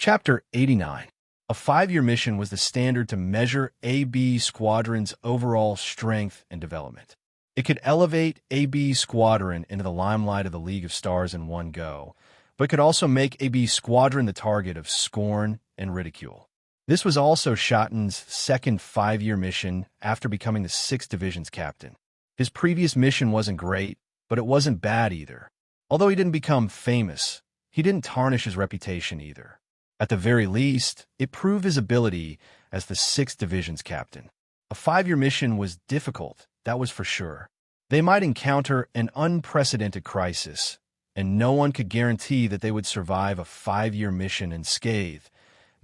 Chapter 89. A 5-year mission was the standard to measure AB Squadron's overall strength and development. It could elevate AB Squadron into the limelight of the League of Stars in one go, but could also make AB Squadron the target of scorn and ridicule. This was also Shotton's second 5-year mission after becoming the 6th Division's captain. His previous mission wasn't great, but it wasn't bad either. Although he didn't become famous, he didn't tarnish his reputation either. At the very least, it proved his ability as the 6th Division's captain. A 5-year mission was difficult, that was for sure. They might encounter an unprecedented crisis, and no one could guarantee that they would survive a 5-year mission unscathed,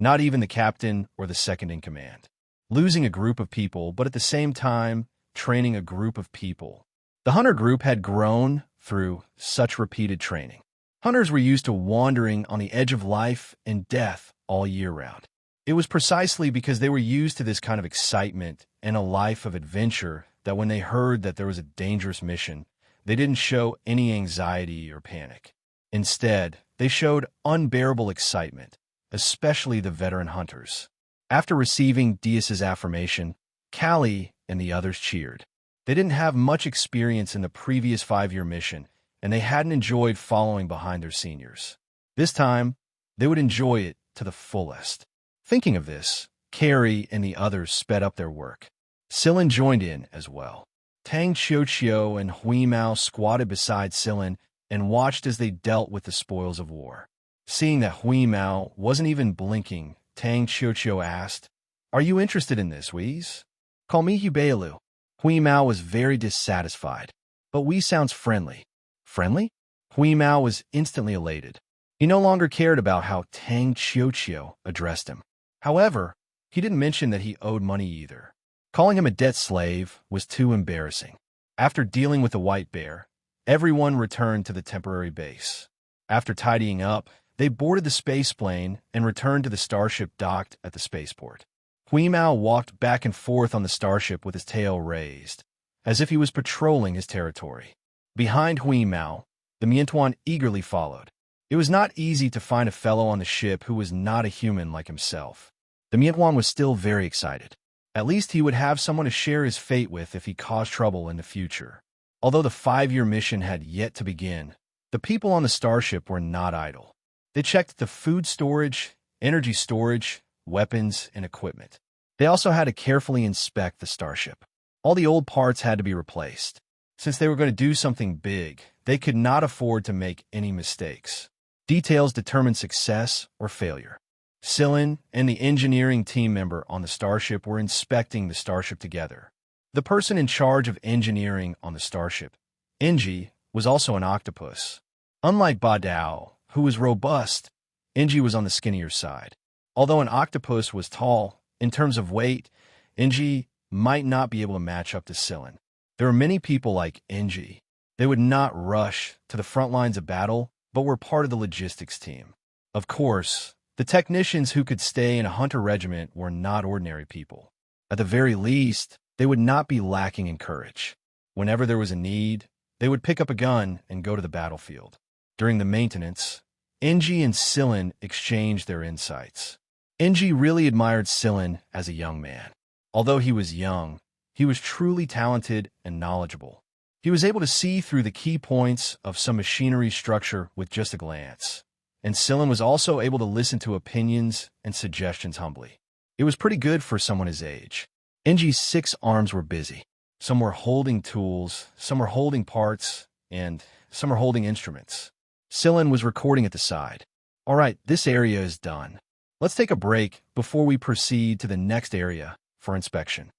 not even the captain or the second-in-command. Losing a group of people, but at the same time, training a group of people. The hunter group had grown through such repeated training. Hunters were used to wandering on the edge of life and death all year round. It was precisely because they were used to this kind of excitement and a life of adventure that when they heard that there was a dangerous mission, they didn't show any anxiety or panic. Instead, they showed unbearable excitement, especially the veteran hunters. After receiving Diaz's affirmation, Callie and the others cheered. They didn't have much experience in the previous 5-year mission, and they hadn't enjoyed following behind their seniors. This time, they would enjoy it to the fullest. Thinking of this, Carrie and the others sped up their work. Sillin joined in as well. Tang Xiuqiu and Hui Mao squatted beside Sillin and watched as they dealt with the spoils of war. Seeing that Hui Mao wasn't even blinking, Tang Xiuqiu asked, "Are you interested in this, Wheeze?" "Call me Hubaelu." Hui Mao was very dissatisfied. "But Wheeze sounds friendly." "Friendly?" Hui Mao was instantly elated. He no longer cared about how Tang Xiuqiu addressed him. However, he didn't mention that he owed money either. Calling him a debt slave was too embarrassing. After dealing with the white bear, everyone returned to the temporary base. After tidying up, they boarded the space plane and returned to the starship docked at the spaceport. Hui Mao walked back and forth on the starship with his tail raised, as if he was patrolling his territory. Behind Hui Mao, the Miantuan eagerly followed. It was not easy to find a fellow on the ship who was not a human like himself. The Miantuan was still very excited. At least he would have someone to share his fate with if he caused trouble in the future. Although the 5-year mission had yet to begin, the people on the starship were not idle. They checked the food storage, energy storage, weapons, and equipment. They also had to carefully inspect the starship. All the old parts had to be replaced. Since they were going to do something big, they could not afford to make any mistakes. Details determined success or failure. Sillin and the engineering team member on the starship were inspecting the starship together. The person in charge of engineering on the starship, Enji, was also an octopus. Unlike Badao, who was robust, Enji was on the skinnier side. Although an octopus was tall, in terms of weight, Enji might not be able to match up to Sillin. There were many people like Enji. They would not rush to the front lines of battle, but were part of the logistics team. Of course, the technicians who could stay in a hunter regiment were not ordinary people. At the very least, they would not be lacking in courage. Whenever there was a need, they would pick up a gun and go to the battlefield. During the maintenance, Enji and Sillin exchanged their insights. Enji really admired Sillin as a young man. Although he was young, he was truly talented and knowledgeable. He was able to see through the key points of some machinery structure with just a glance. And Sillin was also able to listen to opinions and suggestions humbly. It was pretty good for someone his age. Enji's 6 arms were busy. Some were holding tools, some were holding parts, and some were holding instruments. Sillin was recording at the side. "All right, this area is done. Let's take a break before we proceed to the next area for inspection."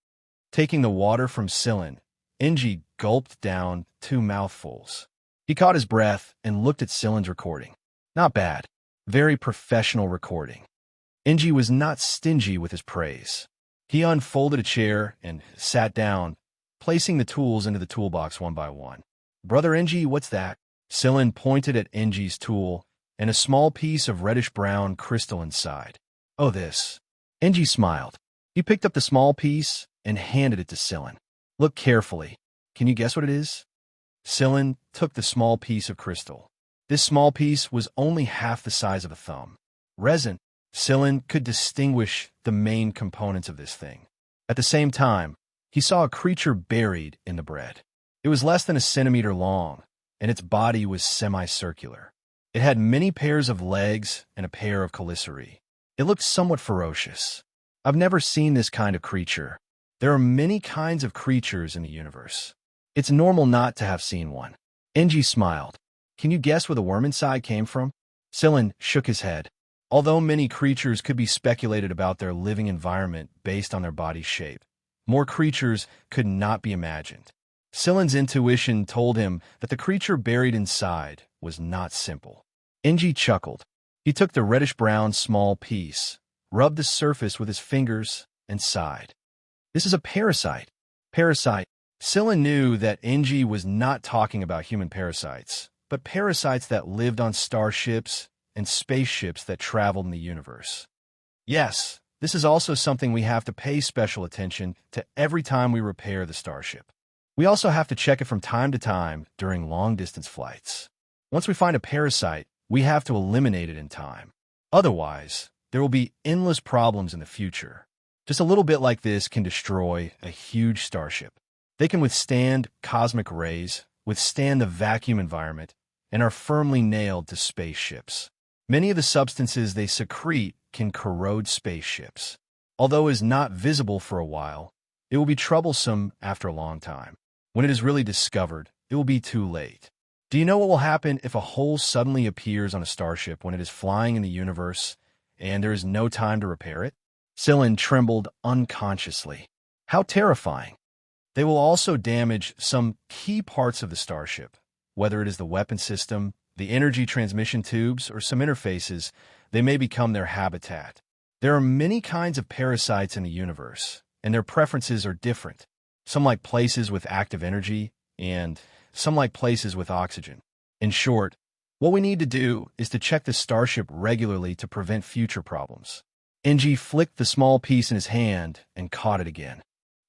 Taking the water from Sillin, Enji gulped down 2 mouthfuls. He caught his breath and looked at Sillin's recording. Not bad. Very professional recording. Enji was not stingy with his praise. He unfolded a chair and sat down, placing the tools into the toolbox one by one. "Brother Enji, what's that?" Sillin pointed at Enji's tool and a small piece of reddish-brown crystal inside. "Oh, this." Enji smiled. He picked up the small piece and handed it to Sillin. "Look carefully. Can you guess what it is?" Sillin took the small piece of crystal. This small piece was only half the size of a thumb. "Resin," Scylla could distinguish the main components of this thing. At the same time, he saw a creature buried in the bread. It was less than a centimeter long, and its body was semicircular. It had many pairs of legs and a pair of chelicerae. It looked somewhat ferocious. I've never seen this kind of creature. There are many kinds of creatures in the universe. It's normal not to have seen one. Enji smiled. Can you guess where the worm inside came from? Scylla shook his head. Although many creatures could be speculated about their living environment based on their body shape, more creatures could not be imagined. Scylla's intuition told him that the creature buried inside was not simple. Enji chuckled. He took the reddish-brown small piece, rubbed the surface with his fingers, and sighed. This is a parasite. Parasite. Scylla knew that Enji was not talking about human parasites, but parasites that lived on starships and spaceships that traveled in the universe. Yes, this is also something we have to pay special attention to every time we repair the starship. We also have to check it from time to time during long-distance flights. Once we find a parasite, we have to eliminate it in time. Otherwise, there will be endless problems in the future. Just a little bit like this can destroy a huge starship. They can withstand cosmic rays, withstand the vacuum environment, and are firmly nailed to spaceships. Many of the substances they secrete can corrode spaceships. Although it is not visible for a while, it will be troublesome after a long time. When it is really discovered, it will be too late. Do you know what will happen if a hole suddenly appears on a starship when it is flying in the universe and there is no time to repair it? Scylla trembled unconsciously. How terrifying. They will also damage some key parts of the starship, whether it is the weapon system, the energy transmission tubes, or some interfaces. They may become their habitat. There are many kinds of parasites in the universe, and their preferences are different. Some like places with active energy, and some like places with oxygen. In short, what we need to do is to check the starship regularly to prevent future problems. Enji flicked the small piece in his hand and caught it again.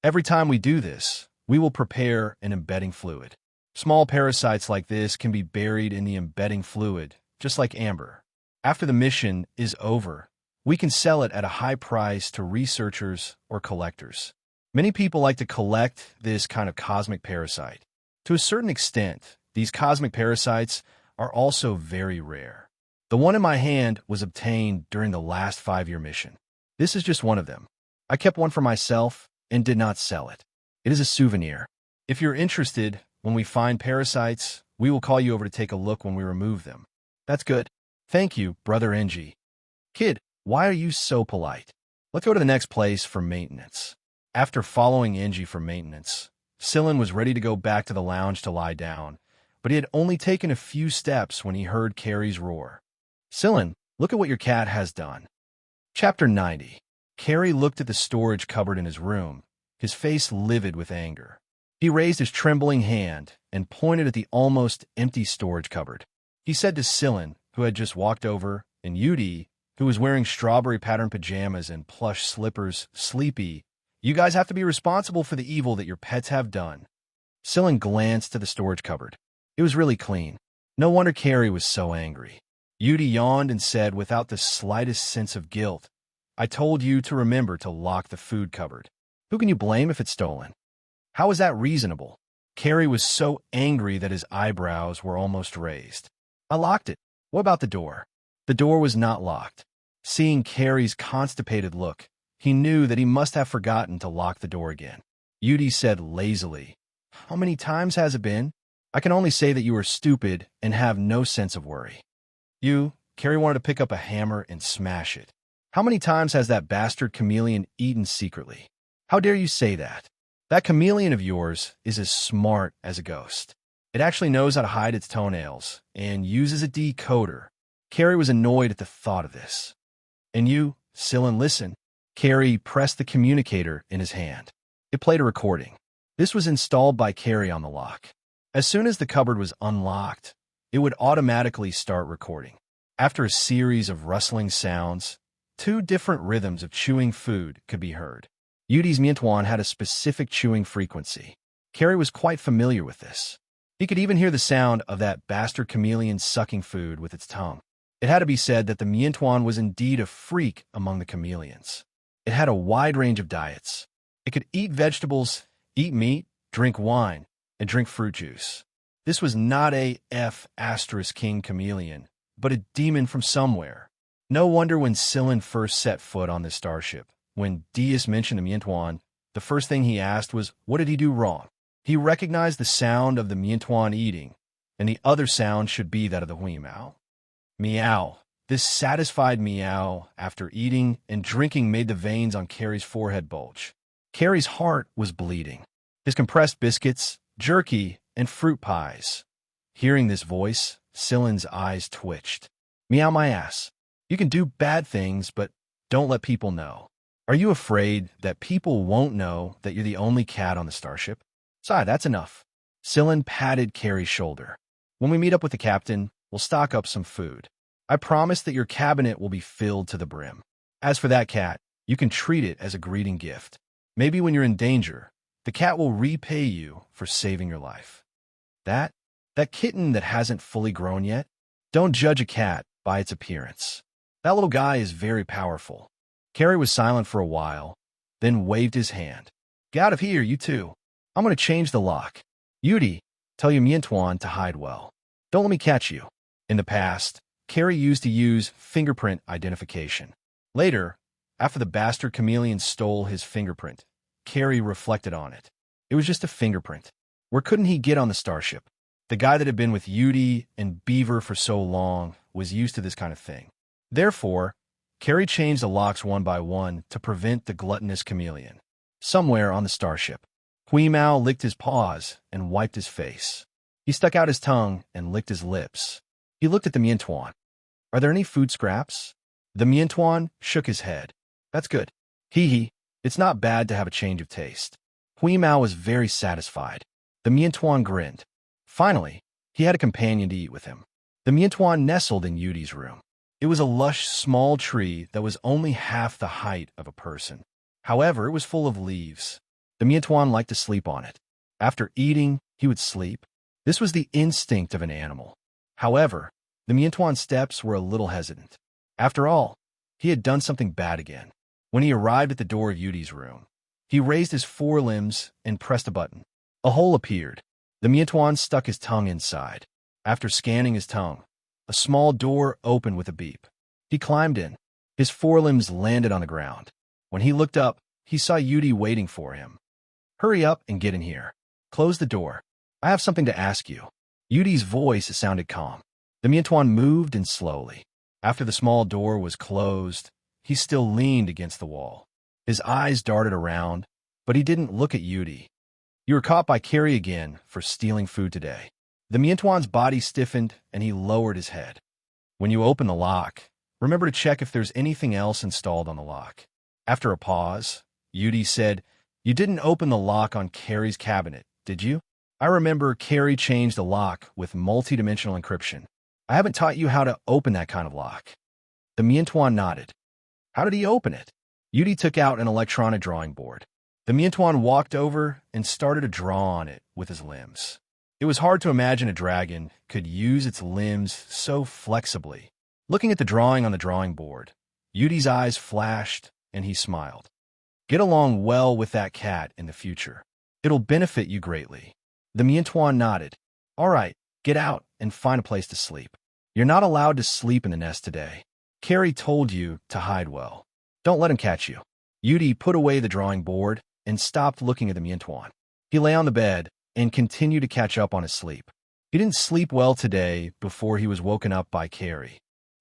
Every time we do this, we will prepare an embedding fluid. Small parasites like this can be buried in the embedding fluid, just like amber. After the mission is over, we can sell it at a high price to researchers or collectors. Many people like to collect this kind of cosmic parasite. To a certain extent, these cosmic parasites are also very rare. The one in my hand was obtained during the last 5-year mission. This is just one of them. I kept one for myself and did not sell it. It is a souvenir. If you're interested, when we find parasites, we will call you over to take a look when we remove them. That's good. Thank you, Brother Enji. Kid, why are you so polite? Let's go to the next place for maintenance. After following Enji for maintenance, Scylla was ready to go back to the lounge to lie down, but he had only taken a few steps when he heard Carrie's roar. Scylla, look at what your cat has done. Chapter 90. Carrie looked at the storage cupboard in his room, his face livid with anger. He raised his trembling hand and pointed at the almost empty storage cupboard. He said to Scylla, who had just walked over, and Yudi, who was wearing strawberry-patterned pajamas and plush slippers, sleepy, "You guys have to be responsible for the evil that your pets have done." Scylla glanced to the storage cupboard. It was really clean. No wonder Carrie was so angry. Yudi yawned and said without the slightest sense of guilt, "I told you to remember to lock the food cupboard. Who can you blame if it's stolen? How is that reasonable?" Carrie was so angry that his eyebrows were almost raised. "I locked it. What about the door?" The door was not locked. Seeing Carrie's constipated look, he knew that he must have forgotten to lock the door again. Yudi said lazily, "How many times has it been? I can only say that you are stupid and have no sense of worry." Carrie wanted to pick up a hammer and smash it. "How many times has that bastard chameleon eaten secretly? How dare you say that? That chameleon of yours is as smart as a ghost. It actually knows how to hide its toenails and uses a decoder." Carrie was annoyed at the thought of this. "And you, Scylla, listen." Carrie pressed the communicator in his hand. It played a recording. This was installed by Carrie on the lock. As soon as the cupboard was unlocked, it would automatically start recording. After a series of rustling sounds, 2 different rhythms of chewing food could be heard. Yudi's Miantuan had a specific chewing frequency. Carrie was quite familiar with this. He could even hear the sound of that bastard chameleon sucking food with its tongue. It had to be said that the Miantuan was indeed a freak among the chameleons. It had a wide range of diets. It could eat vegetables, eat meat, drink wine, and drink fruit juice. This was not a F*** king chameleon, but a demon from somewhere. No wonder when Scylla first set foot on this starship, when Dias mentioned the Miantuan, the first thing he asked was, what did he do wrong? He recognized the sound of the Miantuan eating, and the other sound should be that of the Huimao. Meow. This satisfied meow after eating and drinking made the veins on Carrie's forehead bulge. Carrie's heart was bleeding. His compressed biscuits, jerky, and fruit pies. Hearing this voice, Scylla's eyes twitched. Meow my ass. You can do bad things, but don't let people know. Are you afraid that people won't know that you're the only cat on the starship? Sigh, that's enough. Scylla patted Carrie's shoulder. When we meet up with the captain, we'll stock up some food. I promise that your cabinet will be filled to the brim. As for that cat, you can treat it as a greeting gift. Maybe when you're in danger, the cat will repay you for saving your life. That kitten that hasn't fully grown yet? Don't judge a cat by its appearance. That little guy is very powerful. Carrie was silent for a while, then waved his hand. Get out of here, you two. I'm going to change the lock. Yudi, tell your Miantuan to hide well. Don't let me catch you. In the past, Carrie used to use fingerprint identification. Later, after the bastard chameleon stole his fingerprint, Carrie reflected on it. It was just a fingerprint. Where couldn't he get on the starship? The guy that had been with Yudi and Beaver for so long was used to this kind of thing. Therefore, Carrie changed the locks one by one to prevent the gluttonous chameleon. Somewhere on the starship, Huimao licked his paws and wiped his face. He stuck out his tongue and licked his lips. He looked at the Miantuan. Are there any food scraps? The Miantuan shook his head. That's good. Hee. It's not bad to have a change of taste. Huimao was very satisfied. The Miantuan grinned. Finally, he had a companion to eat with him. The Miantuan nestled in Yudi's room. It was a lush, small tree that was only half the height of a person. However, it was full of leaves. The Miantuan liked to sleep on it. After eating, he would sleep. This was the instinct of an animal. However, the Miantuan's steps were a little hesitant. After all, he had done something bad again. When he arrived at the door of Yudi's room, he raised his forelimbs and pressed a button. A hole appeared. The Miantuan stuck his tongue inside. After scanning his tongue, a small door opened with a beep. He climbed in. His forelimbs landed on the ground. When he looked up, he saw Yudi waiting for him. Hurry up and get in here. Close the door. I have something to ask you. Yudi's voice sounded calm. The Miantuan moved in slowly. After the small door was closed, he still leaned against the wall. His eyes darted around, but he didn't look at Yudi. You were caught by Carrie again for stealing food today. The Miantuan's body stiffened, and he lowered his head. When you open the lock, remember to check if there's anything else installed on the lock. After a pause, Yudi said, You didn't open the lock on Carrie's cabinet, did you? I remember Carrie changed the lock with multidimensional encryption. I haven't taught you how to open that kind of lock. The Miantuan nodded. How did he open it? Yudi took out an electronic drawing board. The Miantuan walked over and started to draw on it with his limbs. It was hard to imagine a dragon could use its limbs so flexibly. Looking at the drawing on the drawing board, Yudi's eyes flashed and he smiled. Get along well with that cat in the future. It'll benefit you greatly. The Miantuan nodded. All right, get out and find a place to sleep. You're not allowed to sleep in the nest today. Carrie told you to hide well. Don't let him catch you. Yudi put away the drawing board and stopped looking at the Miantuan. He lay on the bed and continued to catch up on his sleep. He didn't sleep well today before he was woken up by Carrie.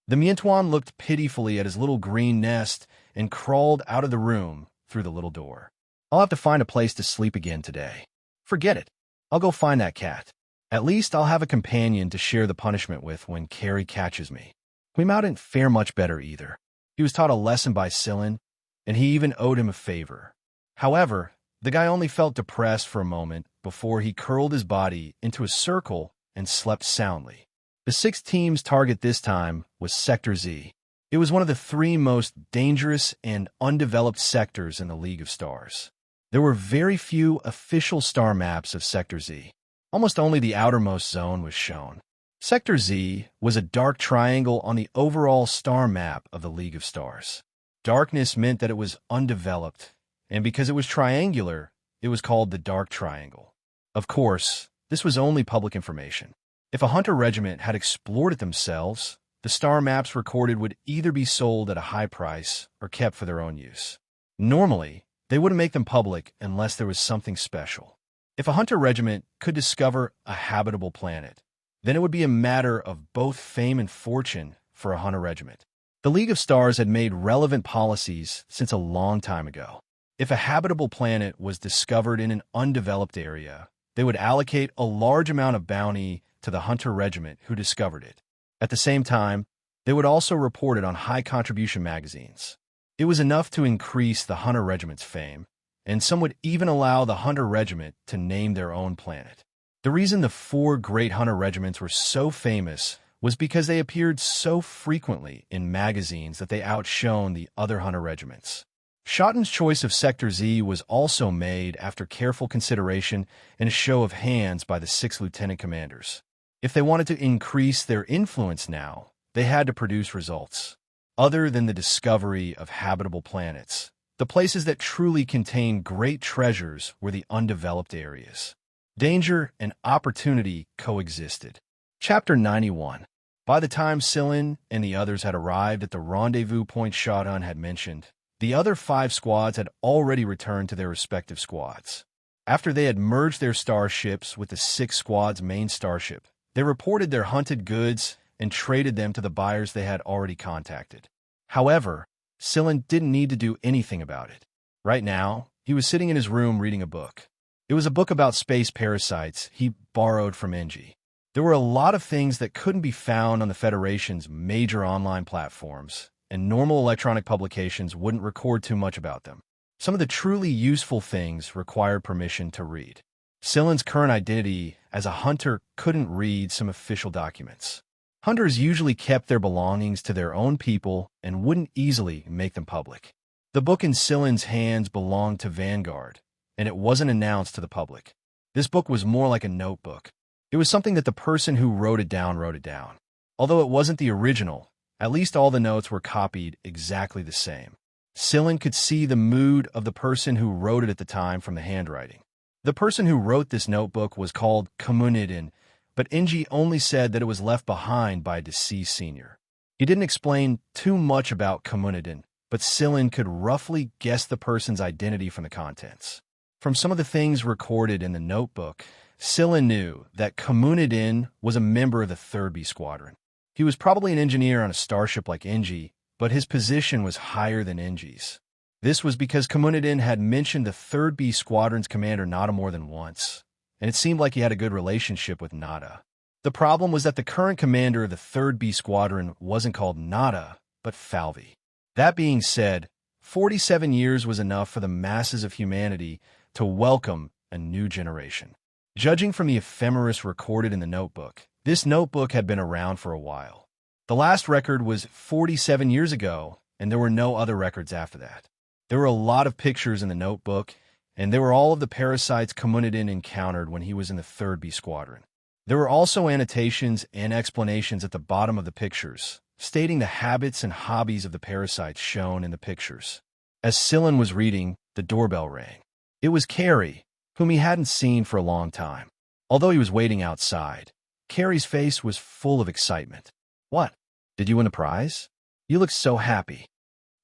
The Miantuan looked pitifully at his little green nest and crawled out of the room through the little door. I'll have to find a place to sleep again today. Forget it. I'll go find that cat. At least I'll have a companion to share the punishment with when Carrie catches me. Huimao didn't fare much better either. He was taught a lesson by Scylla, and he even owed him a favor. However, the guy only felt depressed for a moment before he curled his body into a circle and slept soundly. The 6th team's target this time was Sector Z. It was one of the 3 most dangerous and undeveloped sectors in the League of Stars. There were very few official star maps of Sector Z. Almost only the outermost zone was shown. Sector Z was a dark triangle on the overall star map of the League of Stars. Darkness meant that it was undeveloped, and because it was triangular, it was called the Dark Triangle. Of course, this was only public information. If a hunter regiment had explored it themselves, the star maps recorded would either be sold at a high price or kept for their own use. Normally, they wouldn't make them public unless there was something special. If a hunter regiment could discover a habitable planet, then it would be a matter of both fame and fortune for a hunter regiment. The League of Stars had made relevant policies since a long time ago. If a habitable planet was discovered in an undeveloped area, they would allocate a large amount of bounty to the hunter regiment who discovered it. At the same time, they would also report it on high contribution magazines. It was enough to increase the hunter regiment's fame, and some would even allow the hunter regiment to name their own planet. The reason the 4 great hunter regiments were so famous was because they appeared so frequently in magazines that they outshone the other hunter regiments. Shotton's choice of Sector Z was also made after careful consideration and a show of hands by the 6 lieutenant commanders. If they wanted to increase their influence now, they had to produce results. Other than the discovery of habitable planets, the places that truly contained great treasures were the undeveloped areas. Danger and opportunity coexisted. Chapter 91. By the time Sillin and the others had arrived at the rendezvous point Shotton had mentioned, the other 5 squads had already returned to their respective squads. After they had merged their starships with the 6 squad's main starship, they reported their hunted goods and traded them to the buyers they had already contacted. However, Sillin didn't need to do anything about it. Right now, he was sitting in his room reading a book. It was a book about space parasites he borrowed from Engie. There were a lot of things that couldn't be found on the Federation's major online platforms, and normal electronic publications wouldn't record too much about them. Some of the truly useful things required permission to read. Sillin's current identity as a hunter couldn't read some official documents. Hunters usually kept their belongings to their own people and wouldn't easily make them public. The book in Sillin's hands belonged to Vanguard, and it wasn't announced to the public. This book was more like a notebook. It was something that the person who wrote it down. Although it wasn't the original, at least all the notes were copied exactly the same. Sillin could see the mood of the person who wrote it at the time from the handwriting. The person who wrote this notebook was called Kamunidin, but Engie only said that it was left behind by a deceased senior. He didn't explain too much about Kamunidin, but Sillin could roughly guess the person's identity from the contents. From some of the things recorded in the notebook, Sillin knew that Kamunidin was a member of the 3rd B Squadron. He was probably an engineer on a starship like Engie, but his position was higher than Engie's. This was because Kamunidin had mentioned the 3rd B Squadron's commander Nada more than once, and it seemed like he had a good relationship with Nada. The problem was that the current commander of the 3rd B Squadron wasn't called Nada, but Falvey. That being said, 47 years was enough for the masses of humanity to welcome a new generation. Judging from the ephemeris recorded in the notebook, this notebook had been around for a while. The last record was 47 years ago, and there were no other records after that. There were a lot of pictures in the notebook, and there were all of the parasites Kamunidin encountered when he was in the 3rd B Squadron. There were also annotations and explanations at the bottom of the pictures, stating the habits and hobbies of the parasites shown in the pictures. As Sillin was reading, the doorbell rang. It was Carrie, whom he hadn't seen for a long time. Although he was waiting outside, Carrie's face was full of excitement. "What? Did you win a prize? You look so happy."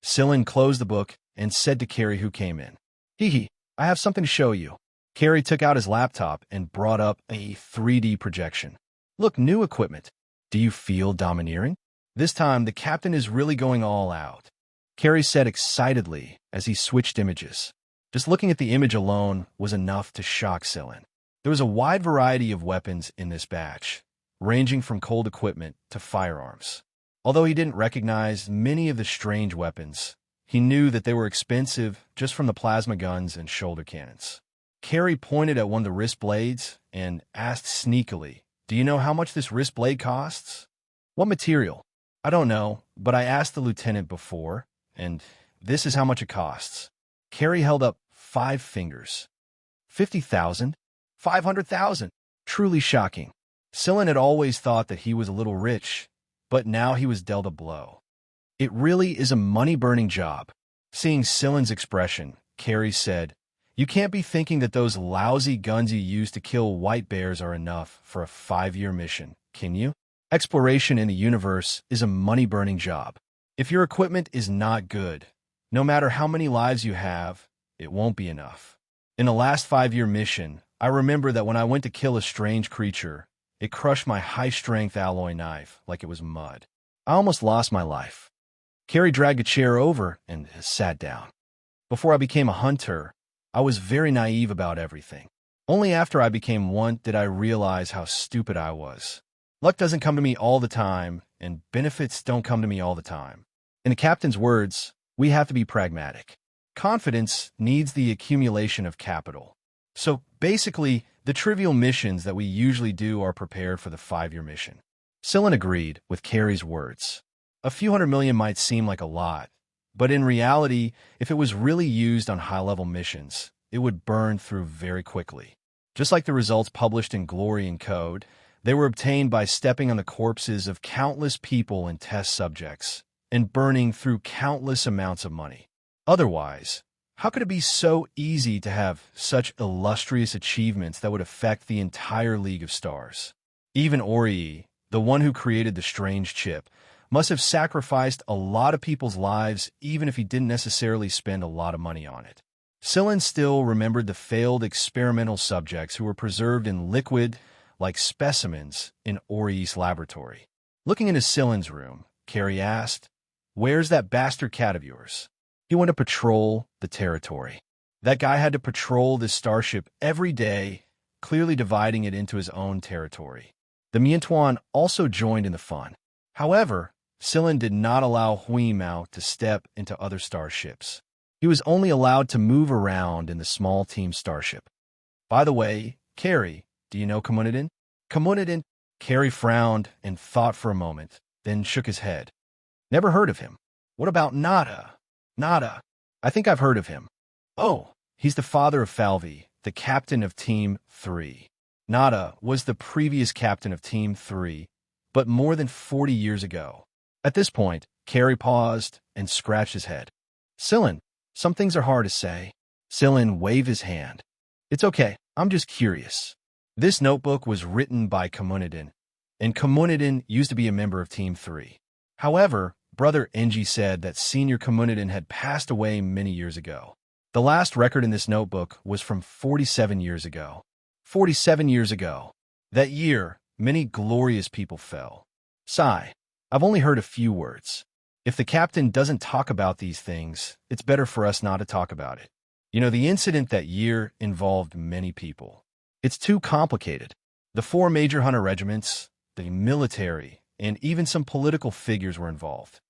Sillin closed the book and said to Carrie, who came in, "Hee, I have something to show you." Carrie took out his laptop and brought up a 3D projection. "Look, new equipment. Do you feel domineering? This time, the captain is really going all out," Carrie said excitedly as he switched images. Just looking at the image alone was enough to shock Sillin. There was a wide variety of weapons in this batch, ranging from cold equipment to firearms. Although he didn't recognize many of the strange weapons, he knew that they were expensive just from the plasma guns and shoulder cannons. Carrie pointed at one of the wrist blades and asked sneakily, "Do you know how much this wrist blade costs?" "What material?" "I don't know, but I asked the lieutenant before, and this is how much it costs." Carrie held up 5 fingers. 50,000? 500,000? Truly shocking. Scylla had always thought that he was a little rich, but now he was dealt a blow. It really is a money-burning job. Seeing Scylla's expression, Carrie said, "You can't be thinking that those lousy guns you use to kill white bears are enough for a 5-year mission, can you? Exploration in the universe is a money-burning job. If your equipment is not good, no matter how many lives you have, it won't be enough. In the last 5-year mission, I remember that when I went to kill a strange creature, it crushed my high-strength alloy knife like it was mud. I almost lost my life." Carrie dragged a chair over and sat down. "Before I became a hunter, I was very naive about everything. Only after I became one did I realize how stupid I was. Luck doesn't come to me all the time, and benefits don't come to me all the time. In the captain's words, we have to be pragmatic. Confidence needs the accumulation of capital. So basically, the trivial missions that we usually do are prepared for the 5-year mission." Scylla agreed with Carrie's words. A few $100 million might seem like a lot, but in reality, if it was really used on high-level missions, it would burn through very quickly. Just like the results published in Glory and Code, they were obtained by stepping on the corpses of countless people and test subjects, and burning through countless amounts of money. Otherwise, how could it be so easy to have such illustrious achievements that would affect the entire League of Stars? Even Ori, the one who created the strange chip, must have sacrificed a lot of people's lives even if he didn't necessarily spend a lot of money on it. Scylla still remembered the failed experimental subjects who were preserved in liquid-like specimens in Ori's laboratory. Looking into Scylla's room, Carrie asked, "Where's that bastard cat of yours?" "He went to patrol the territory." That guy had to patrol this starship every day, clearly dividing it into his own territory. The Miantuan also joined in the fun. However, Scylla did not allow Huimao to step into other starships. He was only allowed to move around in the small team starship. "By the way, Carrie, do you know Comunidin?" "Comunidin?" Carrie frowned and thought for a moment, then shook his head. "Never heard of him." "What about Nada?" "Nada. I think I've heard of him." "Oh, he's the father of Falvi, the captain of Team 3. Nada was the previous captain of Team 3, but more than 40 years ago." At this point, Carrie paused and scratched his head. "Scylla, some things are hard to say." Scylla waved his hand. "It's okay, I'm just curious." This notebook was written by Comunidin, and Comunidin used to be a member of Team 3. However, Brother Enji said that Senior Comunidin had passed away many years ago. The last record in this notebook was from 47 years ago. 47 years ago. That year, many glorious people fell. Sigh. I've only heard a few words. If the captain doesn't talk about these things, it's better for us not to talk about it. You know, the incident that year involved many people. It's too complicated. The 4 major hunter regiments, the military, and even some political figures were involved.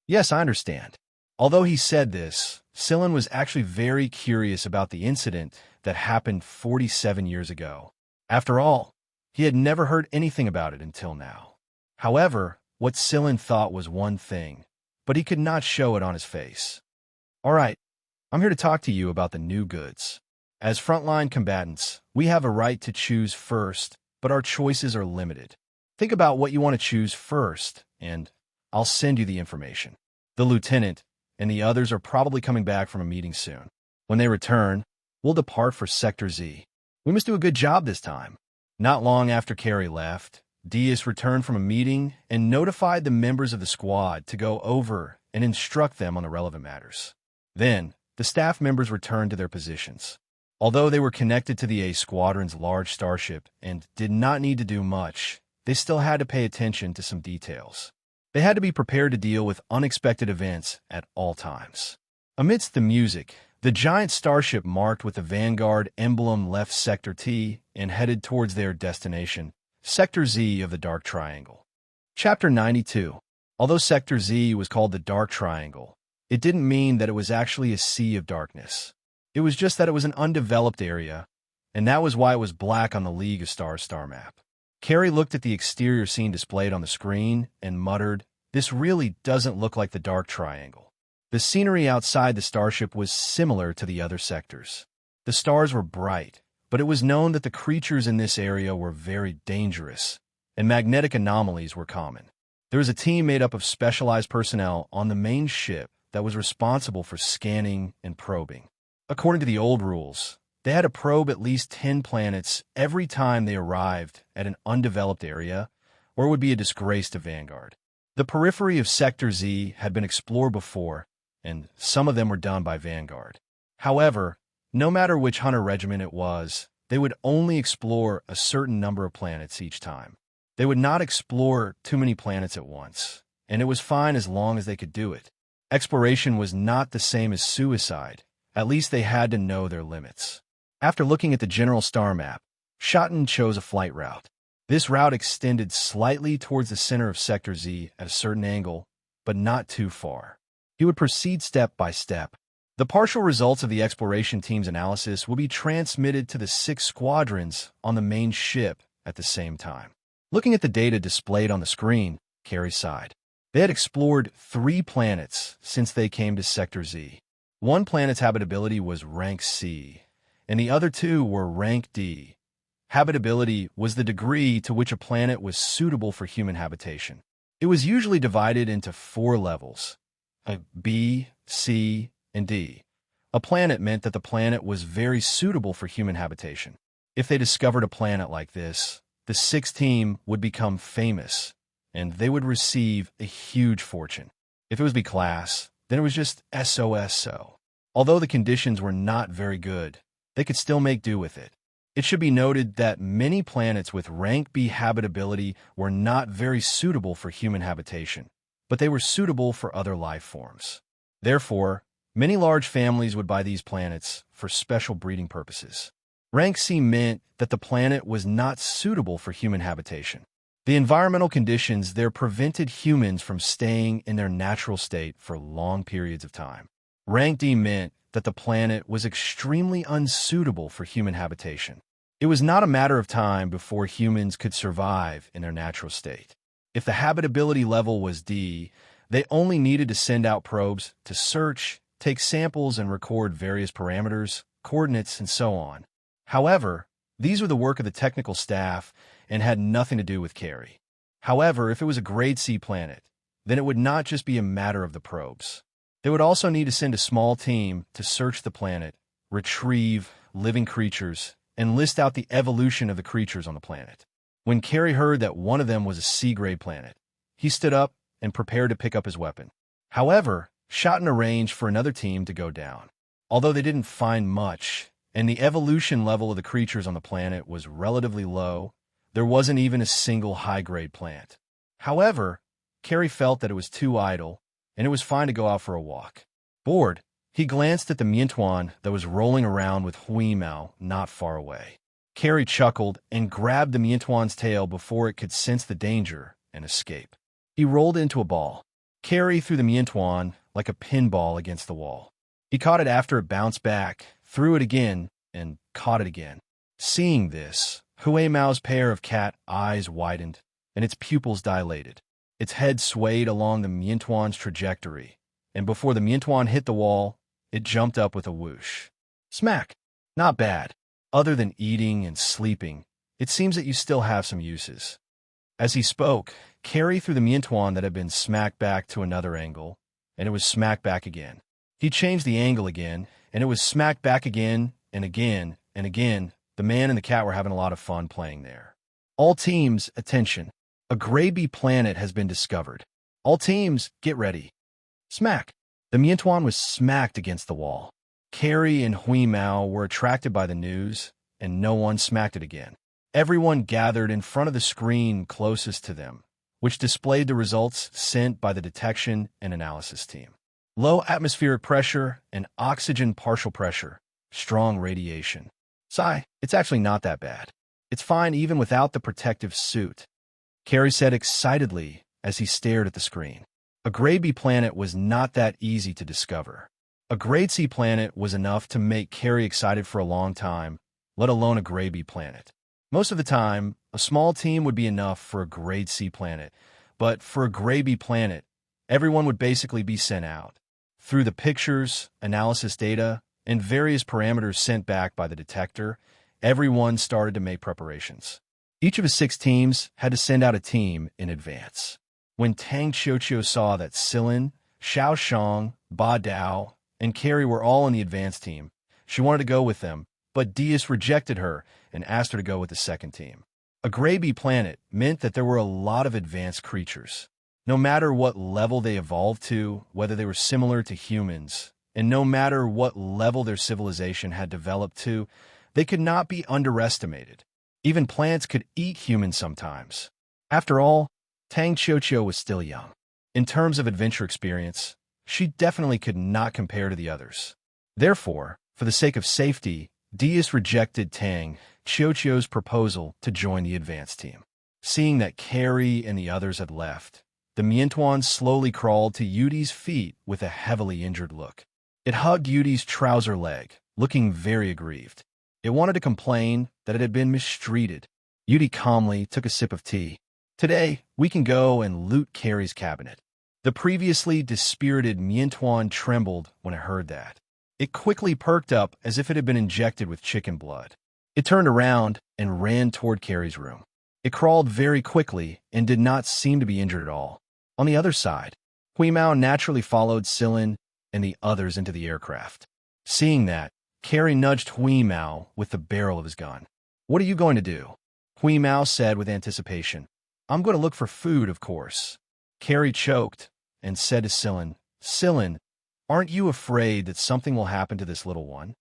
Yes, I understand. Although he said this, Scylla was actually very curious about the incident that happened 47 years ago. After all, he had never heard anything about it until now. However, what Scylla thought was one thing, but he could not show it on his face. "All right, I'm here to talk to you about the new goods. As frontline combatants, we have a right to choose first, but our choices are limited. Think about what you want to choose first, and I'll send you the information." The lieutenant and the others are probably coming back from a meeting soon. When they return, we'll depart for Sector Z. We must do a good job this time. Not long after Carrie left, Diaz returned from a meeting and notified the members of the squad to go over and instruct them on the relevant matters. Then, the staff members returned to their positions. Although they were connected to the A Squadron's large starship and did not need to do much, they still had to pay attention to some details. They had to be prepared to deal with unexpected events at all times. Amidst the music, the giant starship marked with the Vanguard emblem left Sector T and headed towards their destination, Sector Z of the Dark Triangle. Chapter 92. Although Sector Z was called the Dark Triangle, it didn't mean that it was actually a sea of darkness. It was just that it was an undeveloped area, and that was why it was black on the League of Stars star map. Carrie looked at the exterior scene displayed on the screen and muttered, "This really doesn't look like the Dark Triangle." The scenery outside the starship was similar to the other sectors. The stars were bright, but it was known that the creatures in this area were very dangerous, and magnetic anomalies were common. There was a team made up of specialized personnel on the main ship that was responsible for scanning and probing. According to the old rules, they had to probe at least 10 planets every time they arrived at an undeveloped area, or it would be a disgrace to Vanguard. The periphery of Sector Z had been explored before, and some of them were done by Vanguard. However, no matter which hunter regiment it was, they would only explore a certain number of planets each time. They would not explore too many planets at once, and it was fine as long as they could do it. Exploration was not the same as suicide. At least they had to know their limits. After looking at the general star map, Schotten chose a flight route. This route extended slightly towards the center of Sector Z at a certain angle, but not too far. He would proceed step by step. The partial results of the exploration team's analysis will be transmitted to the 6 squadrons on the main ship at the same time. Looking at the data displayed on the screen, Carey sighed. They had explored 3 planets since they came to Sector Z. One planet's habitability was rank C, and the other 2 were rank D. Habitability was the degree to which a planet was suitable for human habitation. It was usually divided into 4 levels, B, C, and D. A planet meant that the planet was very suitable for human habitation. If they discovered a planet like this, the 6th team would become famous, and they would receive a huge fortune. If it was B class, then it was just SOSO. Although the conditions were not very good, they could still make do with it. It should be noted that many planets with rank B habitability were not very suitable for human habitation, but they were suitable for other life forms. Therefore, many large families would buy these planets for special breeding purposes. Rank C meant that the planet was not suitable for human habitation. The environmental conditions there prevented humans from staying in their natural state for long periods of time. Rank D meant that the planet was extremely unsuitable for human habitation. It was not a matter of time before humans could survive in their natural state. If the habitability level was D, they only needed to send out probes to search, take samples, and record various parameters, coordinates, and so on. However, these were the work of the technical staff and had nothing to do with Carey. However, if it was a grade C planet, then it would not just be a matter of the probes. They would also need to send a small team to search the planet, retrieve living creatures, and list out the evolution of the creatures on the planet. When Carey heard that one of them was a C-grade planet, he stood up and prepared to pick up his weapon. However, Schotten arranged for another team to go down. Although they didn't find much, and the evolution level of the creatures on the planet was relatively low, there wasn't even a single high-grade plant. However, Carey felt that it was too idle, and it was fine to go out for a walk. Bored, he glanced at the Miantuan that was rolling around with Huimao not far away. Carey chuckled and grabbed the Miantuan's tail before it could sense the danger and escape. He rolled into a ball. Carey threw the Miantuan like a pinball against the wall. He caught it after it bounced back, threw it again, and caught it again. Seeing this, Huimao's pair of cat eyes widened, and its pupils dilated. Its head swayed along the Miantuan's trajectory, and before the Miantuan hit the wall, it jumped up with a whoosh. Smack! Not bad. Other than eating and sleeping, it seems that you still have some uses. As he spoke, Carey threw the Miantuan that had been smacked back to another angle, and it was smacked back again. He changed the angle again, and it was smacked back again, and again, and again. The man and the cat were having a lot of fun playing there. All teams, attention. A gray B planet has been discovered. All teams, get ready. Smack. The Miantuan was smacked against the wall. Carey and Huimao were attracted by the news, and no one smacked it again. Everyone gathered in front of the screen closest to them, which displayed the results sent by the detection and analysis team. Low atmospheric pressure and oxygen partial pressure, strong radiation. Sigh, it's actually not that bad. It's fine even without the protective suit, Carey said excitedly as he stared at the screen. A grade B planet was not that easy to discover. A grade C planet was enough to make Carey excited for a long time, let alone a grade B planet. Most of the time, a small team would be enough for a grade C planet, but for a grade B planet, everyone would basically be sent out. Through the pictures, analysis data, and various parameters sent back by the detector, everyone started to make preparations. Each of his 6 teams had to send out a team in advance. When Tang Qiuqiu saw that Silin, Xiao Shang, Ba Dao, and Carrie were all in the advanced team, she wanted to go with them, but Dias rejected her and asked her to go with the second team. A Gray planet meant that there were a lot of advanced creatures. No matter what level they evolved to, whether they were similar to humans, and no matter what level their civilization had developed to, they could not be underestimated. Even plants could eat humans sometimes. After all, Tang Qiuqiu was still young. In terms of adventure experience, she definitely could not compare to the others. Therefore, for the sake of safety, Dias rejected Tang Qiuqiu's proposal to join the advanced team. Seeing that Carrie and the others had left, the Miantuan slowly crawled to Yudi's feet with a heavily injured look. It hugged Yudi's trouser leg, looking very aggrieved. It wanted to complain that it had been mistreated. Yudi calmly took a sip of tea. Today, we can go and loot Carrie's cabinet. The previously dispirited Miantuan trembled when it heard that. It quickly perked up as if it had been injected with chicken blood. It turned around and ran toward Carrie's room. It crawled very quickly and did not seem to be injured at all. On the other side, Huimao naturally followed Silin and the others into the aircraft. Seeing that, Carrie nudged Huimao with the barrel of his gun. "What are you going to do?" Huimao said with anticipation. "I'm going to look for food, of course." Carrie choked and said to Silin, "Silin, aren't you afraid that something will happen to this little one?"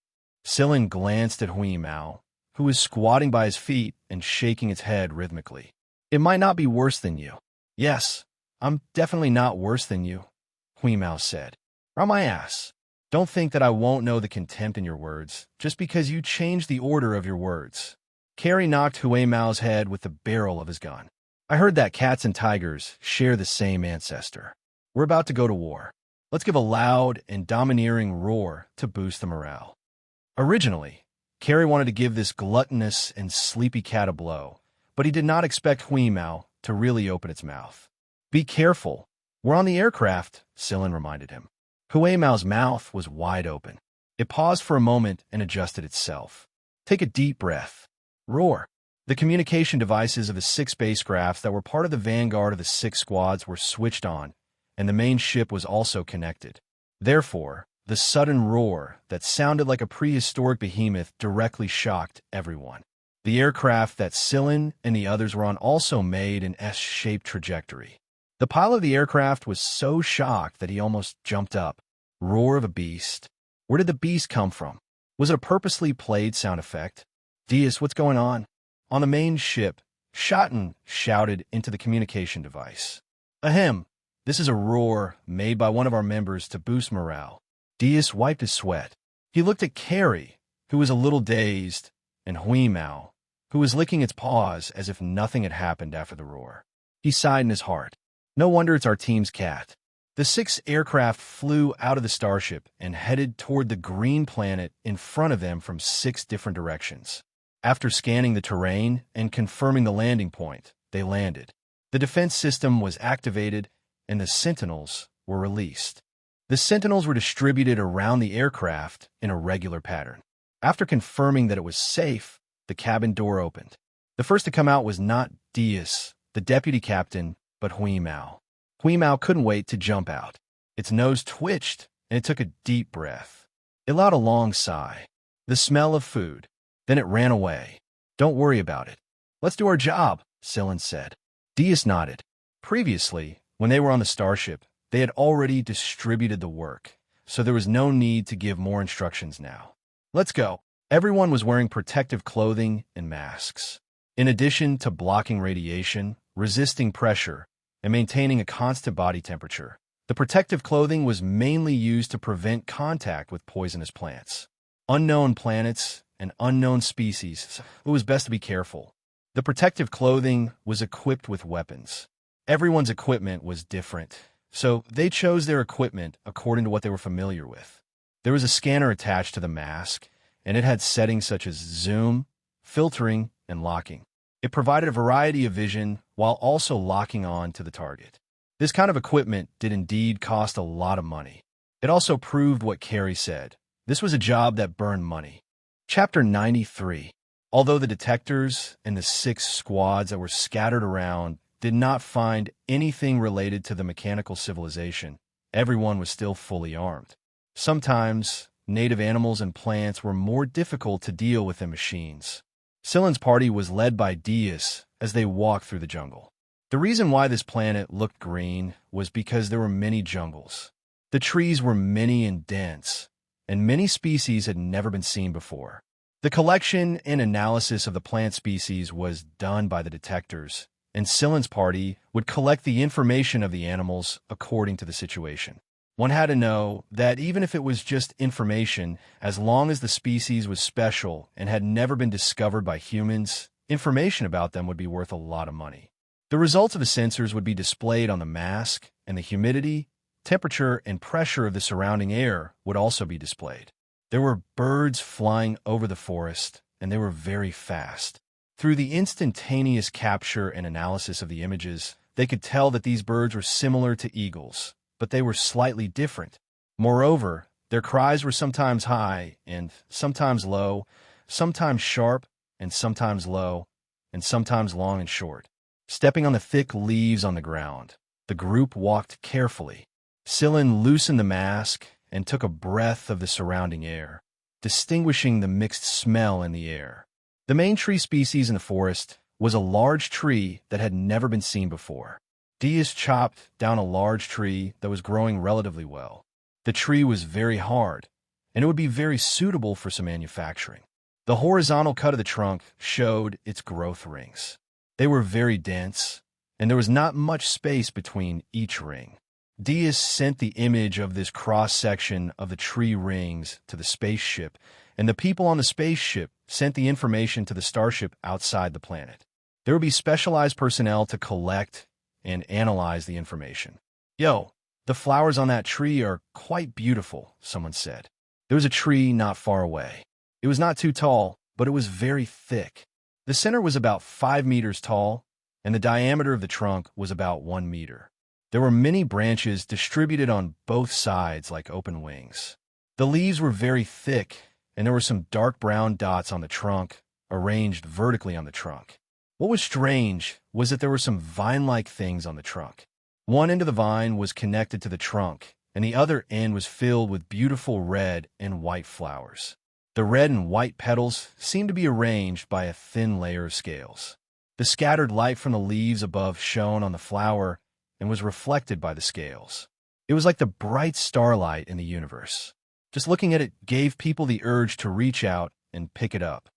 Silin glanced at Huimao, who was squatting by his feet and shaking its head rhythmically. "It might not be worse than you." "Yes, I'm definitely not worse than you," Huimao said. "On my ass. Don't think that I won't know the contempt in your words, just because you changed the order of your words." Carrie knocked Huimao's head with the barrel of his gun. "I heard that cats and tigers share the same ancestor. We're about to go to war. Let's give a loud and domineering roar to boost the morale." Originally, Carrie wanted to give this gluttonous and sleepy cat a blow, but he did not expect Huimao to really open its mouth. "Be careful. We're on the aircraft," Silin reminded him. Huimao's mouth was wide open. It paused for a moment and adjusted itself. "Take a deep breath. Roar." The communication devices of the 6 spacecrafts that were part of the vanguard of the 6 squads were switched on, and the main ship was also connected. Therefore, the sudden roar that sounded like a prehistoric behemoth directly shocked everyone. The aircraft that Silin and the others were on also made an S-shaped trajectory. The pilot of the aircraft was so shocked that he almost jumped up. Roar of a beast. Where did the beast come from? Was it a purposely played sound effect? "Dias, what's going on?" On the main ship, Shotten shouted into the communication device. "Ahem, this is a roar made by one of our members to boost morale." Dias wiped his sweat. He looked at Carrie, who was a little dazed, and Huimao, who was licking its paws as if nothing had happened after the roar. He sighed in his heart. "No wonder it's our team's cat." The 6 aircraft flew out of the starship and headed toward the green planet in front of them from 6 different directions. After scanning the terrain and confirming the landing point, they landed. The defense system was activated and the Sentinels were released. The Sentinels were distributed around the aircraft in a regular pattern. After confirming that it was safe, the cabin door opened. The first to come out was not Dias, the deputy captain, but Huimao. Huimao couldn't wait to jump out. Its nose twitched, and it took a deep breath. It allowed a long sigh. The smell of food. Then it ran away. "Don't worry about it. Let's do our job," Silin said. Dias nodded. Previously, when they were on the starship, they had already distributed the work, so there was no need to give more instructions now. "Let's go." Everyone was wearing protective clothing and masks. In addition to blocking radiation, resisting pressure, and maintaining a constant body temperature, the protective clothing was mainly used to prevent contact with poisonous plants. Unknown planets and unknown species, it was best to be careful. The protective clothing was equipped with weapons. Everyone's equipment was different, so they chose their equipment according to what they were familiar with. There was a scanner attached to the mask, and it had settings such as zoom, filtering, and locking. It provided a variety of vision while also locking on to the target. This kind of equipment did indeed cost a lot of money. It also proved what Carrie said. This was a job that burned money. Chapter 93. Although the detectors and the 6 squads that were scattered around did not find anything related to the mechanical civilization, everyone was still fully armed. Sometimes, native animals and plants were more difficult to deal with than machines. Silen's party was led by Dias as they walked through the jungle. The reason why this planet looked green was because there were many jungles. The trees were many and dense, and many species had never been seen before. The collection and analysis of the plant species was done by the detectors, and Silen's party would collect the information of the animals according to the situation. One had to know that even if it was just information, as long as the species was special and had never been discovered by humans, information about them would be worth a lot of money. The results of the sensors would be displayed on the mask, and the humidity, temperature, and pressure of the surrounding air would also be displayed. There were birds flying over the forest, and they were very fast. Through the instantaneous capture and analysis of the images, they could tell that these birds were similar to eagles, but they were slightly different. Moreover, their cries were sometimes high and sometimes low, sometimes sharp and sometimes low, and sometimes long and short. Stepping on the thick leaves on the ground, the group walked carefully. Silen loosened the mask and took a breath of the surrounding air, distinguishing the mixed smell in the air. The main tree species in the forest was a large tree that had never been seen before. Diaz chopped down a large tree that was growing relatively well. The tree was very hard, and it would be very suitable for some manufacturing. The horizontal cut of the trunk showed its growth rings. They were very dense, and there was not much space between each ring. Diaz sent the image of this cross-section of the tree rings to the spaceship, and the people on the spaceship sent the information to the starship outside the planet. There would be specialized personnel to collect and analyze the information. "Yo, the flowers on that tree are quite beautiful," someone said. There was a tree not far away. It was not too tall, but it was very thick. The center was about 5 meters tall, and the diameter of the trunk was about 1 meter. There were many branches distributed on both sides like open wings. The leaves were very thick, and there were some dark brown dots on the trunk, arranged vertically on the trunk. What was strange was that there were some vine-like things on the trunk. One end of the vine was connected to the trunk, and the other end was filled with beautiful red and white flowers. The red and white petals seemed to be arranged by a thin layer of scales. The scattered light from the leaves above shone on the flower and was reflected by the scales. It was like the bright starlight in the universe. Just looking at it gave people the urge to reach out and pick it up.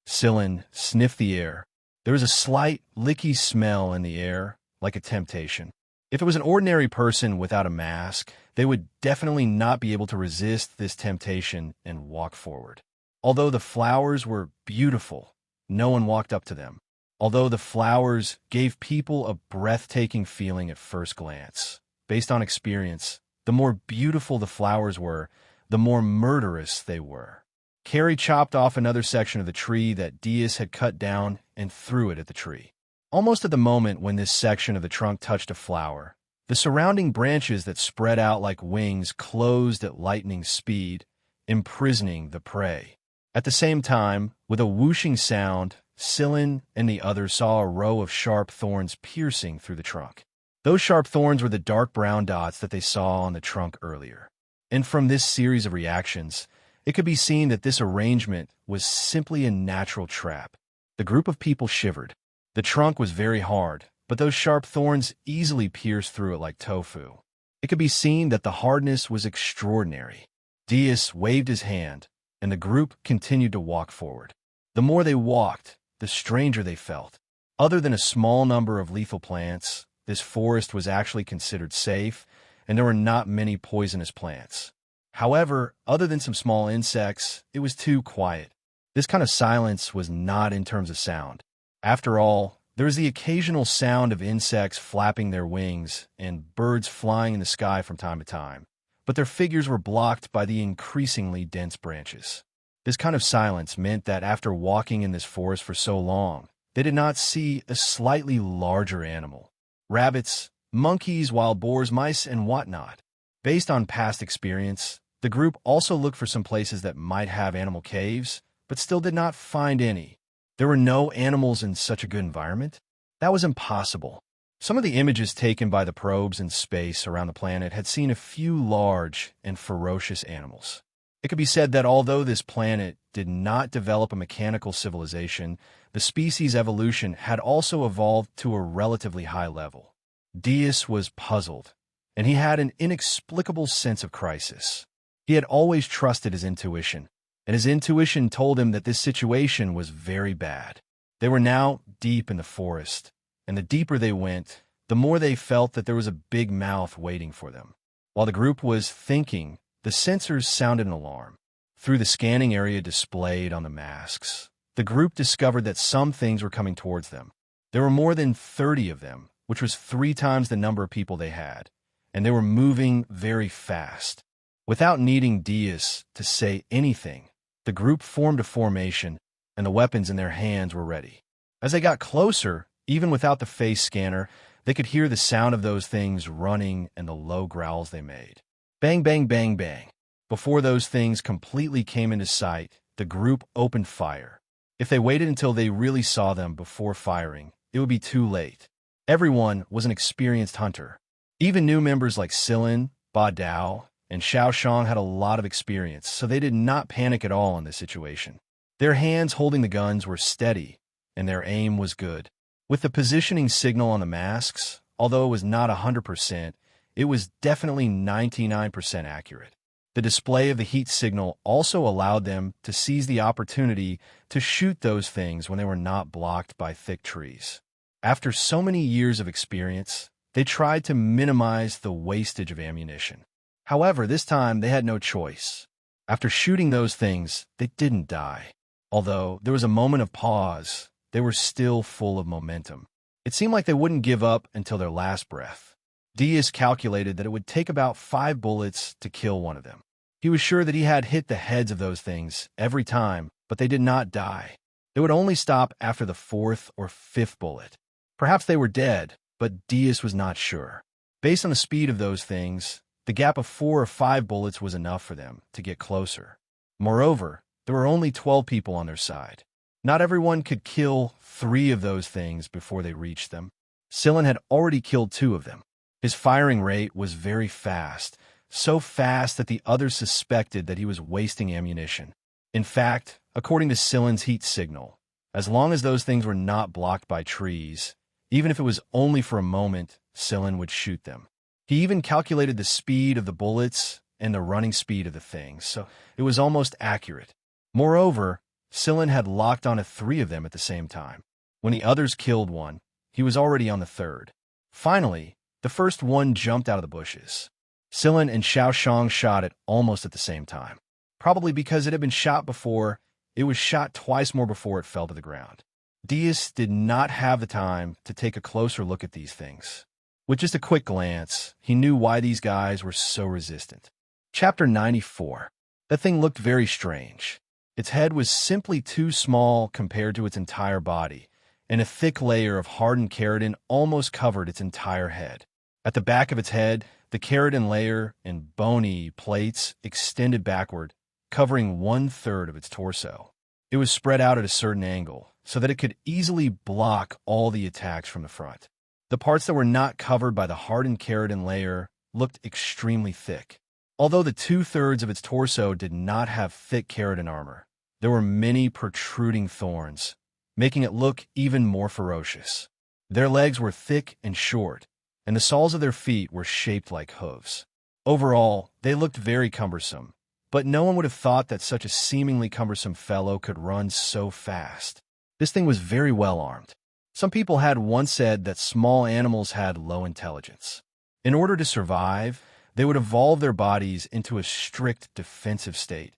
Silen sniffed the air. There was a slight, licky smell in the air, like a temptation. If it was an ordinary person without a mask, they would definitely not be able to resist this temptation and walk forward. Although the flowers were beautiful, no one walked up to them. Although the flowers gave people a breathtaking feeling at first glance. Based on experience, the more beautiful the flowers were, the more murderous they were. Carrie chopped off another section of the tree that Diaz had cut down and threw it at the tree. Almost at the moment when this section of the trunk touched a flower, the surrounding branches that spread out like wings closed at lightning speed, imprisoning the prey. At the same time, with a whooshing sound, Silen and the others saw a row of sharp thorns piercing through the trunk. Those sharp thorns were the dark brown dots that they saw on the trunk earlier. And from this series of reactions, it could be seen that this arrangement was simply a natural trap. The group of people shivered. The trunk was very hard, but those sharp thorns easily pierced through it like tofu. It could be seen that the hardness was extraordinary. Diaz waved his hand, and the group continued to walk forward. The more they walked, the stranger they felt. Other than a small number of lethal plants, this forest was actually considered safe, and there were not many poisonous plants. However, other than some small insects, it was too quiet. This kind of silence was not in terms of sound. After all, there was the occasional sound of insects flapping their wings and birds flying in the sky from time to time, but their figures were blocked by the increasingly dense branches. This kind of silence meant that after walking in this forest for so long, they did not see a slightly larger animal. Rabbits, monkeys, wild boars, mice, and whatnot. Based on past experience, the group also looked for some places that might have animal caves, but still did not find any. There were no animals in such a good environment? That was impossible. Some of the images taken by the probes in space around the planet had seen a few large and ferocious animals. It could be said that although this planet did not develop a mechanical civilization, the species' evolution had also evolved to a relatively high level. Deus was puzzled, and he had an inexplicable sense of crisis. He had always trusted his intuition, and his intuition told him that this situation was very bad. They were now deep in the forest, and the deeper they went, the more they felt that there was a big mouth waiting for them. While the group was thinking, the sensors sounded an alarm. Through the scanning area displayed on the masks, the group discovered that some things were coming towards them. There were more than 30 of them, which was 3 times the number of people they had, and they were moving very fast. Without needing Deus to say anything, the group formed a formation, and the weapons in their hands were ready. As they got closer, even without the face scanner, they could hear the sound of those things running and the low growls they made. Bang, bang, bang, bang. Before those things completely came into sight, the group opened fire. If they waited until they really saw them before firing, it would be too late. Everyone was an experienced hunter. Even new members like Silin, Ba Dao, and Xiao Shang had a lot of experience, so they did not panic at all in this situation. Their hands holding the guns were steady, and their aim was good. With the positioning signal on the masks, although it was not 100%, it was definitely 99% accurate. The display of the heat signal also allowed them to seize the opportunity to shoot those things when they were not blocked by thick trees. After so many years of experience, they tried to minimize the wastage of ammunition. However, this time they had no choice. After shooting those things, they didn't die. Although there was a moment of pause, they were still full of momentum. It seemed like they wouldn't give up until their last breath. Deus calculated that it would take about 5 bullets to kill one of them. He was sure that he had hit the heads of those things every time, but they did not die. They would only stop after the 4th or 5th bullet. Perhaps they were dead, but Deus was not sure. Based on the speed of those things, the gap of 4 or 5 bullets was enough for them to get closer. Moreover, there were only 12 people on their side. Not everyone could kill 3 of those things before they reached them. Silin had already killed 2 of them. His firing rate was very fast, so fast that the others suspected that he was wasting ammunition. In fact, according to Silin's heat signal, as long as those things were not blocked by trees, even if it was only for a moment, Silin would shoot them. He even calculated the speed of the bullets and the running speed of the things, so it was almost accurate. Moreover, Silin had locked onto 3 of them at the same time. When the others killed one, he was already on the 3rd. Finally, the first one jumped out of the bushes. Silin and Xiao Shang shot it almost at the same time. Probably because it had been shot before, it was shot twice more before it fell to the ground. Deus did not have the time to take a closer look at these things. With just a quick glance, he knew why these guys were so resistant. Chapter 94. That thing looked very strange. Its head was simply too small compared to its entire body, and a thick layer of hardened keratin almost covered its entire head. At the back of its head, the keratin layer and bony plates extended backward, covering 1/3 of its torso. It was spread out at a certain angle, so that it could easily block all the attacks from the front. The parts that were not covered by the hardened keratin layer looked extremely thick. Although the 2/3 of its torso did not have thick keratin armor, there were many protruding thorns, making it look even more ferocious. Their legs were thick and short, and the soles of their feet were shaped like hooves. Overall, they looked very cumbersome, but no one would have thought that such a seemingly cumbersome fellow could run so fast. This thing was very well armed. Some people had once said that small animals had low intelligence. In order to survive, they would evolve their bodies into a strict defensive state,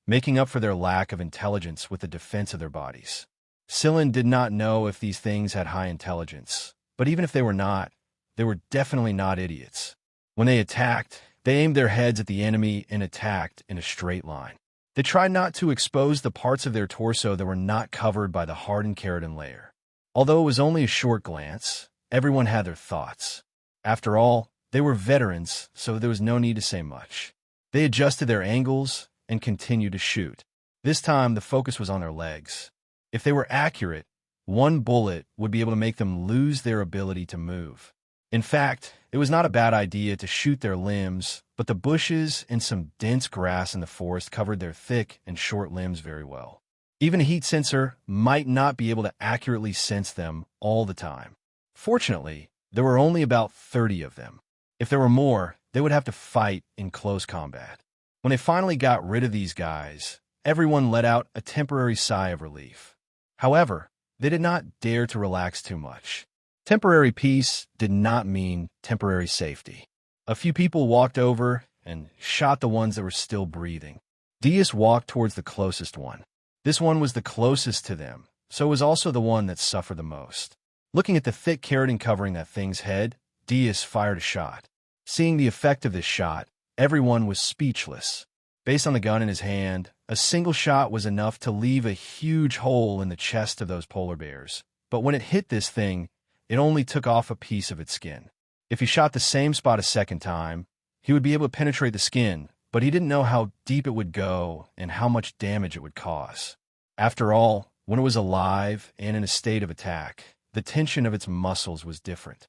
making up for their lack of intelligence with the defense of their bodies. Silin did not know if these things had high intelligence, but even if they were not, they were definitely not idiots. When they attacked, they aimed their heads at the enemy and attacked in a straight line. They tried not to expose the parts of their torso that were not covered by the hardened keratin layer. Although it was only a short glance, everyone had their thoughts. After all, they were veterans, so there was no need to say much. They adjusted their angles and continued to shoot. This time, the focus was on their legs. If they were accurate, one bullet would be able to make them lose their ability to move. In fact, it was not a bad idea to shoot their limbs, but the bushes and some dense grass in the forest covered their thick and short limbs very well. Even a heat sensor might not be able to accurately sense them all the time. Fortunately, there were only about 30 of them. If there were more, they would have to fight in close combat. When they finally got rid of these guys, everyone let out a temporary sigh of relief. However, they did not dare to relax too much. Temporary peace did not mean temporary safety. A few people walked over and shot the ones that were still breathing. Diaz walked towards the closest one. This one was the closest to them, so it was also the one that suffered the most. Looking at the thick keratin covering that thing's head, Diaz fired a shot. Seeing the effect of this shot, everyone was speechless. Based on the gun in his hand, a single shot was enough to leave a huge hole in the chest of those polar bears. But when it hit this thing, it only took off a piece of its skin. If he shot the same spot a second time, he would be able to penetrate the skin, but he didn't know how deep it would go and how much damage it would cause. After all, when it was alive and in a state of attack, the tension of its muscles was different.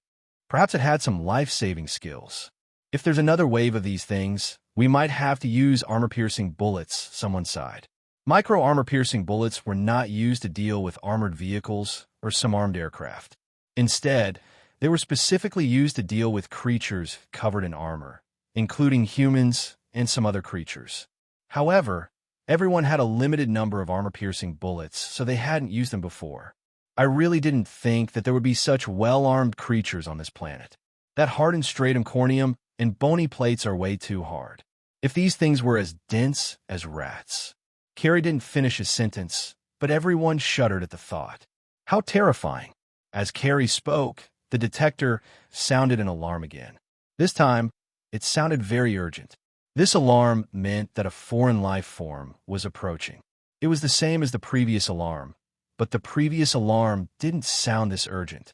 Perhaps it had some life-saving skills. If there's another wave of these things, we might have to use armor-piercing bullets, someone sighed. Micro-armor-piercing bullets were not used to deal with armored vehicles or some armed aircraft. Instead, they were specifically used to deal with creatures covered in armor, including humans and some other creatures. However, everyone had a limited number of armor-piercing bullets, so they hadn't used them before. I really didn't think that there would be such well-armed creatures on this planet. That hardened stratum corneum and bony plates are way too hard. If these things were as dense as rats. Carrie didn't finish his sentence, but everyone shuddered at the thought. How terrifying. As Carrie spoke, the detector sounded an alarm again. This time, it sounded very urgent. This alarm meant that a foreign life form was approaching. It was the same as the previous alarm, but the previous alarm didn't sound this urgent.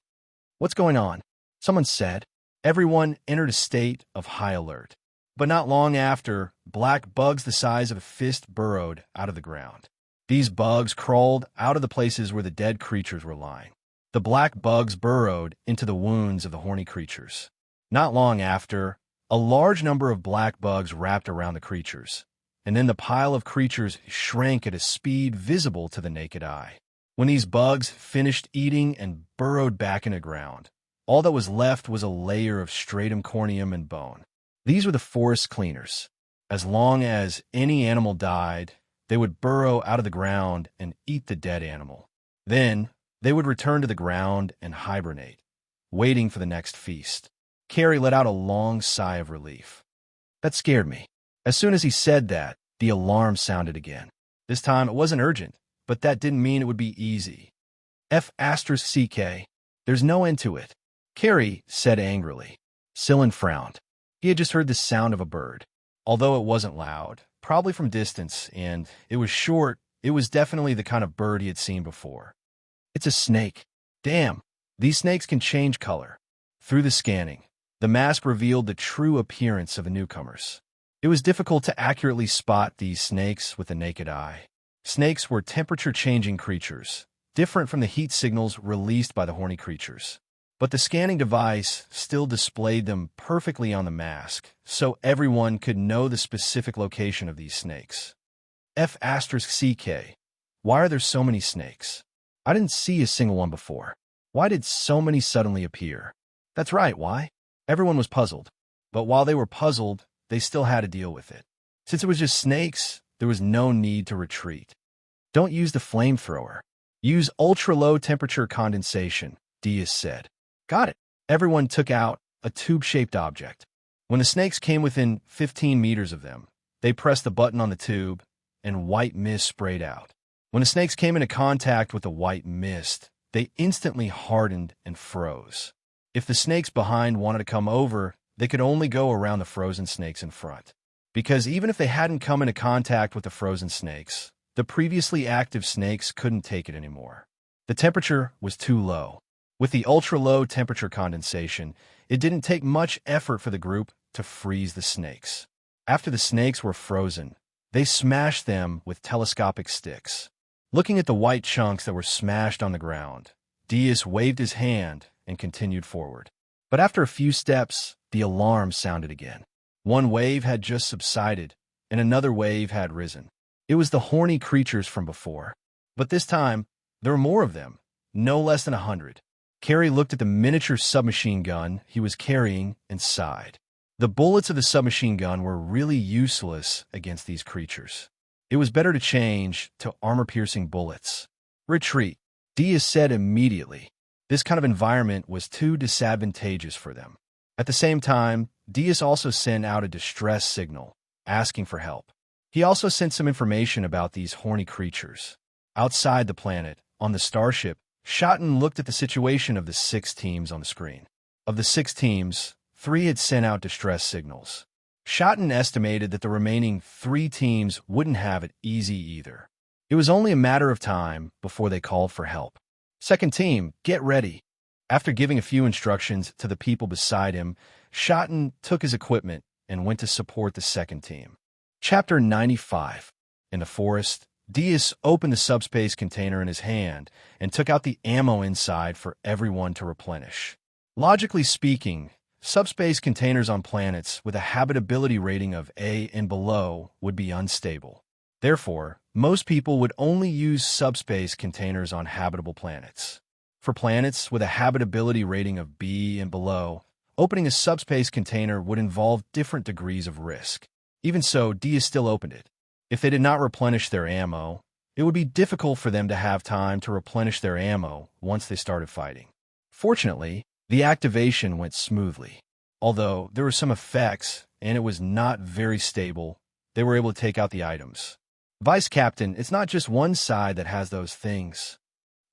What's going on? Someone said. Everyone entered a state of high alert. But not long after, black bugs the size of a fist burrowed out of the ground. These bugs crawled out of the places where the dead creatures were lying. The black bugs burrowed into the wounds of the horny creatures. Not long after, a large number of black bugs wrapped around the creatures, and then the pile of creatures shrank at a speed visible to the naked eye. When these bugs finished eating and burrowed back into the ground, all that was left was a layer of stratum corneum and bone. These were the forest cleaners. As long as any animal died, they would burrow out of the ground and eat the dead animal. Then, they would return to the ground and hibernate, waiting for the next feast. Carrie let out a long sigh of relief. That scared me. As soon as he said that, the alarm sounded again. This time it wasn't urgent, but that didn't mean it would be easy. F***CK. There's no end to it. Carrie said angrily. Sillin frowned. He had just heard the sound of a bird. Although it wasn't loud, probably from distance, and it was short, it was definitely the kind of bird he had seen before. It's a snake. Damn, these snakes can change color. Through the scanning, the mask revealed the true appearance of the newcomers. It was difficult to accurately spot these snakes with the naked eye. Snakes were temperature-changing creatures, different from the heat signals released by the horny creatures. But the scanning device still displayed them perfectly on the mask, so everyone could know the specific location of these snakes. F***CK. Why are there so many snakes? I didn't see a single one before. Why did so many suddenly appear? That's right, why? Everyone was puzzled. But while they were puzzled, they still had to deal with it. Since it was just snakes, there was no need to retreat. Don't use the flamethrower. Use ultra-low temperature condensation, Diaz said. Got it. Everyone took out a tube-shaped object. When the snakes came within 15 meters of them, they pressed the button on the tube, and white mist sprayed out. When the snakes came into contact with the white mist, they instantly hardened and froze. If the snakes behind wanted to come over, they could only go around the frozen snakes in front. Because even if they hadn't come into contact with the frozen snakes, the previously active snakes couldn't take it anymore. The temperature was too low. With the ultra-low temperature condensation, it didn't take much effort for the group to freeze the snakes. After the snakes were frozen, they smashed them with telescopic sticks. Looking at the white chunks that were smashed on the ground, Diaz waved his hand and continued forward. But after a few steps, the alarm sounded again. One wave had just subsided, and another wave had risen. It was the horny creatures from before. But this time, there were more of them, no less than 100. Carrie looked at the miniature submachine gun he was carrying and sighed. The bullets of the submachine gun were really useless against these creatures. It was better to change to armor-piercing bullets. Retreat, Diaz said immediately. This kind of environment was too disadvantageous for them. At the same time, Diaz also sent out a distress signal, asking for help. He also sent some information about these horny creatures. Outside the planet, on the starship, Schotten looked at the situation of the 6 teams on the screen. Of the 6 teams, 3 had sent out distress signals. Schotten estimated that the remaining 3 teams wouldn't have it easy either. It was only a matter of time before they called for help. Second team, get ready. After giving a few instructions to the people beside him, Schotten took his equipment and went to support the second team. Chapter 95. In the forest, Diaz opened the subspace container in his hand and took out the ammo inside for everyone to replenish. Logically speaking, subspace containers on planets with a habitability rating of A and below would be unstable. Therefore, most people would only use subspace containers on habitable planets. For planets with a habitability rating of B and below, opening a subspace container would involve different degrees of risk. Even so, Diaz still opened it. If they did not replenish their ammo, it would be difficult for them to have time to replenish their ammo once they started fighting. Fortunately, the activation went smoothly. Although there were some effects and it was not very stable, they were able to take out the items. Vice Captain, it's not just one side that has those things,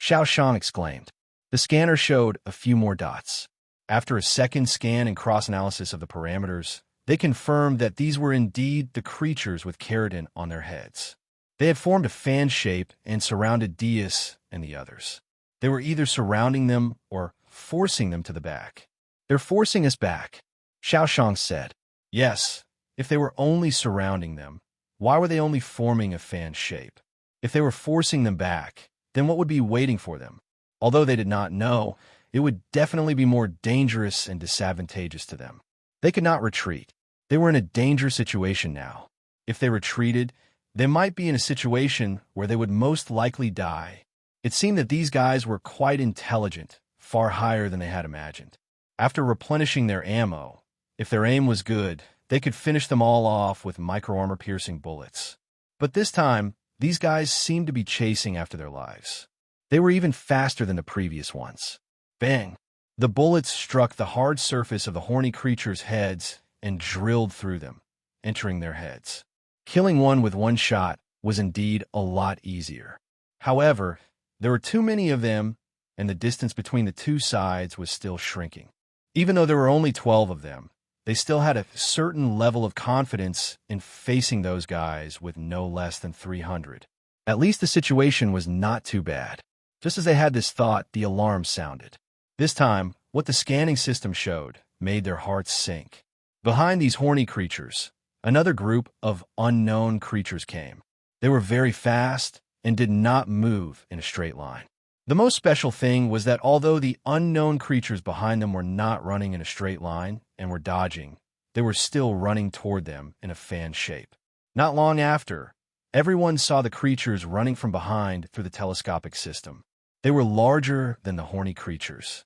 Xiao Shang exclaimed. The scanner showed a few more dots. After a second scan and cross-analysis of the parameters, they confirmed that these were indeed the creatures with keratin on their heads. They had formed a fan shape and surrounded Diaz and the others. They were either surrounding them or forcing them to the back. They're forcing us back, Xiao Shang said. Yes, if they were only surrounding them, why were they only forming a fan shape? If they were forcing them back, then what would be waiting for them? Although they did not know, it would definitely be more dangerous and disadvantageous to them. They could not retreat. They were in a dangerous situation now. If they retreated, they might be in a situation where they would most likely die. It seemed that these guys were quite intelligent, far higher than they had imagined. After replenishing their ammo, if their aim was good, they could finish them all off with micro-armor-piercing bullets. But this time, these guys seemed to be chasing after their lives. They were even faster than the previous ones. Bang! The bullets struck the hard surface of the horny creatures' heads and drilled through them, entering their heads. Killing one with one shot was indeed a lot easier. However, there were too many of them, and the distance between the two sides was still shrinking. Even though there were only 12 of them, they still had a certain level of confidence in facing those guys with no less than 300. At least the situation was not too bad. Just as they had this thought, the alarm sounded. This time, what the scanning system showed made their hearts sink. Behind these horny creatures, another group of unknown creatures came. They were very fast and did not move in a straight line. The most special thing was that although the unknown creatures behind them were not running in a straight line and were dodging, they were still running toward them in a fan shape. Not long after, everyone saw the creatures running from behind through the telescopic system. They were larger than the horny creatures.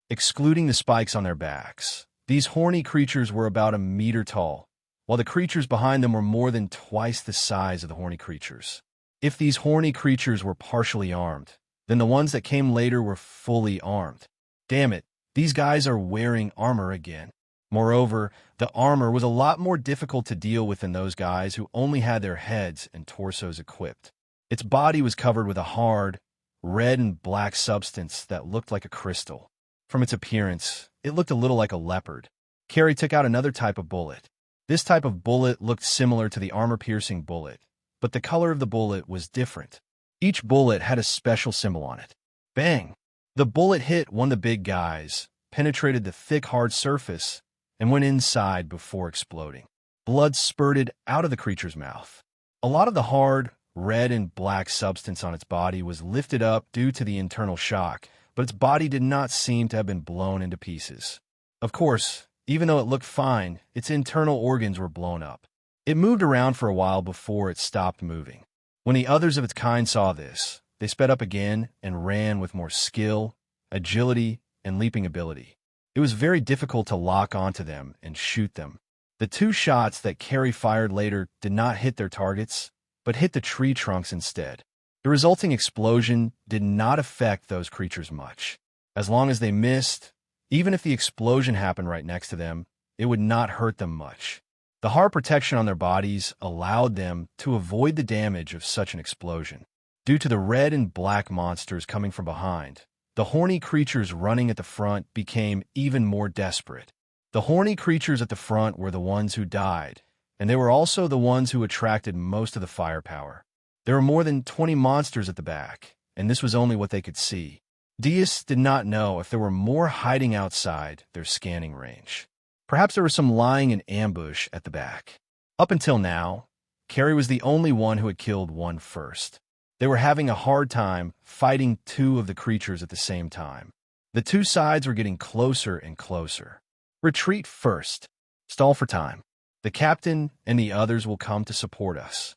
Excluding the spikes on their backs, these horny creatures were about 1 meter tall, while the creatures behind them were more than twice the size of the horny creatures. If these horny creatures were partially armed, then the ones that came later were fully armed. Damn it, these guys are wearing armor again. Moreover, the armor was a lot more difficult to deal with than those guys who only had their heads and torsos equipped. Its body was covered with a hard, red and black substance that looked like a crystal. From its appearance, it looked a little like a leopard. Carrie took out another type of bullet. This type of bullet looked similar to the armor-piercing bullet, but the color of the bullet was different. Each bullet had a special symbol on it. Bang! The bullet hit one of the big guys, penetrated the thick, hard surface, and went inside before exploding. Blood spurted out of the creature's mouth. A lot of the hard, red and black substance on its body was lifted up due to the internal shock, but its body did not seem to have been blown into pieces. Of course, even though it looked fine, its internal organs were blown up. It moved around for a while before it stopped moving. When the others of its kind saw this, they sped up again and ran with more skill, agility, and leaping ability. It was very difficult to lock onto them and shoot them. The two shots that Carrie fired later did not hit their targets, but hit the tree trunks instead. The resulting explosion did not affect those creatures much. As long as they missed, even if the explosion happened right next to them, it would not hurt them much. The hard protection on their bodies allowed them to avoid the damage of such an explosion. Due to the red and black monsters coming from behind, the horny creatures running at the front became even more desperate. The horny creatures at the front were the ones who died, and they were also the ones who attracted most of the firepower. There were more than 20 monsters at the back, and this was only what they could see. Diaz did not know if there were more hiding outside their scanning range. Perhaps there was some lying in ambush at the back. Up until now, Carrie was the only one who had killed one first. They were having a hard time fighting two of the creatures at the same time. The two sides were getting closer and closer. Retreat first. Stall for time. The captain and the others will come to support us.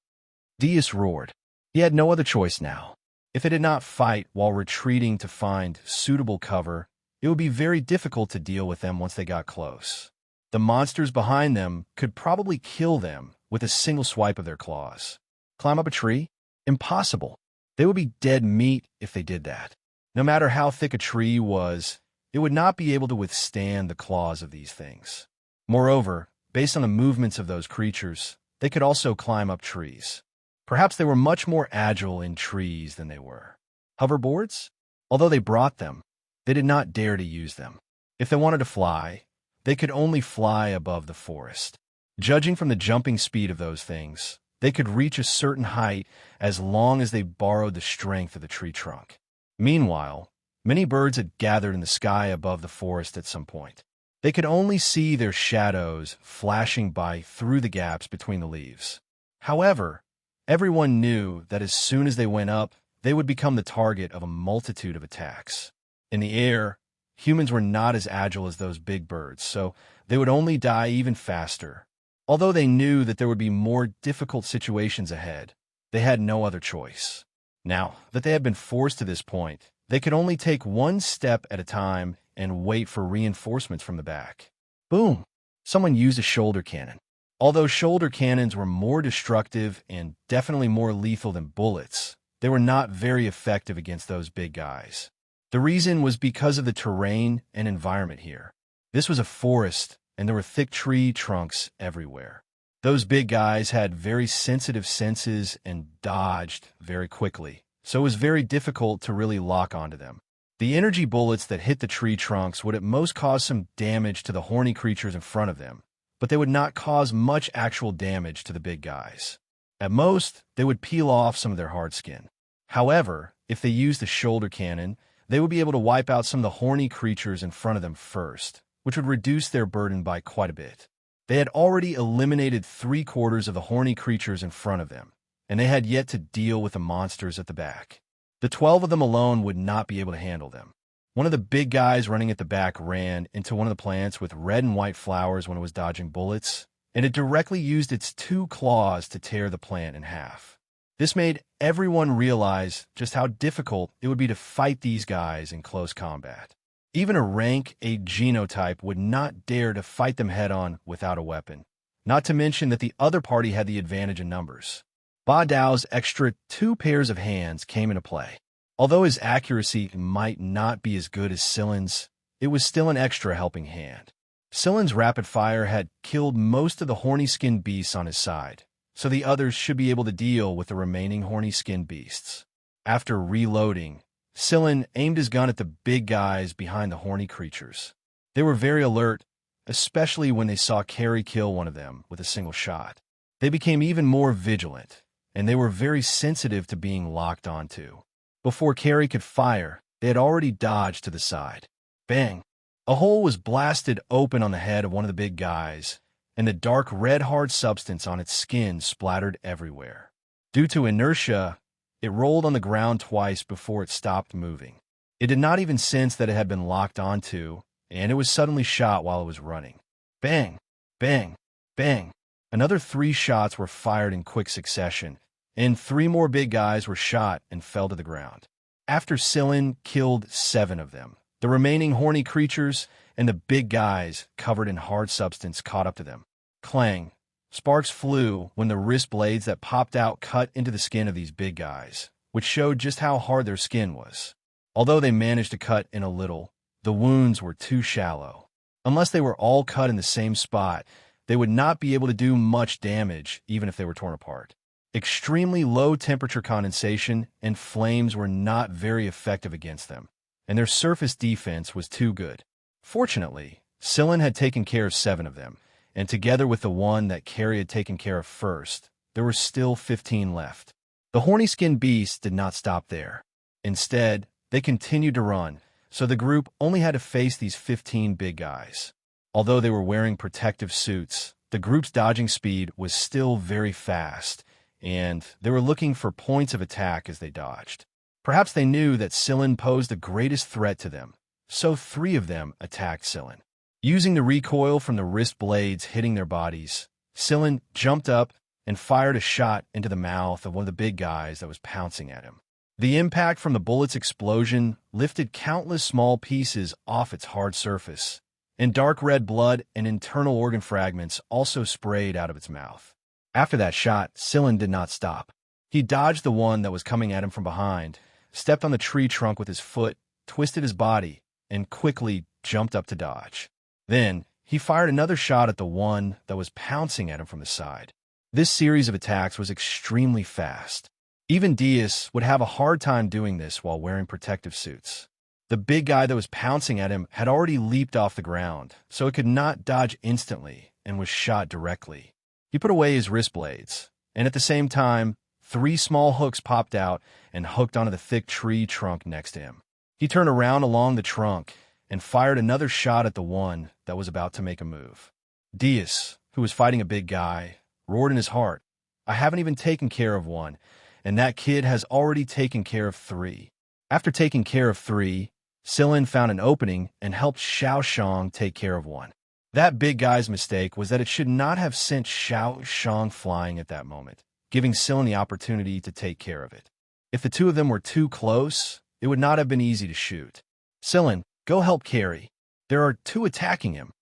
Diaz roared. He had no other choice now. If they did not fight while retreating to find suitable cover, it would be very difficult to deal with them once they got close. The monsters behind them could probably kill them with a single swipe of their claws. Climb up a tree? Impossible. They would be dead meat if they did that. No matter how thick a tree was, it would not be able to withstand the claws of these things. Moreover, based on the movements of those creatures, they could also climb up trees. Perhaps they were much more agile in trees than they were. Hoverboards? Although they brought them, they did not dare to use them. If they wanted to fly, they could only fly above the forest. Judging from the jumping speed of those things, they could reach a certain height as long as they borrowed the strength of the tree trunk. Meanwhile, many birds had gathered in the sky above the forest at some point. They could only see their shadows flashing by through the gaps between the leaves. However, everyone knew that as soon as they went up, they would become the target of a multitude of attacks. In the air, humans were not as agile as those big birds, so they would only die even faster. Although they knew that there would be more difficult situations ahead, they had no other choice. Now that they had been forced to this point, they could only take one step at a time and wait for reinforcements from the back. Boom! Someone used a shoulder cannon. Although shoulder cannons were more destructive and definitely more lethal than bullets, they were not very effective against those big guys. The reason was because of the terrain and environment here. This was a forest, and there were thick tree trunks everywhere. Those big guys had very sensitive senses and dodged very quickly, so it was very difficult to really lock onto them. The energy bullets that hit the tree trunks would at most cause some damage to the horny creatures in front of them, but they would not cause much actual damage to the big guys. At most, they would peel off some of their hard skin. However, if they used the shoulder cannon, they would be able to wipe out some of the horny creatures in front of them first, which would reduce their burden by quite a bit. They had already eliminated 3/4 of the horny creatures in front of them, and they had yet to deal with the monsters at the back. The 12 of them alone would not be able to handle them. One of the big guys running at the back ran into one of the plants with red and white flowers when it was dodging bullets, and it directly used its 2 claws to tear the plant in half. This made everyone realize just how difficult it would be to fight these guys in close combat. Even a rank 8 genotype would not dare to fight them head-on without a weapon, not to mention that the other party had the advantage in numbers. Ba Dao's extra 2 pairs of hands came into play. Although his accuracy might not be as good as Silen's, it was still an extra helping hand. Silen's rapid fire had killed most of the horny-skinned beasts on his side, so the others should be able to deal with the remaining horny-skinned beasts. After reloading, Silen aimed his gun at the big guys behind the horny creatures. They were very alert, especially when they saw Carrie kill one of them with a single shot. They became even more vigilant, and they were very sensitive to being locked onto. Before Carrie could fire, they had already dodged to the side. Bang! A hole was blasted open on the head of one of the big guys, and the dark red hard substance on its skin splattered everywhere. Due to inertia, it rolled on the ground twice before it stopped moving. It did not even sense that it had been locked onto, and it was suddenly shot while it was running. Bang! Bang! Bang! Another 3 shots were fired in quick succession, and 3 more big guys were shot and fell to the ground. After Silin killed 7 of them, the remaining horny creatures and the big guys covered in hard substance caught up to them. Clang! Sparks flew when the wrist blades that popped out cut into the skin of these big guys, which showed just how hard their skin was. Although they managed to cut in a little, the wounds were too shallow. Unless they were all cut in the same spot, they would not be able to do much damage even if they were torn apart. Extremely low temperature condensation and flames were not very effective against them, and their surface defense was too good. Fortunately, Silin had taken care of 7 of them, and together with the one that Carrie had taken care of first, there were still 15 left. The horny-skinned beasts did not stop there. Instead, they continued to run, so the group only had to face these 15 big guys. Although they were wearing protective suits, the group's dodging speed was still very fast, and they were looking for points of attack as they dodged. Perhaps they knew that Silin posed the greatest threat to them, so 3 of them attacked Silin. Using the recoil from the wrist blades hitting their bodies, Silin jumped up and fired a shot into the mouth of one of the big guys that was pouncing at him. The impact from the bullet's explosion lifted countless small pieces off its hard surface, and dark red blood and internal organ fragments also sprayed out of its mouth. After that shot, Silin did not stop. He dodged the one that was coming at him from behind, stepped on the tree trunk with his foot, twisted his body, and quickly jumped up to dodge. Then, he fired another shot at the one that was pouncing at him from the side. This series of attacks was extremely fast. Even Diaz would have a hard time doing this while wearing protective suits. The big guy that was pouncing at him had already leaped off the ground, so it could not dodge instantly and was shot directly. He put away his wrist blades, and at the same time, 3 small hooks popped out and hooked onto the thick tree trunk next to him. He turned around along the trunk and fired another shot at the one that was about to make a move. Diaz, who was fighting a big guy, roared in his heart, "I haven't even taken care of one, and that kid has already taken care of 3. After taking care of 3, Silin found an opening and helped Xiao Shang take care of one. That big guy's mistake was that it should not have sent Xiao Shang flying at that moment, giving Silin the opportunity to take care of it. If the 2 of them were too close, it would not have been easy to shoot. "Silin, go help Carrie. There are 2 attacking him,"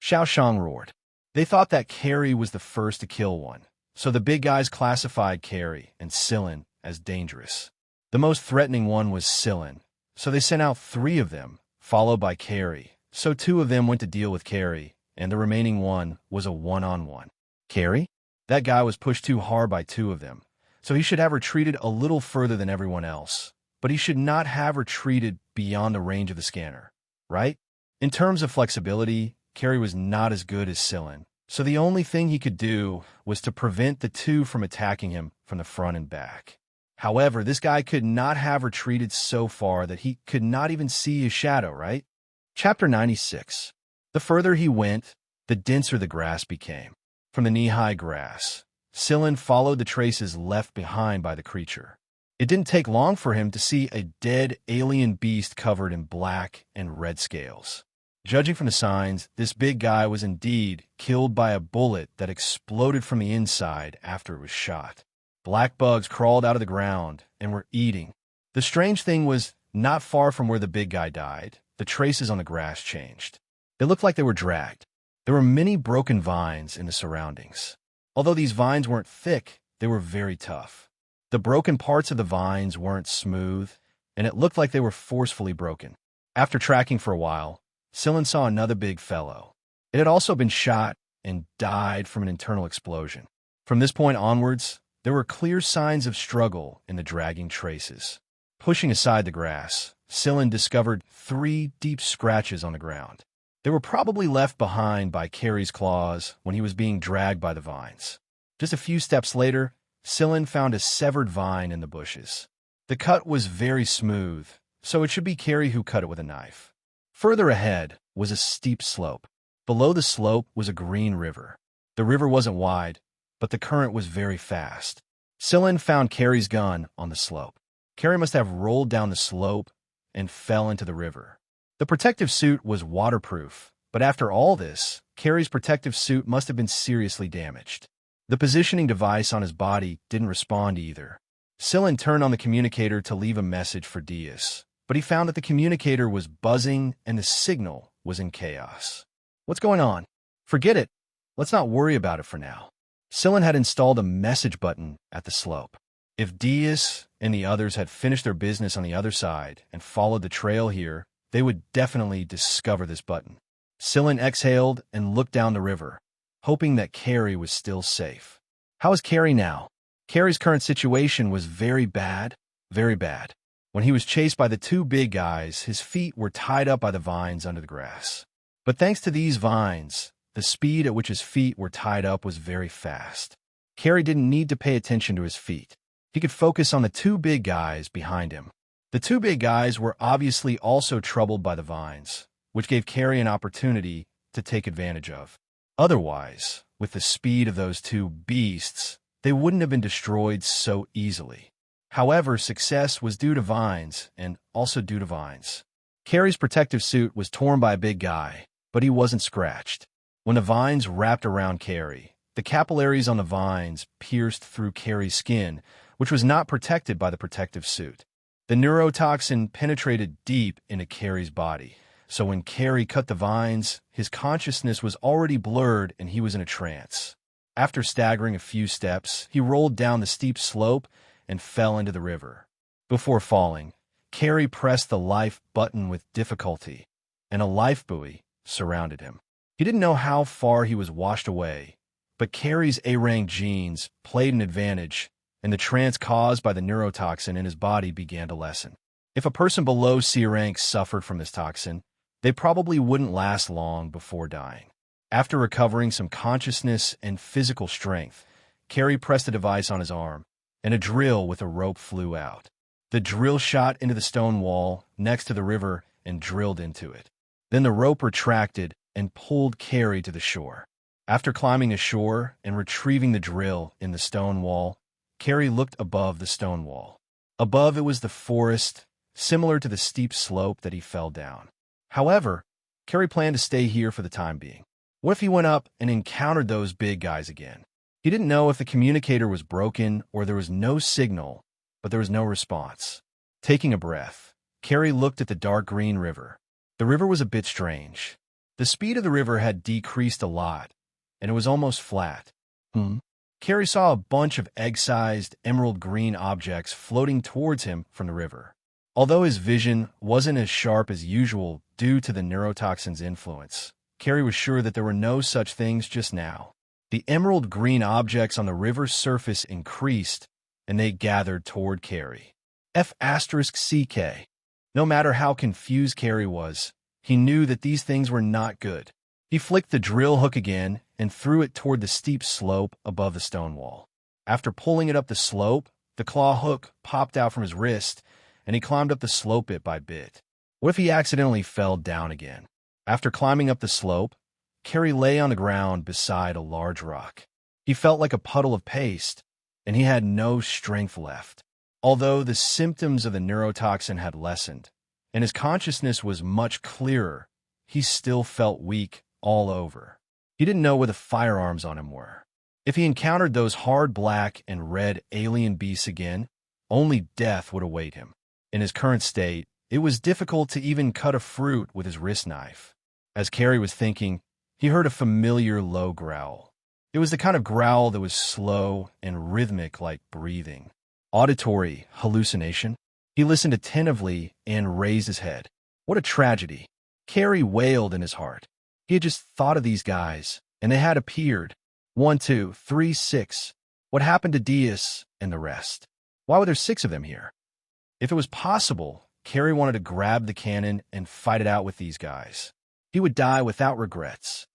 Xiao Shang roared. They thought that Carrie was the first to kill one, so the big guys classified Carrie and Silin as dangerous. The most threatening one was Silin, so they sent out 3 of them, followed by Carrie, so 2 of them went to deal with Carrie, and the remaining one was a one-on-one. Carrie? That guy was pushed too hard by 2 of them, so he should have retreated a little further than everyone else, but he should not have retreated beyond the range of the scanner, right? In terms of flexibility, Carrie was not as good as Silin, so the only thing he could do was to prevent the 2 from attacking him from the front and back. However, this guy could not have retreated so far that he could not even see his shadow, right? Chapter 96. The further he went, the denser the grass became. From the knee-high grass, Silin followed the traces left behind by the creature. It didn't take long for him to see a dead alien beast covered in black and red scales. Judging from the signs, this big guy was indeed killed by a bullet that exploded from the inside after it was shot. Black bugs crawled out of the ground and were eating. The strange thing was, not far from where the big guy died, the traces on the grass changed. They looked like they were dragged. There were many broken vines in the surroundings. Although these vines weren't thick, they were very tough. The broken parts of the vines weren't smooth, and it looked like they were forcefully broken. After tracking for a while, Silin saw another big fellow. It had also been shot and died from an internal explosion. From this point onwards, there were clear signs of struggle in the dragging traces. Pushing aside the grass, Silin discovered 3 deep scratches on the ground. They were probably left behind by Carrie's claws when he was being dragged by the vines. Just a few steps later, Silin found a severed vine in the bushes. The cut was very smooth, so it should be Carrie who cut it with a knife. Further ahead was a steep slope. Below the slope was a green river. The river wasn't wide, but the current was very fast. Scylla found Carrie's gun on the slope. Carrie must have rolled down the slope and fell into the river. The protective suit was waterproof, but after all this, Carrie's protective suit must have been seriously damaged. The positioning device on his body didn't respond either. Scylla turned on the communicator to leave a message for Diaz, but he found that the communicator was buzzing and the signal was in chaos. What's going on? Forget it. Let's not worry about it for now. Scylla had installed a message button at the slope. If Diaz and the others had finished their business on the other side and followed the trail here, they would definitely discover this button. Scylla exhaled and looked down the river, hoping that Carrie was still safe. How is Carrie now? Carrie's current situation was very bad, very bad. When he was chased by the two big guys, his feet were tied up by the vines under the grass. But thanks to these vines, the speed at which his feet were tied up was very fast. Carrie didn't need to pay attention to his feet. He could focus on the two big guys behind him. The two big guys were obviously also troubled by the vines, which gave Carrie an opportunity to take advantage of. Otherwise, with the speed of those two beasts, they wouldn't have been destroyed so easily. However, success was due to vines, and also due to vines. Carrie's protective suit was torn by a big guy, but he wasn't scratched. When the vines wrapped around Carrie, the capillaries on the vines pierced through Carrie's skin, which was not protected by the protective suit. The neurotoxin penetrated deep into Carrie's body, so when Carrie cut the vines, his consciousness was already blurred and he was in a trance. After staggering a few steps, he rolled down the steep slope and fell into the river. Before falling, Carrie pressed the life button with difficulty, and a life buoy surrounded him. He didn't know how far he was washed away, but Carrie's A-rank genes played an advantage, and the trance caused by the neurotoxin in his body began to lessen. If a person below C rank suffered from this toxin, they probably wouldn't last long before dying. After recovering some consciousness and physical strength, Carrie pressed a device on his arm, and a drill with a rope flew out. The drill shot into the stone wall next to the river and drilled into it. Then the rope retracted and pulled Carrie to the shore. After climbing ashore and retrieving the drill in the stone wall, Carrie looked above the stone wall. Above it was the forest, similar to the steep slope that he fell down. However, Carrie planned to stay here for the time being. What if he went up and encountered those big guys again? He didn't know if the communicator was broken or there was no signal, but there was no response. Taking a breath, Carrie looked at the dark green river. The river was a bit strange. The speed of the river had decreased a lot, and it was almost flat. Carrie saw a bunch of egg-sized emerald green objects floating towards him from the river. Although his vision wasn't as sharp as usual due to the neurotoxin's influence, Carrie was sure that there were no such things just now. The emerald green objects on the river's surface increased, and they gathered toward Carrie. F*CK. No matter how confused Carrie was, he knew that these things were not good. He flicked the drill hook again and threw it toward the steep slope above the stone wall. After pulling it up the slope, the claw hook popped out from his wrist, and he climbed up the slope bit by bit. What if he accidentally fell down again? After climbing up the slope, Carrie lay on the ground beside a large rock. He felt like a puddle of paste, and he had no strength left. Although the symptoms of the neurotoxin had lessened, and his consciousness was much clearer, he still felt weak all over. He didn't know where the firearms on him were. If he encountered those hard black and red alien beasts again, only death would await him. In his current state, it was difficult to even cut a fruit with his wrist knife. As Carrie was thinking, he heard a familiar low growl. It was the kind of growl that was slow and rhythmic like breathing. Auditory hallucination? He listened attentively and raised his head. What a tragedy. Carrie wailed in his heart. He had just thought of these guys, and they had appeared. 1, 2, 3, 6. What happened to Diaz and the rest? Why were there 6 of them here? If it was possible, Carrie wanted to grab the cannon and fight it out with these guys. He would die without regrets.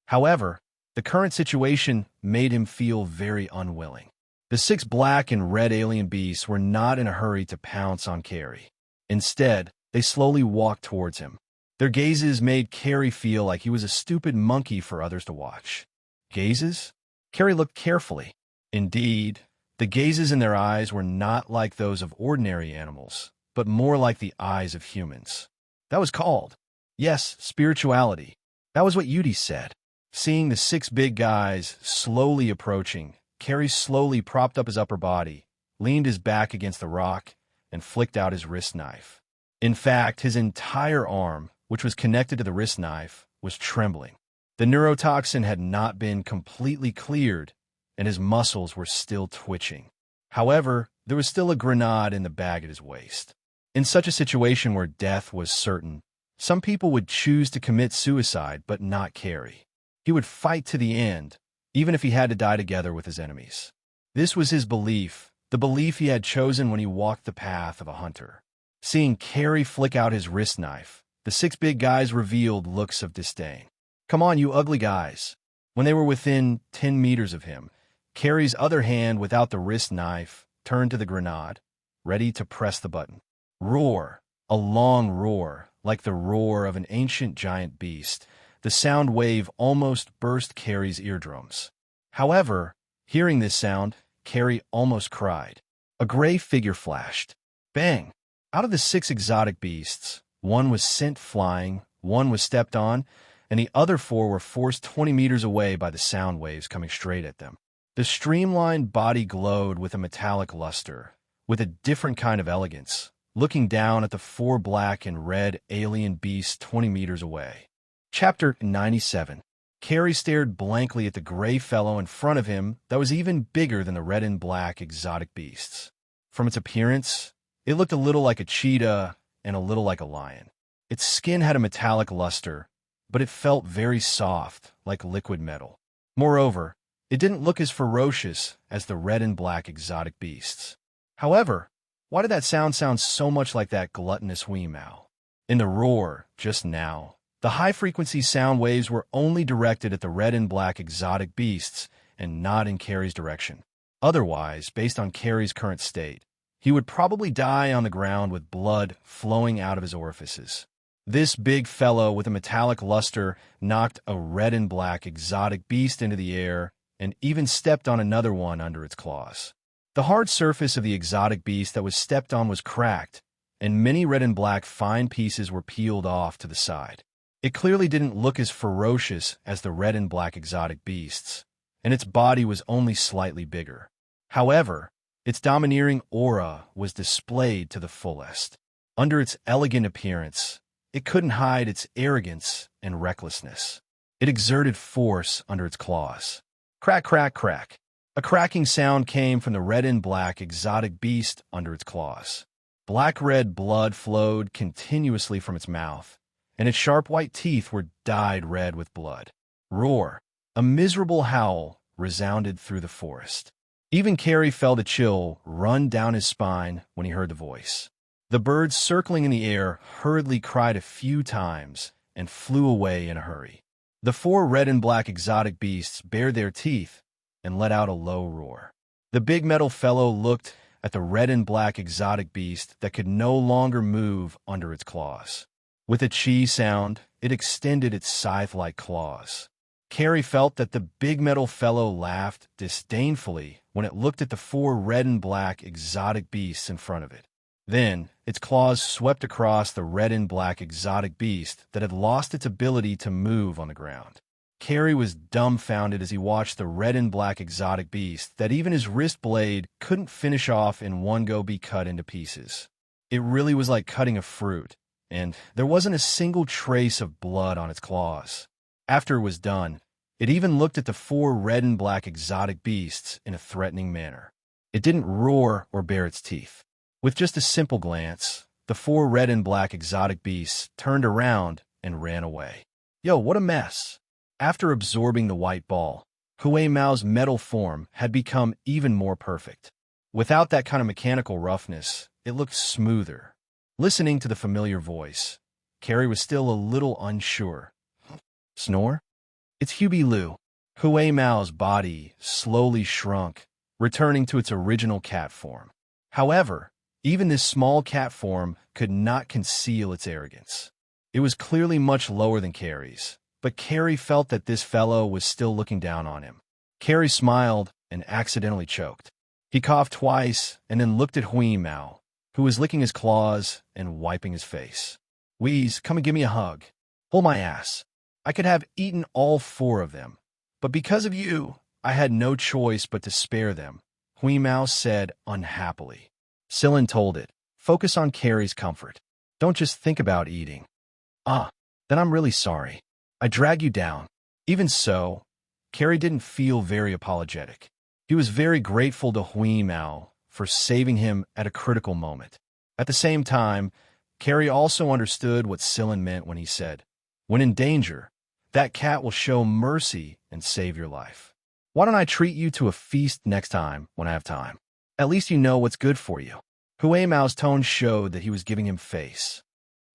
However, the current situation made him feel very unwilling. The 6 black and red alien beasts were not in a hurry to pounce on Carrie. Instead, they slowly walked towards him. Their gazes made Carrie feel like he was a stupid monkey for others to watch. Gazes? Carrie looked carefully. Indeed, The gazes in their eyes were not like those of ordinary animals, but more like the eyes of humans. That was called, yes, spirituality. That was what Yudi said. Seeing the 6 big guys slowly approaching, Carrie slowly propped up his upper body, leaned his back against the rock, and flicked out his wrist knife. In fact, his entire arm, which was connected to the wrist knife, was trembling. The neurotoxin had not been completely cleared, and his muscles were still twitching. However, there was still a grenade in the bag at his waist. In such a situation where death was certain, some people would choose to commit suicide, but not Carrie. He would fight to the end, even if he had to die together with his enemies. This was his belief, the belief he had chosen when he walked the path of a hunter. Seeing Carrie flick out his wrist knife, the 6 big guys revealed looks of disdain. "Come on, you ugly guys." When they were within 10 meters of him, Carrie's other hand without the wrist knife turned to the grenade, ready to press the button. Roar, a long roar, like the roar of an ancient giant beast. The sound wave almost burst Carrie's eardrums. However, hearing this sound, Carrie almost cried. A gray figure flashed. Bang! Out of the 6 exotic beasts, 1 was sent flying, 1 was stepped on, and the other 4 were forced 20 meters away by the sound waves coming straight at them. The streamlined body glowed with a metallic luster, with a different kind of elegance, looking down at the 4 black and red alien beasts 20 meters away. Chapter 97. Carrie stared blankly at the gray fellow in front of him that was even bigger than the red and black exotic beasts. From its appearance, it looked a little like a cheetah and a little like a lion. Its skin had a metallic luster, but it felt very soft, like liquid metal. Moreover, it didn't look as ferocious as the red and black exotic beasts. However, why did that sound so much like that gluttonous Weemow? In the roar, just now, the high-frequency sound waves were only directed at the red and black exotic beasts and not in Carrie's direction. Otherwise, based on Carrie's current state, he would probably die on the ground with blood flowing out of his orifices. This big fellow with a metallic luster knocked a red and black exotic beast into the air and even stepped on another one under its claws. The hard surface of the exotic beast that was stepped on was cracked, and many red and black fine pieces were peeled off to the side. It clearly didn't look as ferocious as the red and black exotic beasts, and its body was only slightly bigger. However, its domineering aura was displayed to the fullest. Under its elegant appearance, it couldn't hide its arrogance and recklessness. It exerted force under its claws. Crack, crack, crack. A cracking sound came from the red and black exotic beast under its claws. Black-red blood flowed continuously from its mouth, and its sharp white teeth were dyed red with blood. Roar! A miserable howl resounded through the forest. Even Carrie felt a chill run down his spine when he heard the voice. The birds circling in the air hurriedly cried a few times and flew away in a hurry. The 4 red and black exotic beasts bared their teeth and let out a low roar. The big metal fellow looked at the red and black exotic beast that could no longer move under its claws. With a chee sound, it extended its scythe-like claws. Carrie felt that the big metal fellow laughed disdainfully when it looked at the 4 red and black exotic beasts in front of it. Then, its claws swept across the red and black exotic beast that had lost its ability to move on the ground. Carrie was dumbfounded as he watched the red and black exotic beast that even his wrist blade couldn't finish off in one go be cut into pieces. It really was like cutting a fruit, and there wasn't a single trace of blood on its claws. After it was done, it even looked at the 4 red and black exotic beasts in a threatening manner. It didn't roar or bare its teeth. With just a simple glance, the 4 red and black exotic beasts turned around and ran away. Yo, what a mess! After absorbing the white ball, Hue Mao's metal form had become even more perfect. Without that kind of mechanical roughness, it looked smoother. Listening to the familiar voice, Carrie was still a little unsure. Snore? It's Hubie Liu. Hue Mao's body slowly shrunk, returning to its original cat form. However, even this small cat form could not conceal its arrogance. It was clearly much lower than Carrie's, but Carrie felt that this fellow was still looking down on him. Carrie smiled and accidentally choked. He coughed twice and then looked at Hui Mao, who was licking his claws and wiping his face. Wheeze, come and give me a hug. Pull my ass. I could have eaten all 4 of them, but because of you, I had no choice but to spare them, Hui Mao said unhappily. Sillin told it, focus on Carrie's comfort. Don't just think about eating. Then I'm really sorry. I drag you down. Even so, Carrie didn't feel very apologetic. He was very grateful to Hui Mao for saving him at a critical moment. At the same time, Carrie also understood what Sillin meant when he said, when in danger, that cat will show mercy and save your life. Why don't I treat you to a feast next time when I have time? At least you know what's good for you. Hui Mao's tone showed that he was giving him face.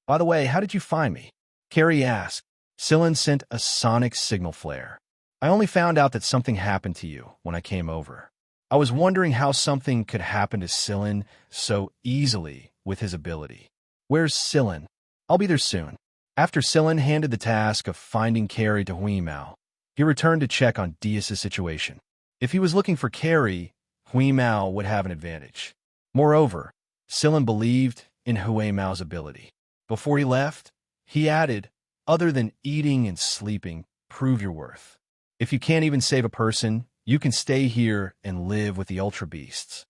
By the way, how did you find me? Carrie asked. Sillin sent a sonic signal flare. I only found out that something happened to you when I came over. I was wondering how something could happen to Sillin so easily with his ability. Where's Sillin? I'll be there soon. After Sillin handed the task of finding Carrie to Hui Mao, he returned to check on Dias' situation. If he was looking for Carrie, Hui Mao would have an advantage. Moreover, Sillin believed in Hui Mao's ability. Before he left, he added, other than eating and sleeping, prove your worth. If you can't even save a person, you can stay here and live with the Ultra Beasts.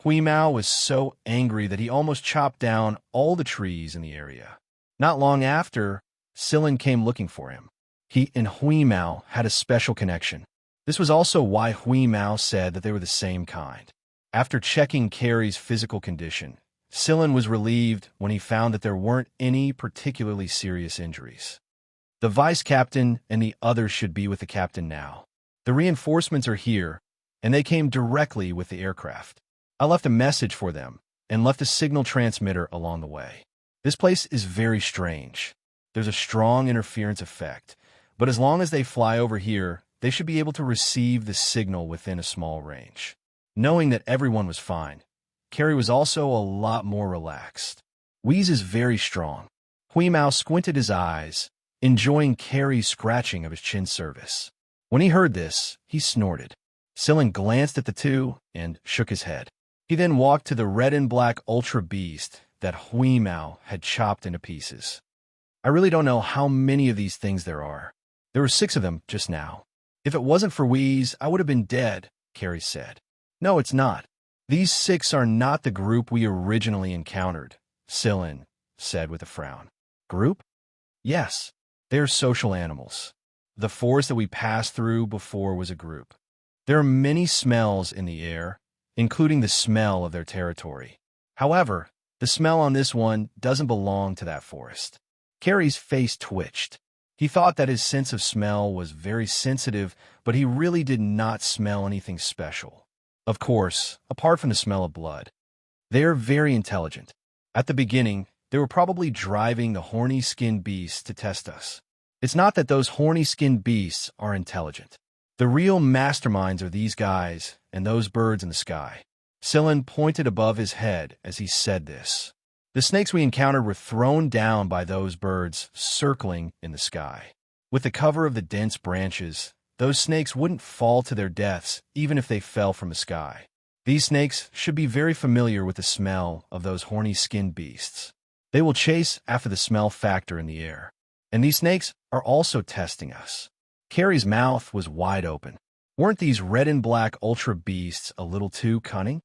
Hui Mao was so angry that he almost chopped down all the trees in the area. Not long after, Sillin came looking for him. He and Hui Mao had a special connection. This was also why Hui Mao said that they were the same kind. After checking Carrie's physical condition, Sillin was relieved when he found that there weren't any particularly serious injuries. The vice captain and the others should be with the captain now. The reinforcements are here, and they came directly with the aircraft. I left a message for them and left a signal transmitter along the way. This place is very strange. There's a strong interference effect, but as long as they fly over here, they should be able to receive the signal within a small range. Knowing that everyone was fine, Carrie was also a lot more relaxed. Wheeze is very strong. Hui Mao squinted his eyes, enjoying Carrie's scratching of his chin surface. When he heard this, he snorted. Sillin glanced at the two and shook his head. He then walked to the red and black Ultra Beast that Hui Mao had chopped into pieces. I really don't know how many of these things there are. There were 6 of them just now. If it wasn't for Wheeze, I would have been dead, Carrie said. No, it's not. These 6 are not the group we originally encountered, Sillin said with a frown. Group? Yes, they're social animals. The forest that we passed through before was a group. There are many smells in the air, including the smell of their territory. However, the smell on this one doesn't belong to that forest. Carrie's face twitched. He thought that his sense of smell was very sensitive, but he really did not smell anything special. Of course, apart from the smell of blood. They are very intelligent. At the beginning, they were probably driving the horny-skinned beasts to test us. It's not that those horny-skinned beasts are intelligent. The real masterminds are these guys and those birds in the sky. Sillin pointed above his head as he said this. The snakes we encountered were thrown down by those birds circling in the sky. With the cover of the dense branches, those snakes wouldn't fall to their deaths even if they fell from the sky. These snakes should be very familiar with the smell of those horny-skinned beasts. They will chase after the smell factor in the air. And these snakes are also testing us. Carrie's mouth was wide open. Weren't these red and black Ultra Beasts a little too cunning?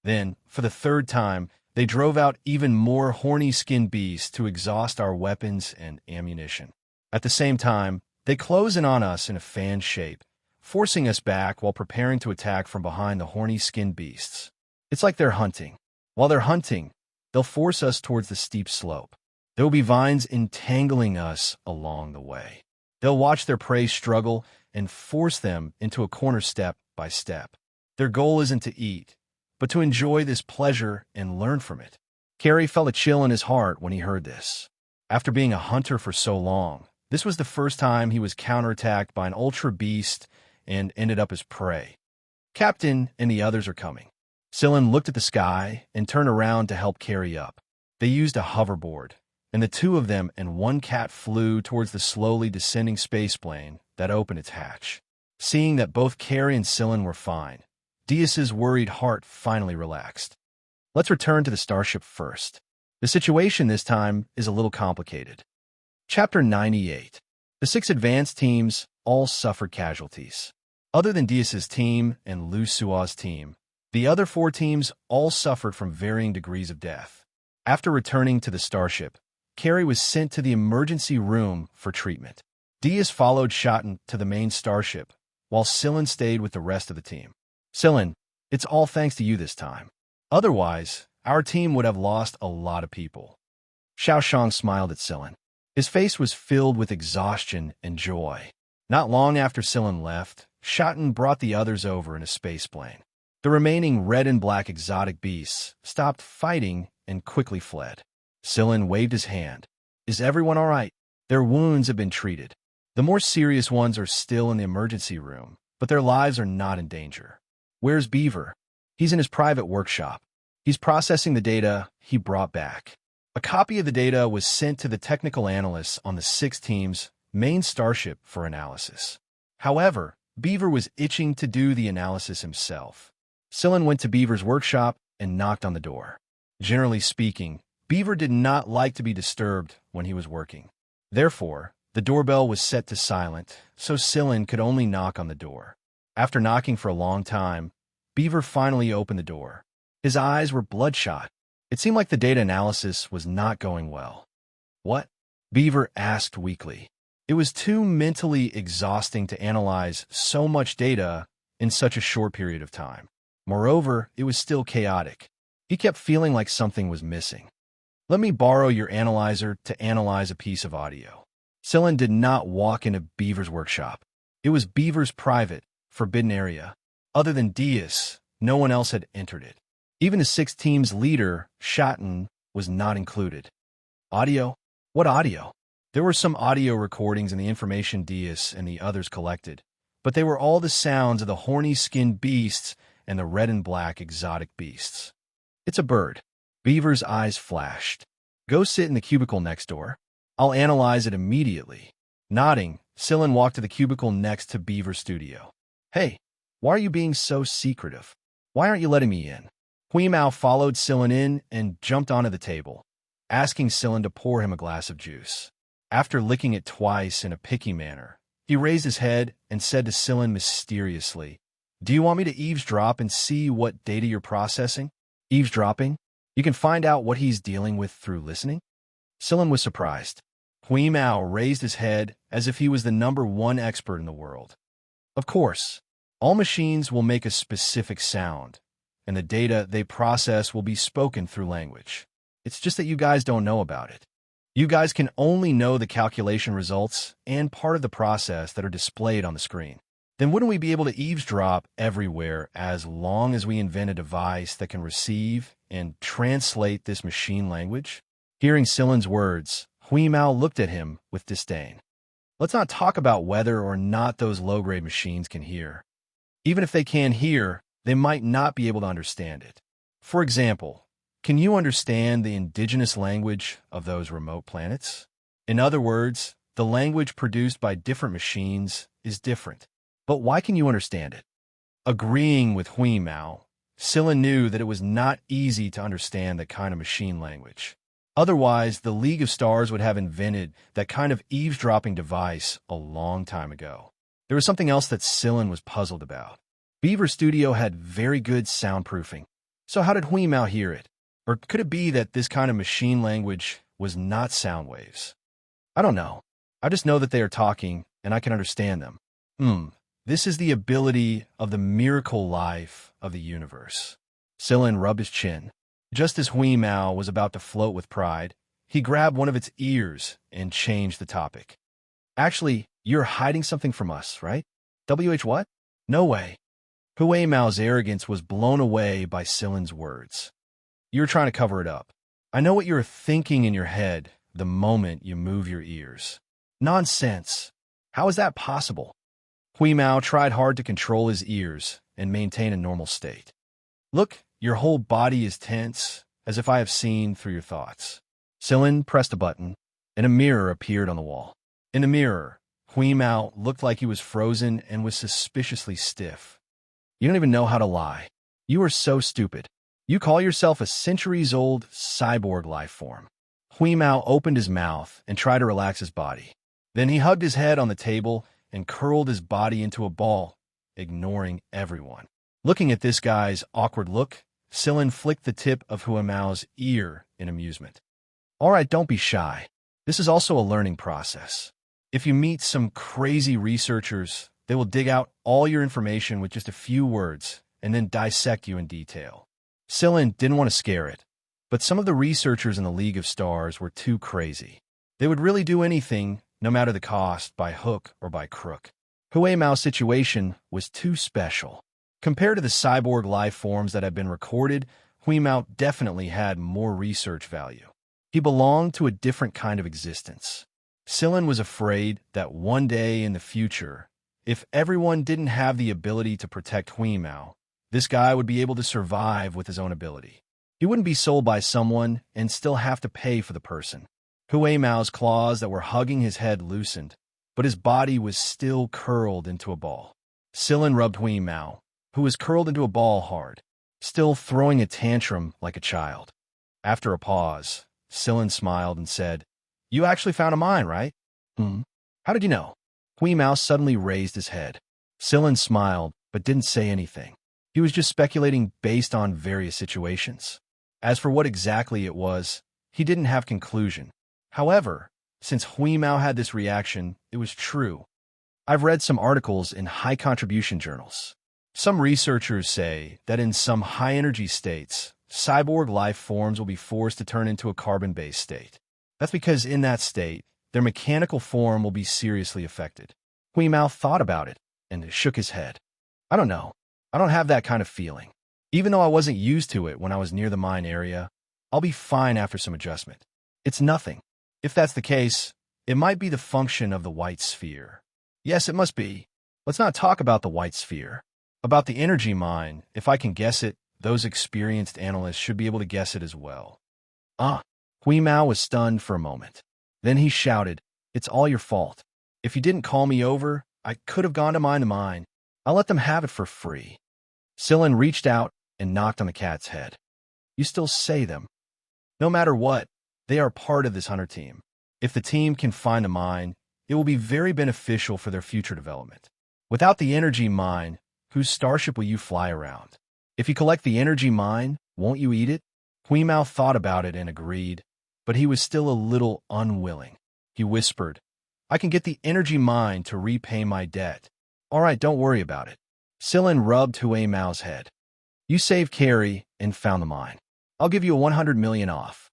Then, for the 3rd time, they drove out even more horny-skinned beasts to exhaust our weapons and ammunition. At the same time, they close in on us in a fan shape, forcing us back while preparing to attack from behind the horny-skinned beasts. It's like they're hunting. While they're hunting, they'll force us towards the steep slope. There will be vines entangling us along the way. They'll watch their prey struggle and force them into a corner step by step. Their goal isn't to eat, but to enjoy this pleasure and learn from it. Carrie felt a chill in his heart when he heard this. After being a hunter for so long, this was the first time he was counterattacked by an Ultra Beast and ended up as prey. Captain and the others are coming. Sillin looked at the sky and turned around to help Carrie up. They used a hoverboard, and the 2 of them and 1 cat flew towards the slowly descending space plane that opened its hatch. Seeing that both Carrie and Sillin were fine, Dias's worried heart finally relaxed. Let's return to the starship first. The situation this time is a little complicated. Chapter 98. The 6 advanced teams all suffered casualties. Other than Dias's team and Lu Sua's team, the other 4 teams all suffered from varying degrees of death. After returning to the starship, Carrie was sent to the emergency room for treatment. Dias followed Shotten to the main starship, while Sillin stayed with the rest of the team. Sillin, it's all thanks to you this time. Otherwise, our team would have lost a lot of people. Xiao Shang smiled at Sillin. His face was filled with exhaustion and joy. Not long after Sillin left, Shotten brought the others over in a space plane. The remaining red and black exotic beasts stopped fighting and quickly fled. Sillin waved his hand. Is everyone all right? Their wounds have been treated. The more serious ones are still in the emergency room, but their lives are not in danger. Where's Beaver? He's in his private workshop. He's processing the data he brought back. A copy of the data was sent to the technical analysts on the 6 team's main starship for analysis. However, Beaver was itching to do the analysis himself. Sillin went to Beaver's workshop and knocked on the door. Generally speaking, Beaver did not like to be disturbed when he was working. Therefore, the doorbell was set to silent, so Sillin could only knock on the door. After knocking for a long time, Beaver finally opened the door. His eyes were bloodshot. It seemed like the data analysis was not going well. What? Beaver asked weakly. It was too mentally exhausting to analyze so much data in such a short period of time. Moreover, it was still chaotic. He kept feeling like something was missing. Let me borrow your analyzer to analyze a piece of audio. Sillin did not walk into Beaver's workshop. It was Beaver's private, forbidden area. Other than Dias, no one else had entered it. Even the 6 team's leader, Shotten, was not included. Audio? What audio? There were some audio recordings in the information Dias and the others collected, but they were all the sounds of the horny-skinned beasts and the red and black exotic beasts. It's a bird. Beaver's eyes flashed. Go sit in the cubicle next door. I'll analyze it immediately. Nodding, Sillin walked to the cubicle next to Beaver's studio. Hey, why are you being so secretive? Why aren't you letting me in? Hui Mao followed Sillin in and jumped onto the table, asking Sillin to pour him a glass of juice. After licking it twice in a picky manner, he raised his head and said to Sillin mysteriously, Do you want me to eavesdrop and see what data you're processing? Eavesdropping? You can find out what he's dealing with through listening? Sillin was surprised. Hui Mao raised his head as if he was the #1 expert in the world. Of course, all machines will make a specific sound, and the data they process will be spoken through language. It's just that you guys don't know about it. You guys can only know the calculation results and part of the process that are displayed on the screen. Then wouldn't we be able to eavesdrop everywhere as long as we invent a device that can receive and translate this machine language? Hearing Sillin's words, Hui Mao looked at him with disdain. Let's not talk about whether or not those low-grade machines can hear. Even if they can hear, they might not be able to understand it. For example, can you understand the indigenous language of those remote planets? In other words, the language produced by different machines is different. But why can you understand it? Agreeing with Hui Mao, Sillin knew that it was not easy to understand that kind of machine language. Otherwise, the League of Stars would have invented that kind of eavesdropping device a long time ago. There was something else that Sillin was puzzled about. Beaver Studio had very good soundproofing. So how did Hui Mao hear it? Or could it be that this kind of machine language was not sound waves? I don't know. I just know that they are talking, and I can understand them. This is the ability of the miracle life of the universe. Sillin rubbed his chin. Just as Hui Mao was about to float with pride, he grabbed one of its ears and changed the topic. Actually, you're hiding something from us, right? What? No way. Hui Mao's arrogance was blown away by Sillin's words. You're trying to cover it up. I know what you're thinking in your head the moment you move your ears. Nonsense. How is that possible? Hui Mao tried hard to control his ears and maintain a normal state. Look, your whole body is tense, as if I have seen through your thoughts. Sillin pressed a button, and a mirror appeared on the wall. In the mirror, Hui Mao looked like he was frozen and was suspiciously stiff. You don't even know how to lie. You are so stupid. You call yourself a centuries-old cyborg life form. Hui Mao opened his mouth and tried to relax his body. Then he hugged his head on the table and curled his body into a ball, ignoring everyone. Looking at this guy's awkward look, Sillin flicked the tip of Hui Mao's ear in amusement. All right, don't be shy. This is also a learning process. If you meet some crazy researchers, they will dig out all your information with just a few words and then dissect you in detail. Sillin didn't want to scare it, but some of the researchers in the League of Stars were too crazy. They would really do anything, no matter the cost, by hook or by crook. Hui Mao's situation was too special. Compared to the cyborg life forms that had been recorded, Hui Mao definitely had more research value. He belonged to a different kind of existence. Sillin was afraid that one day in the future, if everyone didn't have the ability to protect Hui Mao, this guy would be able to survive with his own ability. He wouldn't be sold by someone and still have to pay for the person. Hui Mao's claws that were hugging his head loosened, but his body was still curled into a ball. Sillin rubbed Hui Mao, who was curled into a ball hard, still throwing a tantrum like a child. After a pause, Sillin smiled and said, "You actually found a mine, right?" How did you know?" Hui Mao suddenly raised his head. Sillin smiled, but didn't say anything. He was just speculating based on various situations. As for what exactly it was, he didn't have conclusion. However, since Hui Mao had this reaction, it was true. I've read some articles in high-contribution journals. Some researchers say that in some high-energy states, cyborg life forms will be forced to turn into a carbon-based state. That's because in that state, their mechanical form will be seriously affected. Hui Mao thought about it and shook his head. I don't know. I don't have that kind of feeling. Even though I wasn't used to it when I was near the mine area, I'll be fine after some adjustment. It's nothing. If that's the case, it might be the function of the white sphere. Yes, it must be. Let's not talk about the white sphere. About the energy mine, if I can guess it, those experienced analysts should be able to guess it as well. Hui Mao was stunned for a moment. Then he shouted, "It's all your fault. If you didn't call me over, I could have gone to mine the mine. I'll let them have it for free." Sillin reached out and knocked on the cat's head. You still say them. No matter what, they are part of this hunter team. If the team can find a mine, it will be very beneficial for their future development. Without the energy mine, whose starship will you fly around? If you collect the energy mine, won't you eat it? Hui Mao thought about it and agreed, but he was still a little unwilling. He whispered, "I can get the energy mine to repay my debt. All right, don't worry about it." Sillin rubbed Hui Mao's head. "You saved Carrie and found the mine. I'll give you a 100 million off."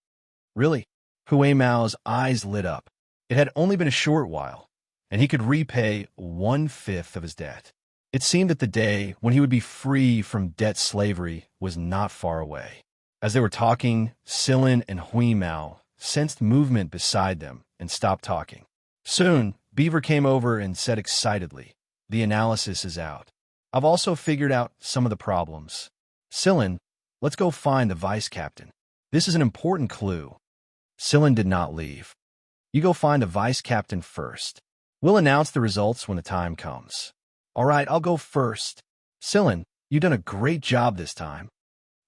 Really? Hui Mao's eyes lit up. It had only been a short while, and he could repay 1/5 of his debt. It seemed that the day when he would be free from debt slavery was not far away. As they were talking, Sillin and Hui Mao sensed movement beside them and stopped talking. Soon, Beaver came over and said excitedly, "The analysis is out. I've also figured out some of the problems. Sillin, let's go find the vice captain. This is an important clue." Sillin did not leave. "You go find the vice captain first. We'll announce the results when the time comes." "All right, I'll go first." "Sillin, you've done a great job this time."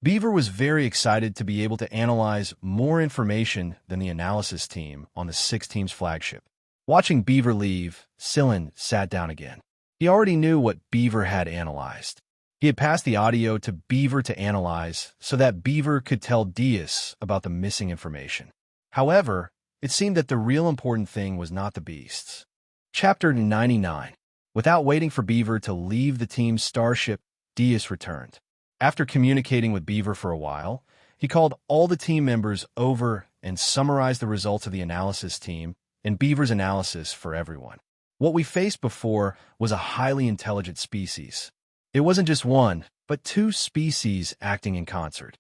Beaver was very excited to be able to analyze more information than the analysis team on the 6 team's flagship. Watching Beaver leave, Sillin sat down again. He already knew what Beaver had analyzed. He had passed the audio to Beaver to analyze so that Beaver could tell Diaz about the missing information. However, it seemed that the real important thing was not the beasts. Chapter 99. Without waiting for Beaver to leave the team's starship, Diaz returned. After communicating with Beaver for a while, he called all the team members over and summarized the results of the analysis team and Beaver's analysis for everyone. What we faced before was a highly intelligent species. It wasn't just one, but 2 species acting in concert.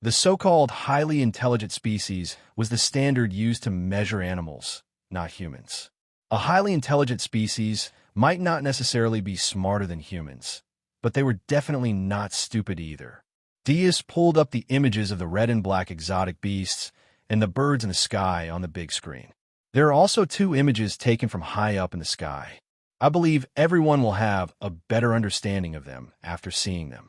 The so-called highly intelligent species was the standard used to measure animals, not humans. A highly intelligent species might not necessarily be smarter than humans, but they were definitely not stupid either. Diaz pulled up the images of the red and black exotic beasts and the birds in the sky on the big screen. There are also 2 images taken from high up in the sky. I believe everyone will have a better understanding of them after seeing them.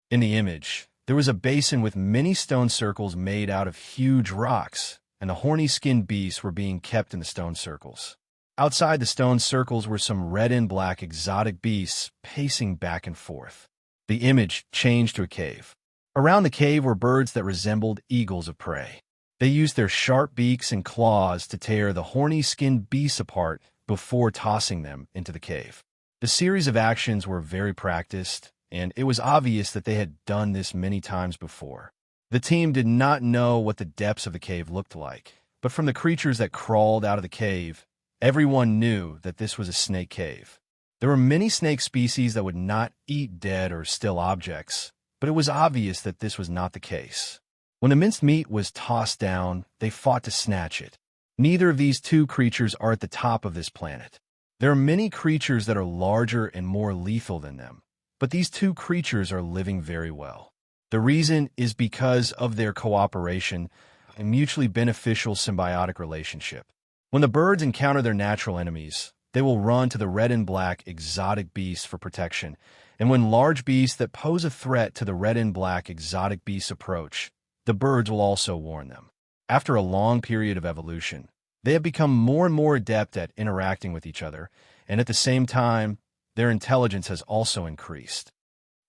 In the image, there was a basin with many stone circles made out of huge rocks, and the horny-skinned beasts were being kept in the stone circles. Outside the stone circles were some red and black exotic beasts pacing back and forth. The image changed to a cave. Around the cave were birds that resembled eagles of prey. They used their sharp beaks and claws to tear the horny-skinned beasts apart before tossing them into the cave. The series of actions were very practiced, and it was obvious that they had done this many times before. The team did not know what the depths of the cave looked like, but from the creatures that crawled out of the cave, everyone knew that this was a snake cave. There were many snake species that would not eat dead or still objects, but it was obvious that this was not the case. When the minced meat was tossed down, they fought to snatch it. Neither of these two creatures are at the top of this planet. There are many creatures that are larger and more lethal than them, but these two creatures are living very well. The reason is because of their cooperation and mutually beneficial symbiotic relationship. When the birds encounter their natural enemies, they will run to the red and black exotic beasts for protection, and when large beasts that pose a threat to the red and black exotic beasts approach, the birds will also warn them. After a long period of evolution, they have become more and more adept at interacting with each other, and at the same time, their intelligence has also increased.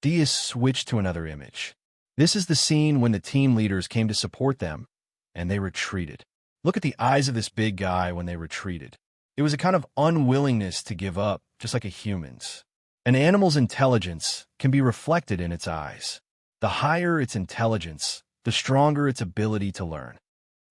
Diaz switched to another image. This is the scene when the team leaders came to support them, and they retreated. Look at the eyes of this big guy when they retreated. It was a kind of unwillingness to give up, just like a human's. An animal's intelligence can be reflected in its eyes. The higher its intelligence, the stronger its ability to learn.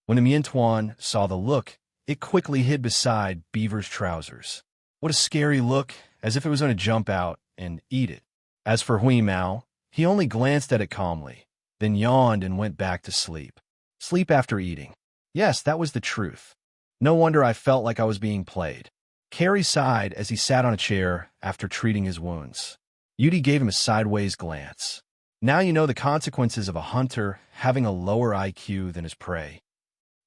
When the Miantuan saw the look, it quickly hid beside Beaver's trousers. What a scary look, as if it was going to jump out and eat it. As for Hui Mao, he only glanced at it calmly, then yawned and went back to sleep. Sleep after eating. Yes, that was the truth. No wonder I felt like I was being played. Carrie sighed as he sat on a chair after treating his wounds. Yudi gave him a sideways glance. Now you know the consequences of a hunter having a lower IQ than his prey.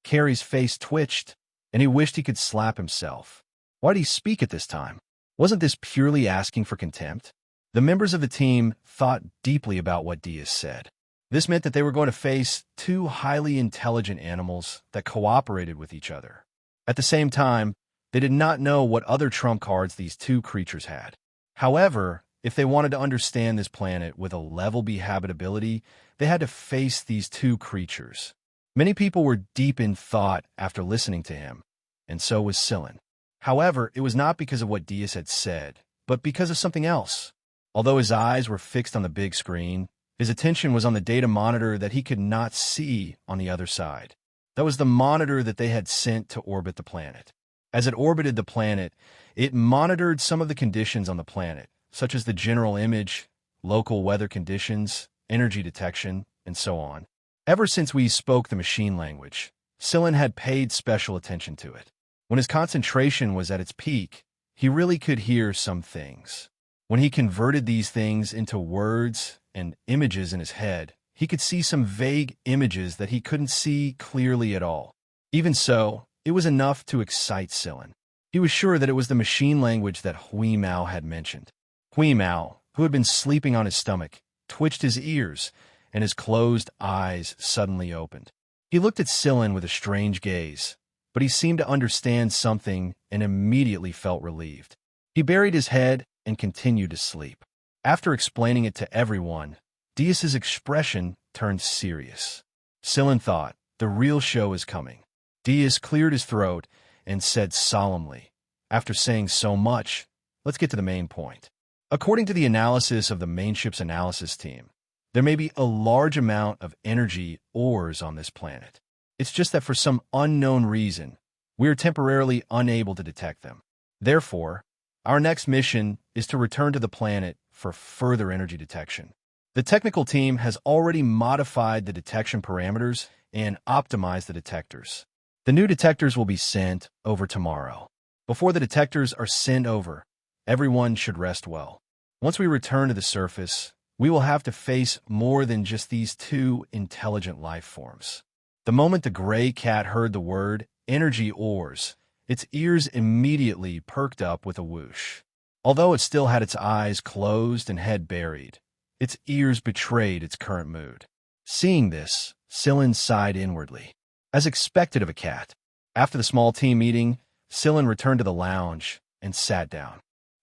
Carrie's face twitched, and he wished he could slap himself. Why did he speak at this time? Wasn't this purely asking for contempt? The members of the team thought deeply about what Diaz said. This meant that they were going to face two highly intelligent animals that cooperated with each other. At the same time, they did not know what other trump cards these two creatures had. However, if they wanted to understand this planet with a level B habitability, they had to face these two creatures. Many people were deep in thought after listening to him, and so was Silen. However, it was not because of what Diaz had said, but because of something else. Although his eyes were fixed on the big screen, his attention was on the data monitor that he could not see on the other side. That was the monitor that they had sent to orbit the planet. As it orbited the planet, it monitored some of the conditions on the planet, such as the general image, local weather conditions, energy detection, and so on. Ever since we spoke the machine language, Silen had paid special attention to it. When his concentration was at its peak, he really could hear some things. When he converted these things into words and images in his head, he could see some vague images that he couldn't see clearly at all. Even so, it was enough to excite Silen. He was sure that it was the machine language that Hui Mao had mentioned. Hui Mao, who had been sleeping on his stomach, twitched his ears, and his closed eyes suddenly opened. He looked at Silen with a strange gaze, but he seemed to understand something and immediately felt relieved. He buried his head and continued to sleep. After explaining it to everyone, Diaz's expression turned serious. Silen thought, the real show is coming. Diaz cleared his throat and said solemnly, after saying so much, let's get to the main point. According to the analysis of the main ship's analysis team, there may be a large amount of energy ores on this planet. It's just that for some unknown reason, we are temporarily unable to detect them. Therefore, our next mission is to return to the planet for further energy detection. The technical team has already modified the detection parameters and optimized the detectors. The new detectors will be sent over tomorrow. Before the detectors are sent over, everyone should rest well. Once we return to the surface, we will have to face more than just these two intelligent life forms. The moment the gray cat heard the word energy ores, its ears immediately perked up with a whoosh. Although it still had its eyes closed and head buried, its ears betrayed its current mood. Seeing this, Sillin sighed inwardly. As expected of a cat, after the small team meeting, Sillin returned to the lounge and sat down.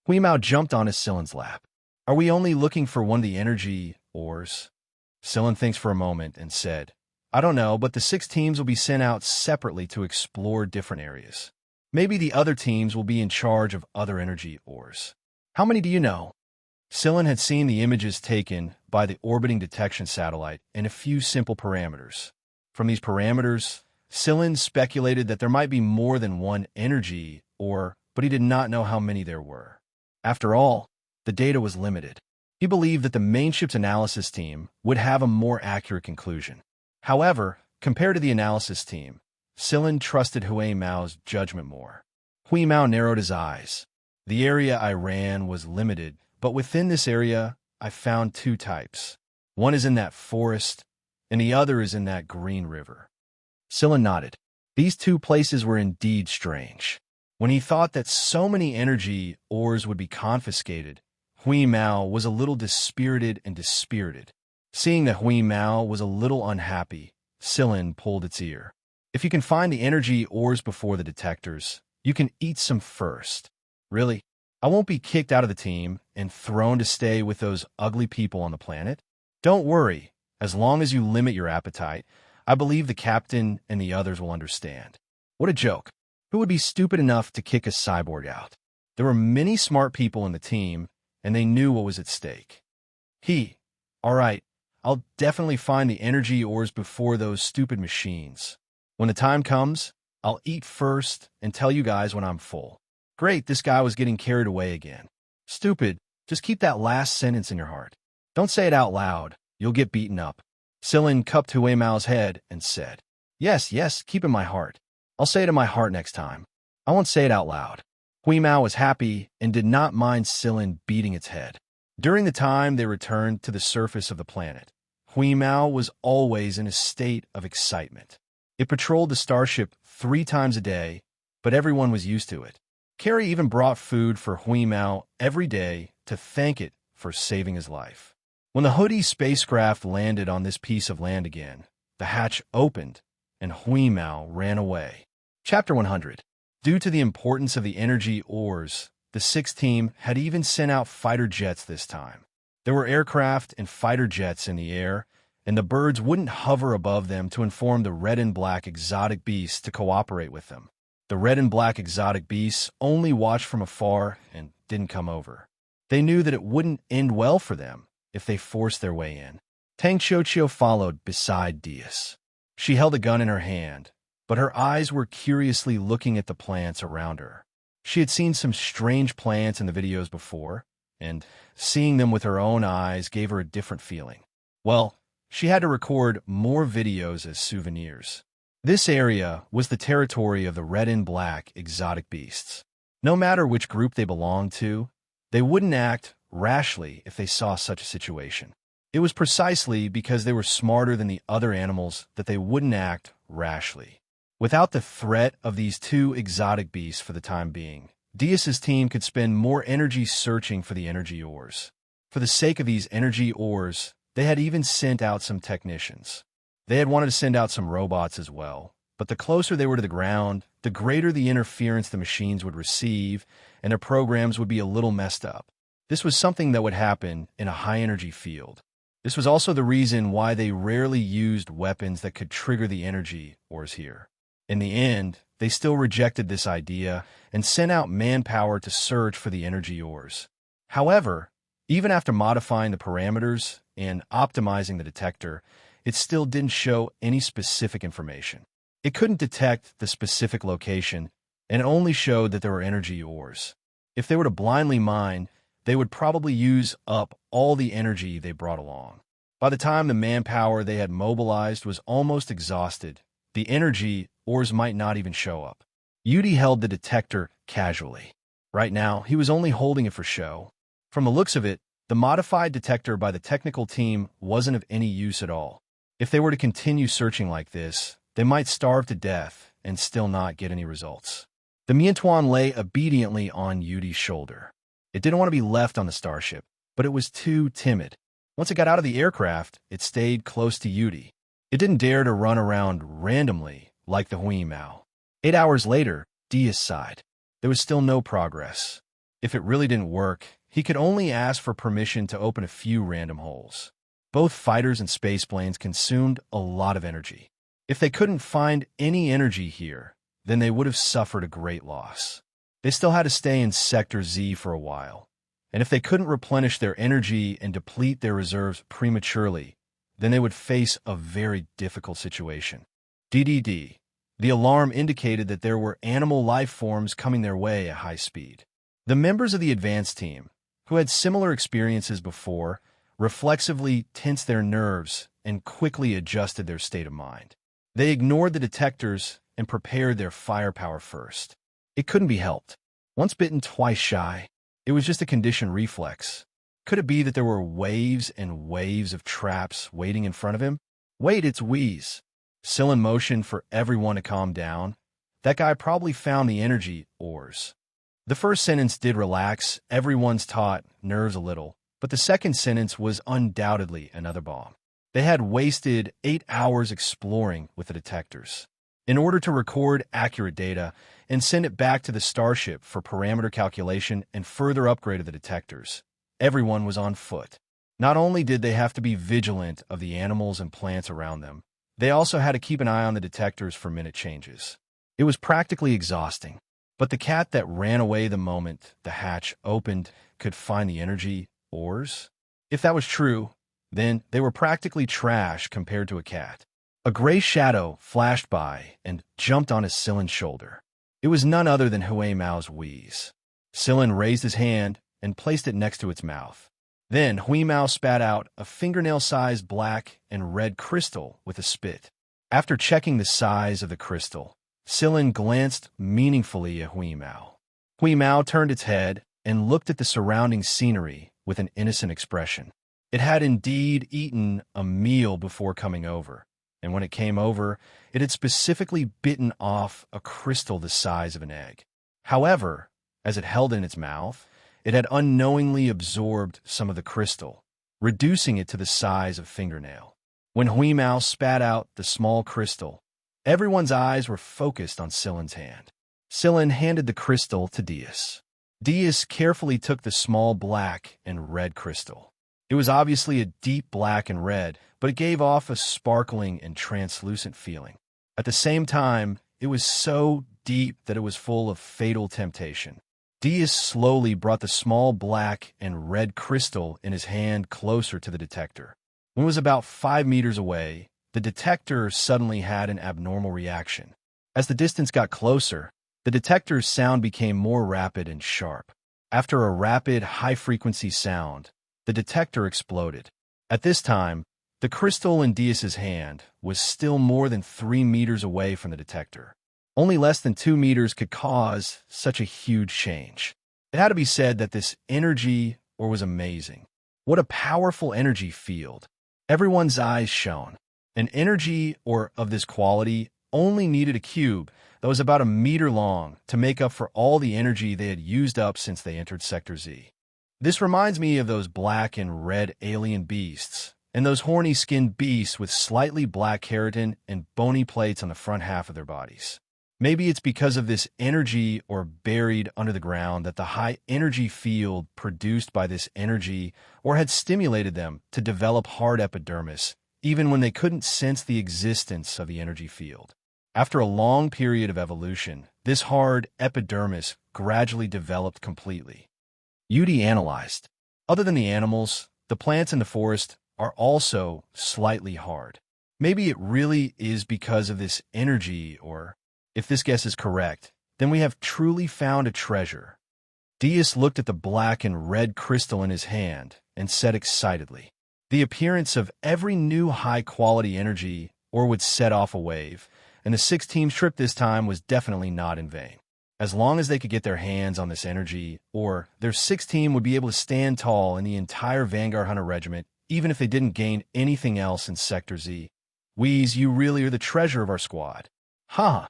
Huimao jumped on his Sillin's lap. Are we only looking for one of the energy ores? Sillin thinks for a moment and said, I don't know, but the 6 teams will be sent out separately to explore different areas. Maybe the other teams will be in charge of other energy ores. How many do you know? Sillin had seen the images taken by the orbiting detection satellite and a few simple parameters. From these parameters, Sillin speculated that there might be more than one energy ore, but he did not know how many there were. After all, the data was limited. He believed that the main ship's analysis team would have a more accurate conclusion. However, compared to the analysis team, Sillin trusted Huimao's judgment more. Huimao narrowed his eyes. The area I ran was limited, but within this area, I found 2 types. One is in that forest, and the other is in that green river. Sillin nodded. These 2 places were indeed strange. When he thought that so many energy ores would be confiscated, Huimao was a little dispirited. Seeing that Huimao was a little unhappy, Sillin pulled its ear. If you can find the energy ores before the detectors, you can eat some first. Really? I won't be kicked out of the team and thrown to stay with those ugly people on the planet? Don't worry. As long as you limit your appetite, I believe the captain and the others will understand. What a joke. Who would be stupid enough to kick a cyborg out? There were many smart people in the team, and they knew what was at stake. All right, I'll definitely find the energy ores before those stupid machines. When the time comes, I'll eat first and tell you guys when I'm full. Great, this guy was getting carried away again. Stupid, just keep that last sentence in your heart. Don't say it out loud, you'll get beaten up. Sillin cupped Huimao's head and said, Yes, keep in my heart. I'll say it in my heart next time. I won't say it out loud. Huimao was happy and did not mind Sillin beating its head. During the time they returned to the surface of the planet, Huimao was always in a state of excitement. It patrolled the starship 3 times a day, but everyone was used to it. Carrie even brought food for Huimao every day to thank it for saving his life. When the Hoodie spacecraft landed on this piece of land again, the hatch opened and Huimao ran away. Chapter 100. Due to the importance of the energy ores, the 6th team had even sent out fighter jets this time. There were aircraft and fighter jets in the air, and the birds wouldn't hover above them to inform the red and black exotic beasts to cooperate with them. The red and black exotic beasts only watched from afar and didn't come over. They knew that it wouldn't end well for them if they forced their way in. Tang Qiuqiu followed beside Diaz. She held a gun in her hand, but her eyes were curiously looking at the plants around her. She had seen some strange plants in the videos before, and seeing them with her own eyes gave her a different feeling. Well, she had to record more videos as souvenirs. This area was the territory of the red and black exotic beasts. No matter which group they belonged to, they wouldn't act rashly if they saw such a situation. It was precisely because they were smarter than the other animals that they wouldn't act rashly. Without the threat of these 2 exotic beasts for the time being, Diaz's team could spend more energy searching for the energy ores. For the sake of these energy ores, they had even sent out some technicians. They had wanted to send out some robots as well, but the closer they were to the ground, the greater the interference the machines would receive, and their programs would be a little messed up. This was something that would happen in a high-energy field. This was also the reason why they rarely used weapons that could trigger the energy ores here. In the end, they still rejected this idea and sent out manpower to search for the energy ores. However, even after modifying the parameters and optimizing the detector, it still didn't show any specific information. It couldn't detect the specific location, and it only showed that there were energy ores. If they were to blindly mine, they would probably use up all the energy they brought along. By the time the manpower they had mobilized was almost exhausted, the energy ores might not even show up. Yudi held the detector casually. Right now, he was only holding it for show. From the looks of it, the modified detector by the technical team wasn't of any use at all. If they were to continue searching like this, they might starve to death and still not get any results. The Miantuan lay obediently on Yudi's shoulder. It didn't want to be left on the starship, but it was too timid. Once it got out of the aircraft, it stayed close to Yudi. It didn't dare to run around randomly like the Huimao. 8 hours later, Diaz sighed. There was still no progress. If it really didn't work, he could only ask for permission to open a few random holes. Both fighters and spaceplanes consumed a lot of energy. If they couldn't find any energy here, then they would have suffered a great loss. They still had to stay in Sector Z for a while, and if they couldn't replenish their energy and deplete their reserves prematurely, then they would face a very difficult situation. DDD. The alarm indicated that there were animal life forms coming their way at high speed. The members of the advance team, who had similar experiences before, reflexively tensed their nerves and quickly adjusted their state of mind. They ignored the detectors and prepared their firepower first. It couldn't be helped. Once bitten, twice shy. It was just a conditioned reflex. Could it be that there were waves and waves of traps waiting in front of him? Wait, it's Wheeze. Scylla motioned for everyone to calm down. That guy probably found the energy ores. The first sentence did relax everyone's taut nerves a little, but the second sentence was undoubtedly another bomb. They had wasted 8 hours exploring with the detectors. In order to record accurate data and send it back to the starship for parameter calculation and further upgrade of the detectors, everyone was on foot. Not only did they have to be vigilant of the animals and plants around them, they also had to keep an eye on the detectors for minute changes. It was practically exhausting, but the cat that ran away the moment the hatch opened could find the energy ores? If that was true, then they were practically trash compared to a cat. A gray shadow flashed by and jumped on Scylla's shoulder. It was none other than Huimao's Wheeze. Scylla raised his hand and placed it next to its mouth. Then Huimao spat out a fingernail-sized black and red crystal with a spit. After checking the size of the crystal, Scylla glanced meaningfully at Huimao. Huimao turned its head and looked at the surrounding scenery with an innocent expression. It had indeed eaten a meal before coming over, and when it came over, it had specifically bitten off a crystal the size of an egg. However, as it held it in its mouth, it had unknowingly absorbed some of the crystal, reducing it to the size of a fingernail. When Huimao spat out the small crystal, everyone's eyes were focused on Scylla's hand. Scylla handed the crystal to Diaz. Diaz carefully took the small black and red crystal. It was obviously a deep black and red, but it gave off a sparkling and translucent feeling. At the same time, it was so deep that it was full of fatal temptation. Diaz slowly brought the small black and red crystal in his hand closer to the detector. When it was about 5 meters away, the detector suddenly had an abnormal reaction. As the distance got closer, the detector's sound became more rapid and sharp. After a rapid, high-frequency sound, the detector exploded. At this time, the crystal in Diaz's hand was still more than 3 meters away from the detector. Only less than 2 meters could cause such a huge change. It had to be said that this energy ore was amazing. What a powerful energy field. Everyone's eyes shone. An energy ore of this quality only needed a cube that was about a meter long to make up for all the energy they had used up since they entered Sector Z. This reminds me of those black and red alien beasts, and those horny-skinned beasts with slightly black keratin and bony plates on the front half of their bodies. Maybe it's because of this energy ore buried under the ground that the high energy field produced by this energy ore had stimulated them to develop hard epidermis, even when they couldn't sense the existence of the energy field. After a long period of evolution, this hard epidermis gradually developed completely. Yudi analyzed. Other than the animals, the plants in the forest are also slightly hard. Maybe it really is because of this energy, or if this guess is correct, then we have truly found a treasure. Diaz looked at the black and red crystal in his hand and said excitedly, "The appearance of every new high-quality energy ore would set off a wave, and the 6-team trip this time was definitely not in vain. As long as they could get their hands on this energy ore, their 6-team would be able to stand tall in the entire Vanguard Hunter Regiment, even if they didn't gain anything else in Sector Z. Wheeze, you really are the treasure of our squad." "Huh."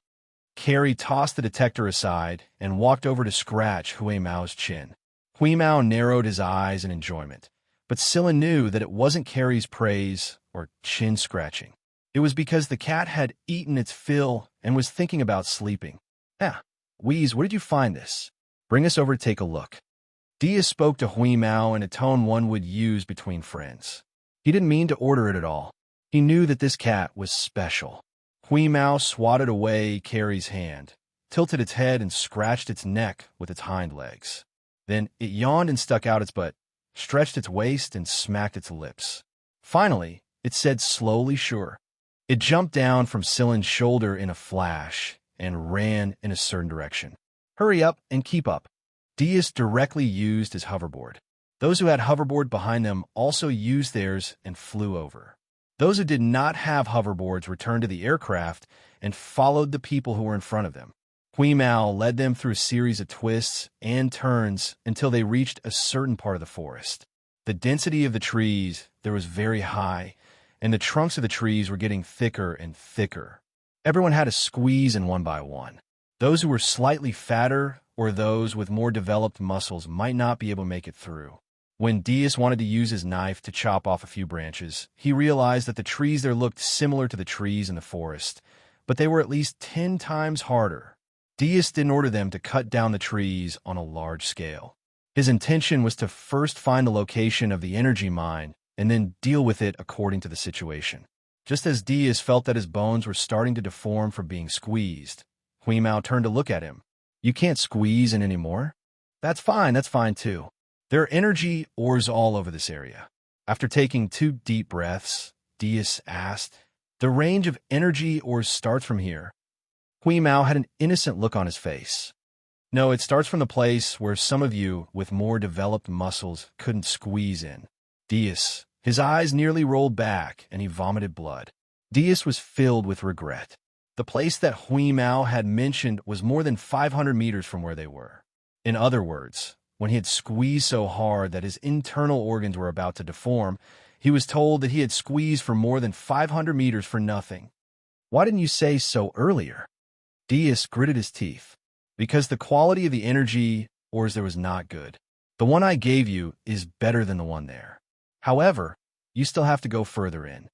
Carrie tossed the detector aside and walked over to scratch Huimao's chin. Huimao narrowed his eyes in enjoyment, but Scylla knew that it wasn't Carrie's praise or chin-scratching. It was because the cat had eaten its fill and was thinking about sleeping. "Ah, Wheeze, where did you find this? Bring us over to take a look." Dia spoke to Huimao in a tone one would use between friends. He didn't mean to order it at all. He knew that this cat was special. Huimao swatted away Carrie's hand, tilted its head and scratched its neck with its hind legs. Then it yawned and stuck out its butt, stretched its waist and smacked its lips. Finally, it said slowly sure. It jumped down from Scylla's shoulder in a flash and ran in a certain direction. "Hurry up and keep up." Dias directly used his hoverboard. Those who had hoverboard behind them also used theirs and flew over. Those who did not have hoverboards returned to the aircraft and followed the people who were in front of them. Huimao led them through a series of twists and turns until they reached a certain part of the forest. The density of the trees there was very high, and the trunks of the trees were getting thicker and thicker. Everyone had to squeeze in one by one. Those who were slightly fatter or those with more developed muscles might not be able to make it through. When Dias wanted to use his knife to chop off a few branches, he realized that the trees there looked similar to the trees in the forest, but they were at least 10 times harder. Dias didn't order them to cut down the trees on a large scale. His intention was to first find the location of the energy mine and then deal with it according to the situation. Just as Dias felt that his bones were starting to deform from being squeezed, Huimao turned to look at him. "You can't squeeze in anymore?" That's fine too. There are energy ores all over this area." After taking 2 deep breaths, Dias asked, "The range of energy ores starts from here?" Huimao had an innocent look on his face. "No, it starts from the place where some of you with more developed muscles couldn't squeeze in." Dias, his eyes nearly rolled back and he vomited blood. Dias was filled with regret. The place that Huimao had mentioned was more than 500 meters from where they were. In other words, when he had squeezed so hard that his internal organs were about to deform, he was told that he had squeezed for more than 500 meters for nothing. "Why didn't you say so earlier?" Dias gritted his teeth. "Because the quality of the energy ores there was not good. The one I gave you is better than the one there. However, you still have to go further in."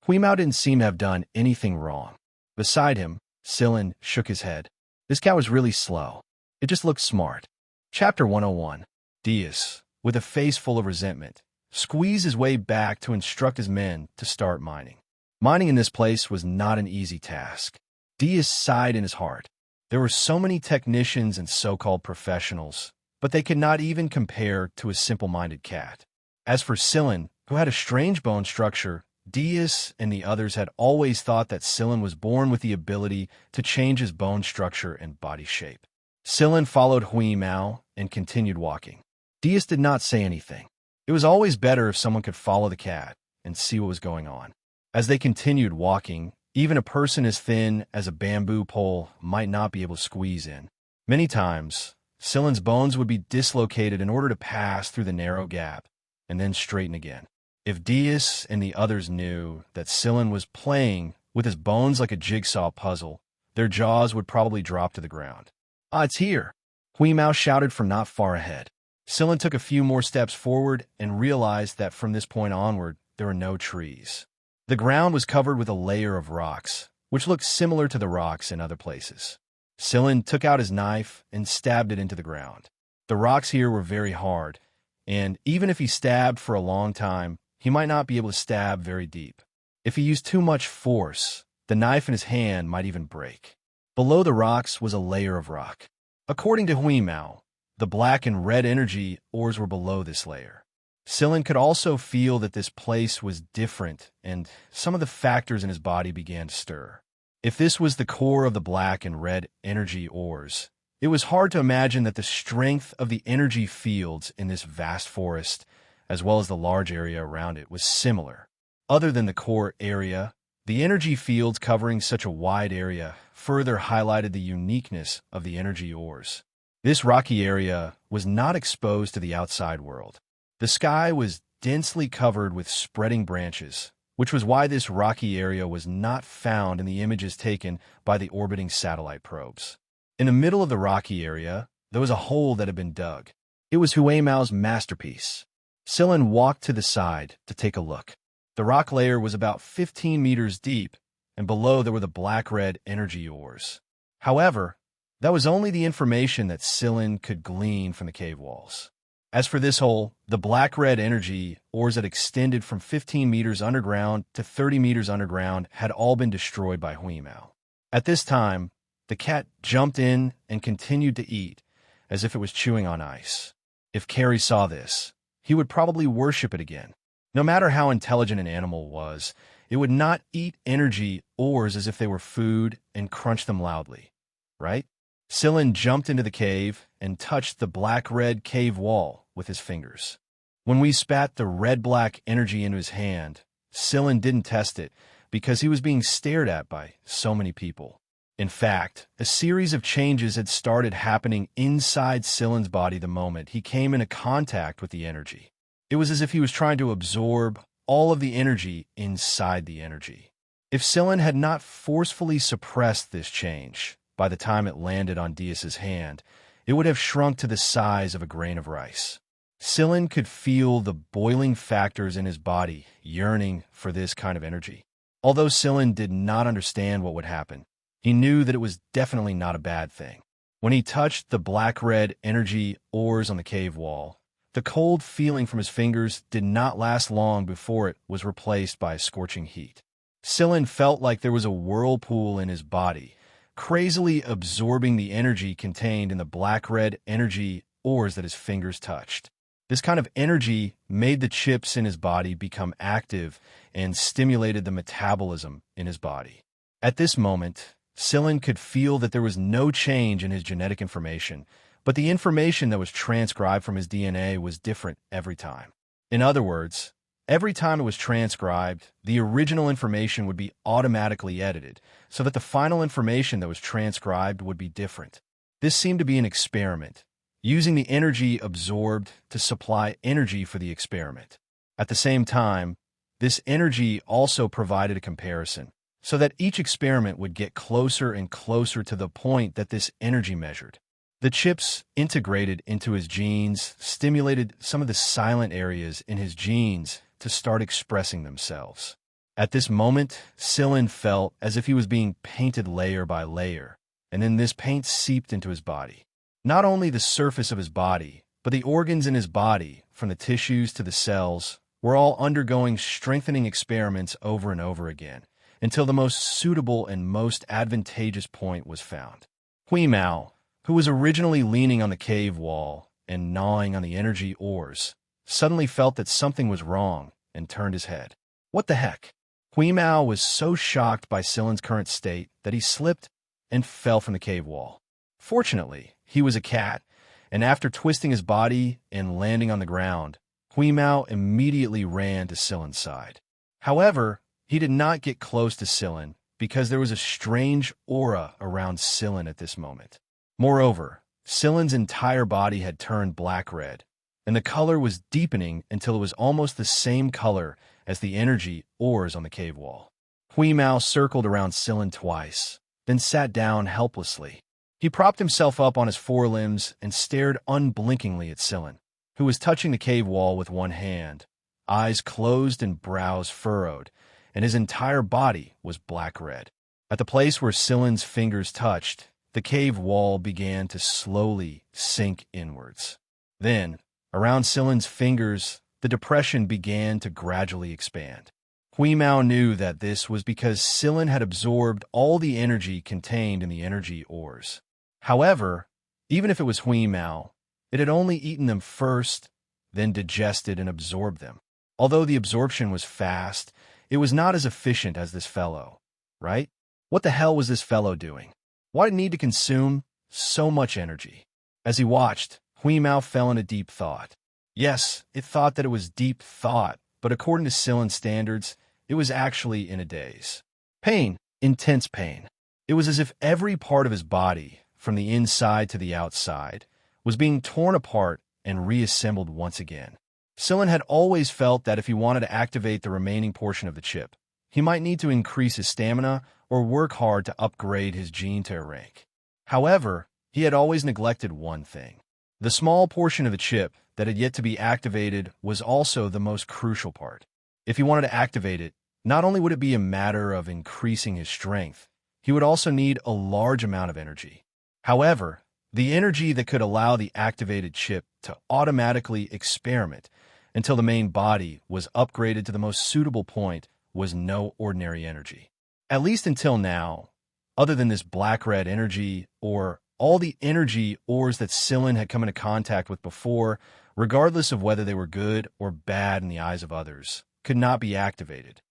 Huimao didn't seem to have done anything wrong. Beside him, Scylla shook his head. This cat was really slow. It just looked smart. Chapter 101. Dias, with a face full of resentment, squeezed his way back to instruct his men to start mining. Mining in this place was not an easy task. Dias sighed in his heart. There were so many technicians and so-called professionals, but they could not even compare to a simple-minded cat. As for Scylla, who had a strange bone structure, Dias and the others had always thought that Scylla was born with the ability to change his bone structure and body shape. Scylla followed Huimao and continued walking. Dias did not say anything. It was always better if someone could follow the cat and see what was going on. As they continued walking, even a person as thin as a bamboo pole might not be able to squeeze in. Many times, Scylla's bones would be dislocated in order to pass through the narrow gap and then straighten again. If Dias and the others knew that Scylla was playing with his bones like a jigsaw puzzle, their jaws would probably drop to the ground. "Ah, it's here!" Huimao shouted from not far ahead. Scylla took a few more steps forward and realized that from this point onward, there were no trees. The ground was covered with a layer of rocks, which looked similar to the rocks in other places. Scylla took out his knife and stabbed it into the ground. The rocks here were very hard, and even if he stabbed for a long time, he might not be able to stab very deep. If he used too much force, the knife in his hand might even break. Below the rocks was a layer of rock. According to Huimao, the black and red energy ores were below this layer. Scylla could also feel that this place was different, and some of the factors in his body began to stir. If this was the core of the black and red energy ores, it was hard to imagine that the strength of the energy fields in this vast forest, as well as the large area around it, was similar. Other than the core area, the energy fields covering such a wide area further highlighted the uniqueness of the energy ores. This rocky area was not exposed to the outside world. The sky was densely covered with spreading branches, which was why this rocky area was not found in the images taken by the orbiting satellite probes. In the middle of the rocky area, there was a hole that had been dug. It was Hui Mao's masterpiece. Sillin walked to the side to take a look. The rock layer was about 15 meters deep, and below there were the black-red energy ores. However, that was only the information that Sillin could glean from the cave walls. As for this hole, the black-red energy ores that extended from 15 meters underground to 30 meters underground had all been destroyed by Hui Mao. At this time, the cat jumped in and continued to eat, as if it was chewing on ice. If Carrie saw this, he would probably worship it again. No matter how intelligent an animal was, it would not eat energy ores as if they were food and crunch them loudly, right? Sillin jumped into the cave and touched the black-red cave wall with his fingers. When we spat the red-black energy into his hand, Sillin didn't test it because he was being stared at by so many people. In fact, a series of changes had started happening inside Sillin's body the moment he came into contact with the energy. It was as if he was trying to absorb all of the energy inside the energy. If Sillin had not forcefully suppressed this change, by the time it landed on Dias's hand, it would have shrunk to the size of a grain of rice. Sillin could feel the boiling factors in his body yearning for this kind of energy. Although Sillin did not understand what would happen, he knew that it was definitely not a bad thing. When he touched the black-red energy ores on the cave wall, the cold feeling from his fingers did not last long before it was replaced by a scorching heat. Sillin felt like there was a whirlpool in his body, crazily absorbing the energy contained in the black-red energy ores that his fingers touched. This kind of energy made the chips in his body become active and stimulated the metabolism in his body. At this moment, Sillin could feel that there was no change in his genetic information, but the information that was transcribed from his DNA was different every time. In other words, every time it was transcribed, the original information would be automatically edited, so that the final information that was transcribed would be different. This seemed to be an experiment, using the energy absorbed to supply energy for the experiment. At the same time, this energy also provided a comparison, so that each experiment would get closer and closer to the point that this energy measured. The chips integrated into his genes stimulated some of the silent areas in his genes to start expressing themselves. At this moment, Sillin felt as if he was being painted layer by layer, and then this paint seeped into his body. Not only the surface of his body, but the organs in his body, from the tissues to the cells, were all undergoing strengthening experiments over and over again, until the most suitable and most advantageous point was found. Hui Mao, who was originally leaning on the cave wall and gnawing on the energy ores, suddenly felt that something was wrong and turned his head. What the heck? Hui Mao was so shocked by Sillin's current state that he slipped and fell from the cave wall. Fortunately, he was a cat, and after twisting his body and landing on the ground, Hui Mao immediately ran to Sillin's side. However, he did not get close to Sillin because there was a strange aura around Sillin at this moment. Moreover, Sillin's entire body had turned black-red, and the color was deepening until it was almost the same color as the energy ores on the cave wall. Hui Mao circled around Sillin twice, then sat down helplessly. He propped himself up on his forelimbs and stared unblinkingly at Sillin, who was touching the cave wall with one hand, eyes closed and brows furrowed, and his entire body was black-red. At the place where Sillin's fingers touched, the cave wall began to slowly sink inwards. Then, around Sillin's fingers, the depression began to gradually expand. Hui Mao knew that this was because Sillin had absorbed all the energy contained in the energy ores. However, even if it was Hui Mao, it had only eaten them first, then digested and absorbed them. Although the absorption was fast, it was not as efficient as this fellow, right? What the hell was this fellow doing? Why did it need to consume so much energy? As he watched, Hui Mao fell into deep thought. Yes, it thought that it was deep thought, but according to Sillin's standards, it was actually in a daze. Pain, intense pain. It was as if every part of his body, from the inside to the outside, was being torn apart and reassembled once again. Sillin had always felt that if he wanted to activate the remaining portion of the chip, he might need to increase his stamina or work hard to upgrade his gene to a rank. However, he had always neglected one thing. The small portion of the chip that had yet to be activated was also the most crucial part. If he wanted to activate it, not only would it be a matter of increasing his strength, he would also need a large amount of energy. However, the energy that could allow the activated chip to automatically experiment until the main body was upgraded to the most suitable point was no ordinary energy. At least until now, other than this black-red energy or all the energy ores that Scylla had come into contact with before, regardless of whether they were good or bad in the eyes of others, could not be activated.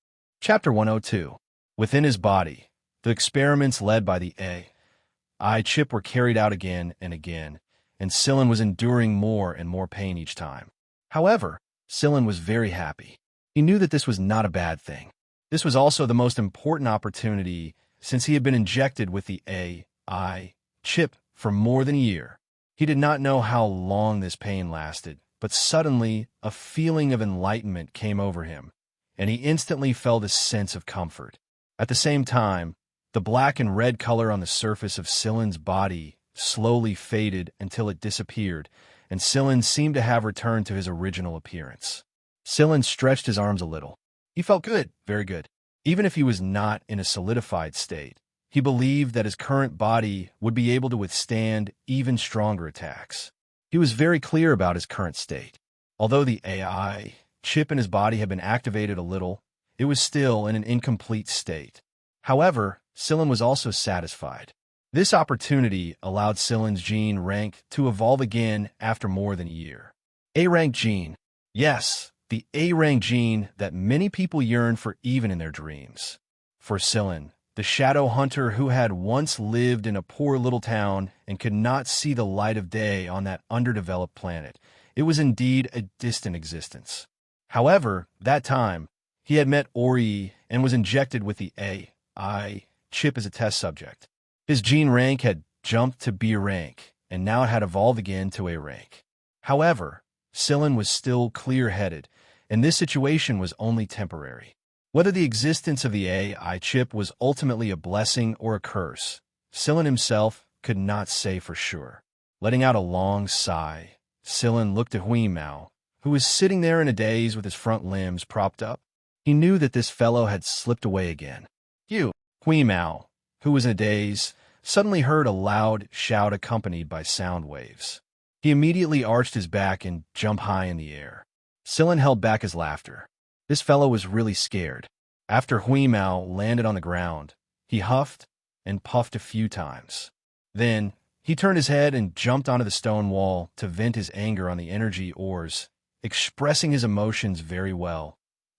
Chapter 102. Within his body, the experiments led by the AI chip were carried out again and again, and Scylla was enduring more and more pain each time. However, Scylla was very happy. He knew that this was not a bad thing. This was also the most important opportunity since he had been injected with the AI chip for more than a year. He did not know how long this pain lasted, but suddenly a feeling of enlightenment came over him, and he instantly felt a sense of comfort. At the same time, the black and red color on the surface of Scylla's body slowly faded until it disappeared, and Scylla seemed to have returned to his original appearance. Scylla stretched his arms a little. He felt good, very good. Even if he was not in a solidified state, he believed that his current body would be able to withstand even stronger attacks. He was very clear about his current state. Although the AI chip in his body had been activated a little, it was still in an incomplete state. However, Scylla was also satisfied. This opportunity allowed Scylla's gene rank to evolve again after more than a year. A-rank gene. Yes, the A-rank gene that many people yearn for even in their dreams. For Scylla, the shadow hunter who had once lived in a poor little town and could not see the light of day on that underdeveloped planet, it was indeed a distant existence. However, that time, he had met Ori and was injected with the AI chip as a test subject. His gene rank had jumped to B rank, and now it had evolved again to A rank. However, Scylla was still clear-headed, and this situation was only temporary. Whether the existence of the AI chip was ultimately a blessing or a curse, Scylla himself could not say for sure. Letting out a long sigh, Scylla looked at Hui Mao, who was sitting there in a daze with his front limbs propped up. He knew that this fellow had slipped away again. Hui Mao, who was in a daze, suddenly heard a loud shout accompanied by sound waves. He immediately arched his back and jumped high in the air. Scylla held back his laughter. This fellow was really scared. After Hui Mao landed on the ground, he huffed and puffed a few times. Then, he turned his head and jumped onto the stone wall to vent his anger on the energy ores, expressing his emotions very well.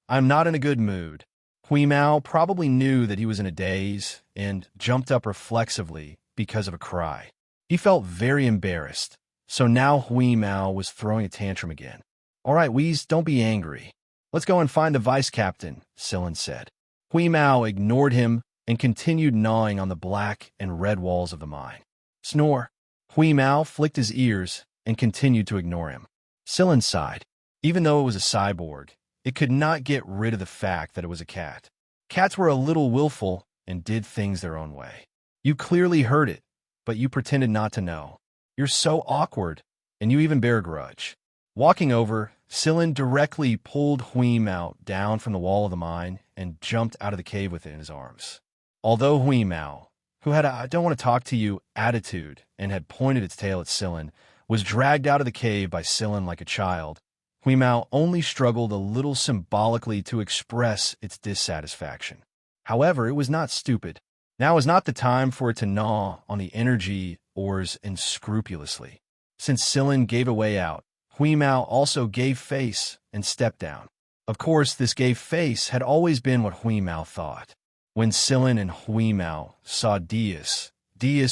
"I'm not in a good mood." Hui Mao probably knew that he was in a daze and jumped up reflexively because of a cry. He felt very embarrassed, so now Hui Mao was throwing a tantrum again. "All right, Wheeze, don't be angry. Let's go and find the vice captain," Scylla said. Hui Mao ignored him and continued gnawing on the black and red walls of the mine. Snore. Hui Mao flicked his ears and continued to ignore him. Scylla sighed. Even though it was a cyborg, it could not get rid of the fact that it was a cat. Cats were a little willful and did things their own way. You clearly heard it, but you pretended not to know. You're so awkward, and you even bear a grudge. Walking over, Scylla directly pulled Hui Mao down from the wall of the mine and jumped out of the cave with it in his arms. Although Hui Mao, who had a "I don't want to talk to you" attitude and had pointed its tail at Scylla, was dragged out of the cave by Scylla like a child, Hui Mao only struggled a little symbolically to express its dissatisfaction. However, it was not stupid. Now is not the time for it to gnaw on the energy ores unscrupulously. Since Scylla gave a way out, Hui Mao also gave face and stepped down. Of course, this gave face had always been what Hui Mao thought. When Scylla and Hui Mao saw Dias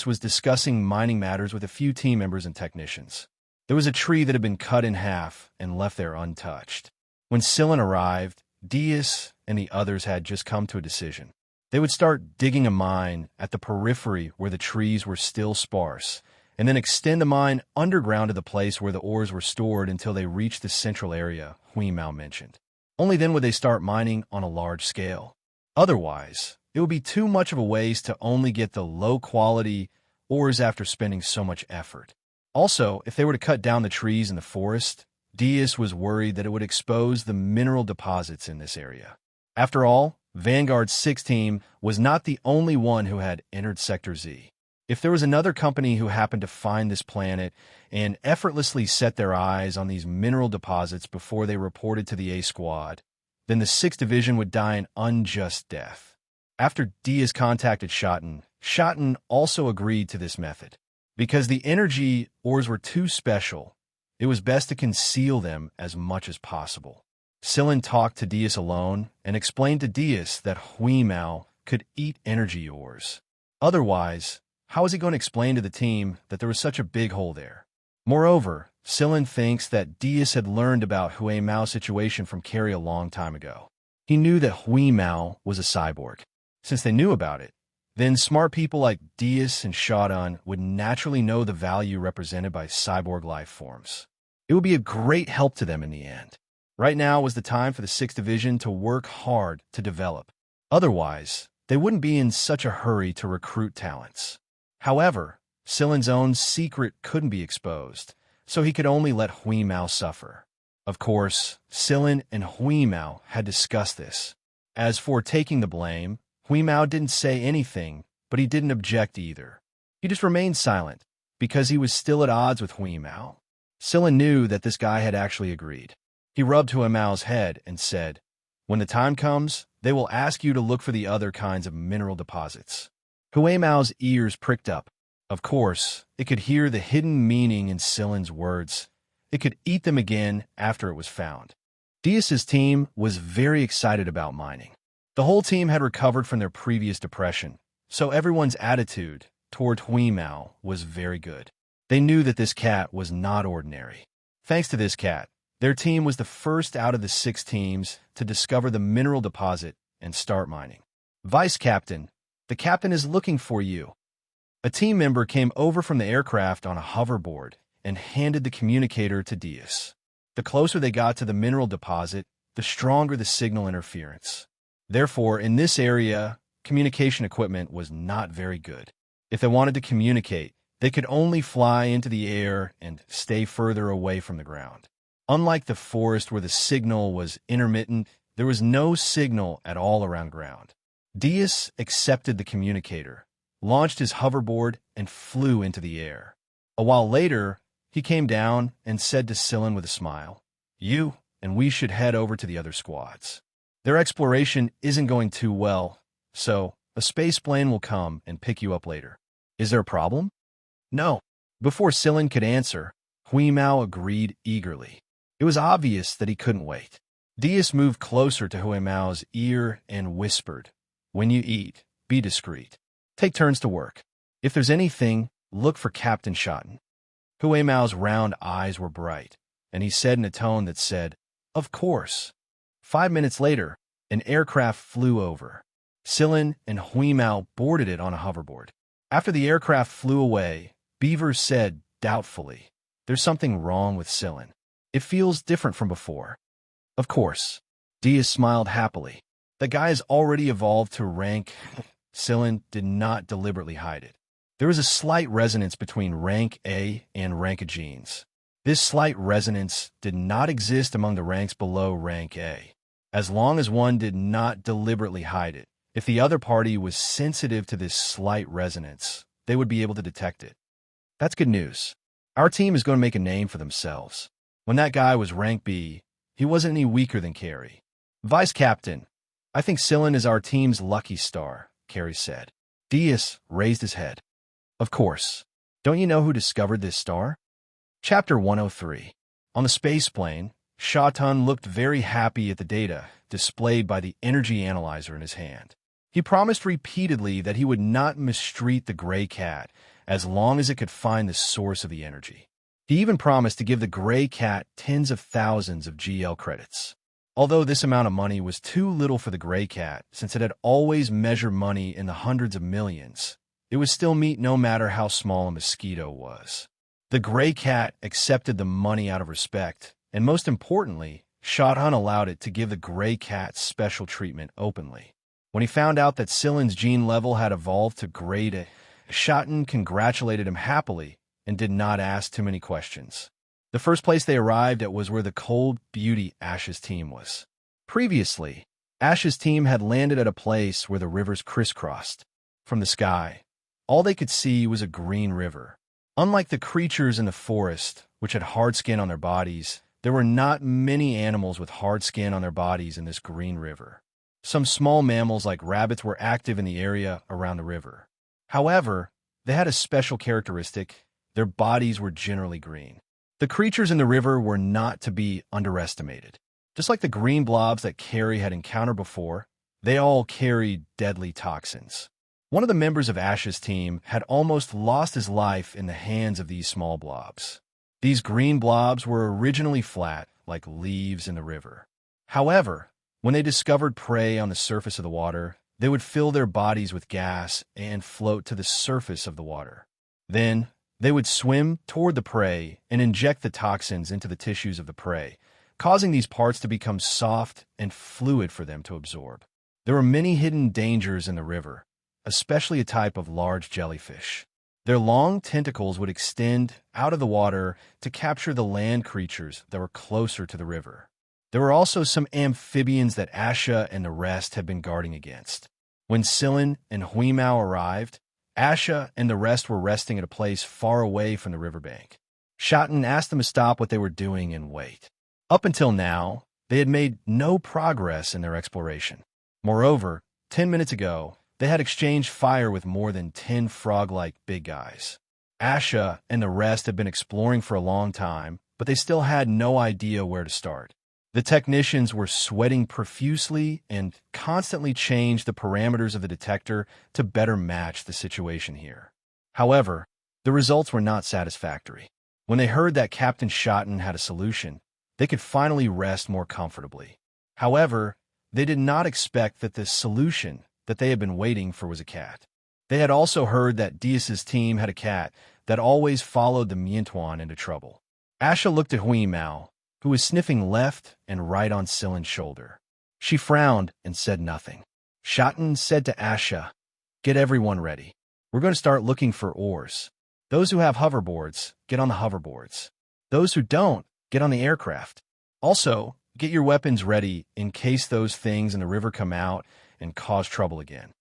was discussing mining matters with a few team members and technicians. There was a tree that had been cut in half and left there untouched. When Scylla arrived, Dias and the others had just come to a decision. They would start digging a mine at the periphery where the trees were still sparse, and then extend the mine underground to the place where the ores were stored until they reached the central area Hui Mao mentioned. Only then would they start mining on a large scale. Otherwise, it would be too much of a waste to only get the low-quality ores after spending so much effort. Also, if they were to cut down the trees in the forest, Diaz was worried that it would expose the mineral deposits in this area. After all, Vanguard's 6th team was not the only one who had entered Sector Z. If there was another company who happened to find this planet and effortlessly set their eyes on these mineral deposits before they reported to the A Squad, then the 6th Division would die an unjust death. After Diaz contacted Schotten also agreed to this method. Because the energy ores were too special, it was best to conceal them as much as possible. Sillin talked to Diaz alone and explained to Diaz that Huimao could eat energy ores. Otherwise, how was he going to explain to the team that there was such a big hole there? Moreover, Sillin thinks that Diaz had learned about Huimao's situation from Carrie a long time ago. He knew that Huimao was a cyborg. Since they knew about it, then smart people like Diaz and Schotten would naturally know the value represented by cyborg life forms. It would be a great help to them in the end. Right now was the time for the 6th Division to work hard to develop. Otherwise, they wouldn't be in such a hurry to recruit talents. However, Sillin's own secret couldn't be exposed, so he could only let Huimao suffer. Of course, Sillin and Huimao had discussed this. As for taking the blame, Huimao didn't say anything, but he didn't object either. He just remained silent, because he was still at odds with Huimao. Sillin knew that this guy had actually agreed. He rubbed Huimao's head and said, "When the time comes, they will ask you to look for the other kinds of mineral deposits." Huimao's ears pricked up. Of course, it could hear the hidden meaning in Sillin's words. It could eat them again after it was found. Diaz's team was very excited about mining. The whole team had recovered from their previous depression, so everyone's attitude toward Huimao was very good. They knew that this cat was not ordinary. Thanks to this cat, their team was the first out of the 6 teams to discover the mineral deposit and start mining. "Vice Captain, the captain is looking for you." A team member came over from the aircraft on a hoverboard and handed the communicator to Diaz. The closer they got to the mineral deposit, the stronger the signal interference. Therefore, in this area, communication equipment was not very good. If they wanted to communicate, they could only fly into the air and stay further away from the ground. Unlike the forest where the signal was intermittent, there was no signal at all around ground. Diaz accepted the communicator, launched his hoverboard, and flew into the air. A while later, he came down and said to Sillin with a smile, "You and we should head over to the other squads. Their exploration isn't going too well, so a space plane will come and pick you up later. Is there a problem?" "No." Before Sillin could answer, Huimao agreed eagerly. It was obvious that he couldn't wait. Diaz moved closer to Huimao's ear and whispered, "When you eat, be discreet. Take turns to work. If there's anything, look for Captain Schotten." Huimao's round eyes were bright, and he said in a tone that said, "Of course." 5 minutes later, an aircraft flew over. Sillin and Huimao boarded it on a hoverboard. After the aircraft flew away, Beaver said doubtfully, "There's something wrong with Sillin. It feels different from before." "Of course." Diaz smiled happily. "The guy has already evolved to rank." Sillin did not deliberately hide it. There was a slight resonance between rank A and rank genes. This slight resonance did not exist among the ranks below rank A. As long as one did not deliberately hide it, if the other party was sensitive to this slight resonance, they would be able to detect it. That's good news. Our team is going to make a name for themselves. When that guy was rank B, he wasn't any weaker than Carrie. "Vice Captain, I think Sillin is our team's lucky star," Carrie said. Diaz raised his head. "Of course. Don't you know who discovered this star?" Chapter 103. On the space plane, Schotten looked very happy at the data displayed by the energy analyzer in his hand. He promised repeatedly that he would not mistreat the gray cat as long as it could find the source of the energy. He even promised to give the gray cat tens of thousands of GL credits. Although this amount of money was too little for the gray cat, since it had always measured money in the hundreds of millions, it was still meat no matter how small a mosquito was. The gray cat accepted the money out of respect, and most importantly, Schotten allowed it to give the gray cat special treatment openly. When he found out that Sillin's gene level had evolved to grade A, Schotten congratulated him happily and did not ask too many questions. The first place they arrived at was where the cold beauty Ash's team was. Previously, Ash's team had landed at a place where the rivers crisscrossed. From the sky, all they could see was a green river. Unlike the creatures in the forest, which had hard skin on their bodies, there were not many animals with hard skin on their bodies in this green river. Some small mammals like rabbits were active in the area around the river. However, they had a special characteristic. Their bodies were generally green. The creatures in the river were not to be underestimated. Just like the green blobs that Carrie had encountered before, they all carried deadly toxins. One of the members of Ash's team had almost lost his life in the hands of these small blobs. These green blobs were originally flat, like leaves in the river. However, when they discovered prey on the surface of the water, they would fill their bodies with gas and float to the surface of the water. Then, they would swim toward the prey and inject the toxins into the tissues of the prey, causing these parts to become soft and fluid for them to absorb. There were many hidden dangers in the river, especially a type of large jellyfish. Their long tentacles would extend out of the water to capture the land creatures that were closer to the river. There were also some amphibians that Asha and the rest had been guarding against. When Silin and Huimao arrived, Asha and the rest were resting at a place far away from the riverbank. Shotten asked them to stop what they were doing and wait. Up until now, they had made no progress in their exploration. Moreover, 10 minutes ago, they had exchanged fire with more than 10 frog-like big guys. Asha and the rest had been exploring for a long time, but they still had no idea where to start. The technicians were sweating profusely and constantly changed the parameters of the detector to better match the situation here. However, the results were not satisfactory. When they heard that Captain Shotten had a solution, they could finally rest more comfortably. However, they did not expect that the solution that they had been waiting for was a cat. They had also heard that Dias's team had a cat that always followed the Miantuan into trouble. Asha looked at Huimao, who was sniffing left and right on Silin's shoulder. She frowned and said nothing. Shotten said to Asha, "Get everyone ready. We're going to start looking for oars. Those who have hoverboards, get on the hoverboards. Those who don't, get on the aircraft. Also, get your weapons ready in case those things in the river come out and cause trouble again."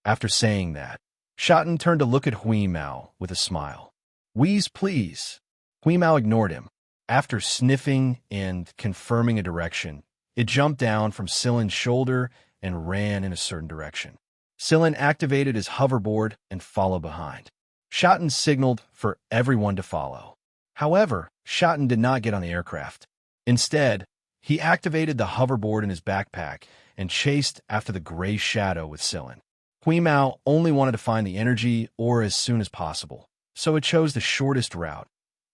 After saying that, Shotten turned to look at Huimao with a smile. "Wheeze, please." Huimao ignored him. After sniffing and confirming a direction, it jumped down from Silin's shoulder and ran in a certain direction. Silin activated his hoverboard and followed behind. Shotten signaled for everyone to follow. However, Shotten did not get on the aircraft. Instead, he activated the hoverboard in his backpack and chased after the gray shadow with Silin. Huimao only wanted to find the energy ore as soon as possible, so it chose the shortest route,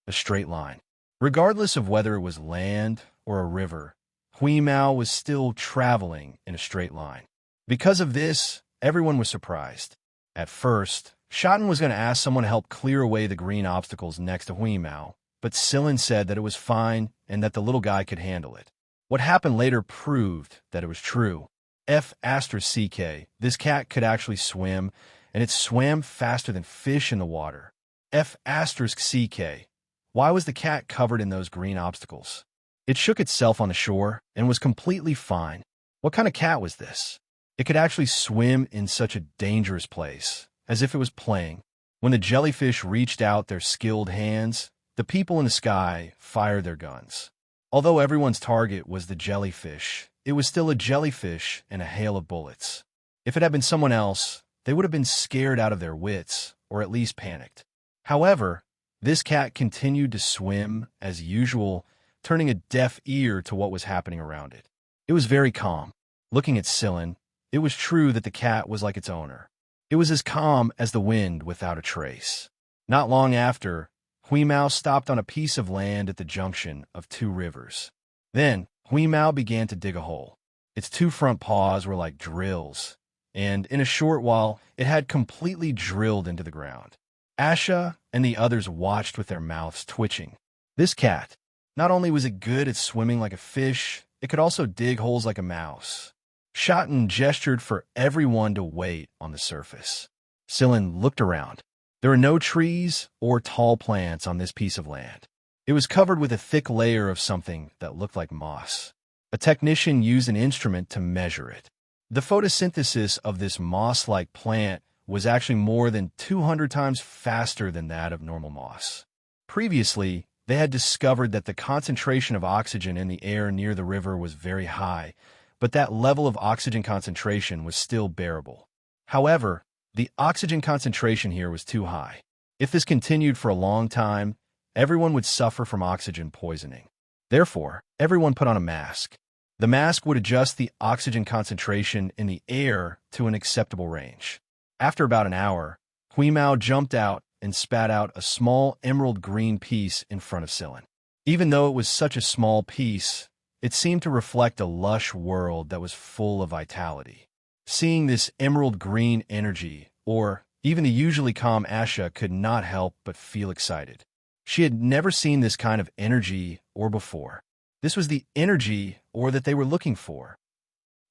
a straight line. Regardless of whether it was land or a river, Huimao was still traveling in a straight line. Because of this, everyone was surprised. At first, Shotten was going to ask someone to help clear away the green obstacles next to Huimao, but Silin said that it was fine and that the little guy could handle it. What happened later proved that it was true. F***CK, this cat could actually swim, and it swam faster than fish in the water. F***CK. Why was the cat covered in those green obstacles? It shook itself on the shore and was completely fine. What kind of cat was this? It could actually swim in such a dangerous place, as if it was playing. When the jellyfish reached out their skilled hands, the people in the sky fired their guns. Although everyone's target was the jellyfish, it was still a jellyfish and a hail of bullets. If it had been someone else, they would have been scared out of their wits, or at least panicked. However, this cat continued to swim as usual, turning a deaf ear to what was happening around it. It was very calm. Looking at Silin, it was true that the cat was like its owner. It was as calm as the wind without a trace. Not long after, Huimao stopped on a piece of land at the junction of two rivers. Then, Huimao began to dig a hole. Its two front paws were like drills, and in a short while, it had completely drilled into the ground. Asha and the others watched with their mouths twitching. This cat, not only was it good at swimming like a fish, it could also dig holes like a mouse. Shotten gestured for everyone to wait on the surface. Silin looked around. There were no trees or tall plants on this piece of land. It was covered with a thick layer of something that looked like moss. A technician used an instrument to measure it. The photosynthesis of this moss-like plant was actually more than 200 times faster than that of normal moss. Previously, they had discovered that the concentration of oxygen in the air near the river was very high, but that level of oxygen concentration was still bearable. However, the oxygen concentration here was too high. If this continued for a long time, everyone would suffer from oxygen poisoning. Therefore, everyone put on a mask. The mask would adjust the oxygen concentration in the air to an acceptable range. After about an hour, Huimao jumped out and spat out a small emerald green piece in front of Silin. Even though it was such a small piece, it seemed to reflect a lush world that was full of vitality. Seeing this emerald green energy, or even the usually calm Asha, could not help but feel excited. She had never seen this kind of energy or before. This was the energy or that they were looking for.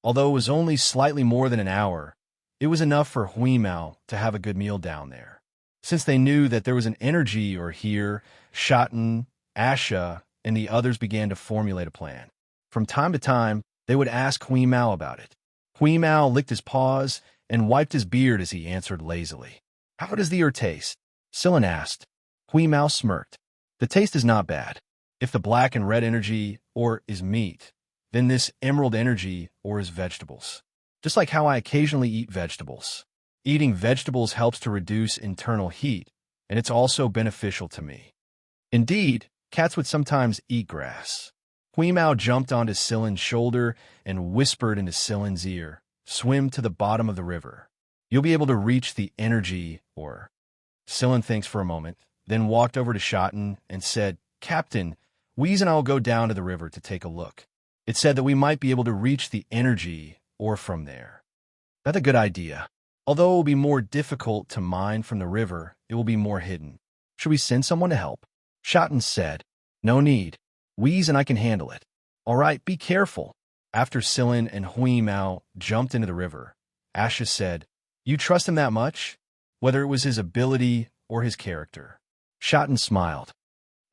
Although it was only slightly more than an hour, it was enough for Huimao to have a good meal down there. Since they knew that there was an energy or here, Shotten, Asha, and the others began to formulate a plan. From time to time, they would ask Huimao about it. Huimao licked his paws and wiped his beard as he answered lazily. "How does the earth taste?" Silin asked. Huimao smirked. "The taste is not bad. If the black and red energy, or is meat, then this emerald energy, or is vegetables. Just like how I occasionally eat vegetables. Eating vegetables helps to reduce internal heat, and it's also beneficial to me. Indeed, cats would sometimes eat grass." Huimao jumped onto Silin's shoulder and whispered into Silin's ear, "Swim to the bottom of the river. You'll be able to reach the energy, or..." Silin thinks for a moment, then walked over to Shotten and said, "Captain, Wheeze and I will go down to the river to take a look. It said that we might be able to reach the energy, or from there." "That's a good idea. Although it will be more difficult to mine from the river, it will be more hidden. Should we send someone to help?" Shotten said, "No need. Wheeze and I can handle it." "All right, be careful." After Silin and Huimao jumped into the river, Asha said, "You trust him that much? Whether it was his ability or his character?" Shotten smiled.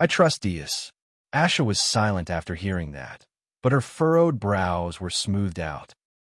"I trust Dias." Asha was silent after hearing that, but her furrowed brows were smoothed out.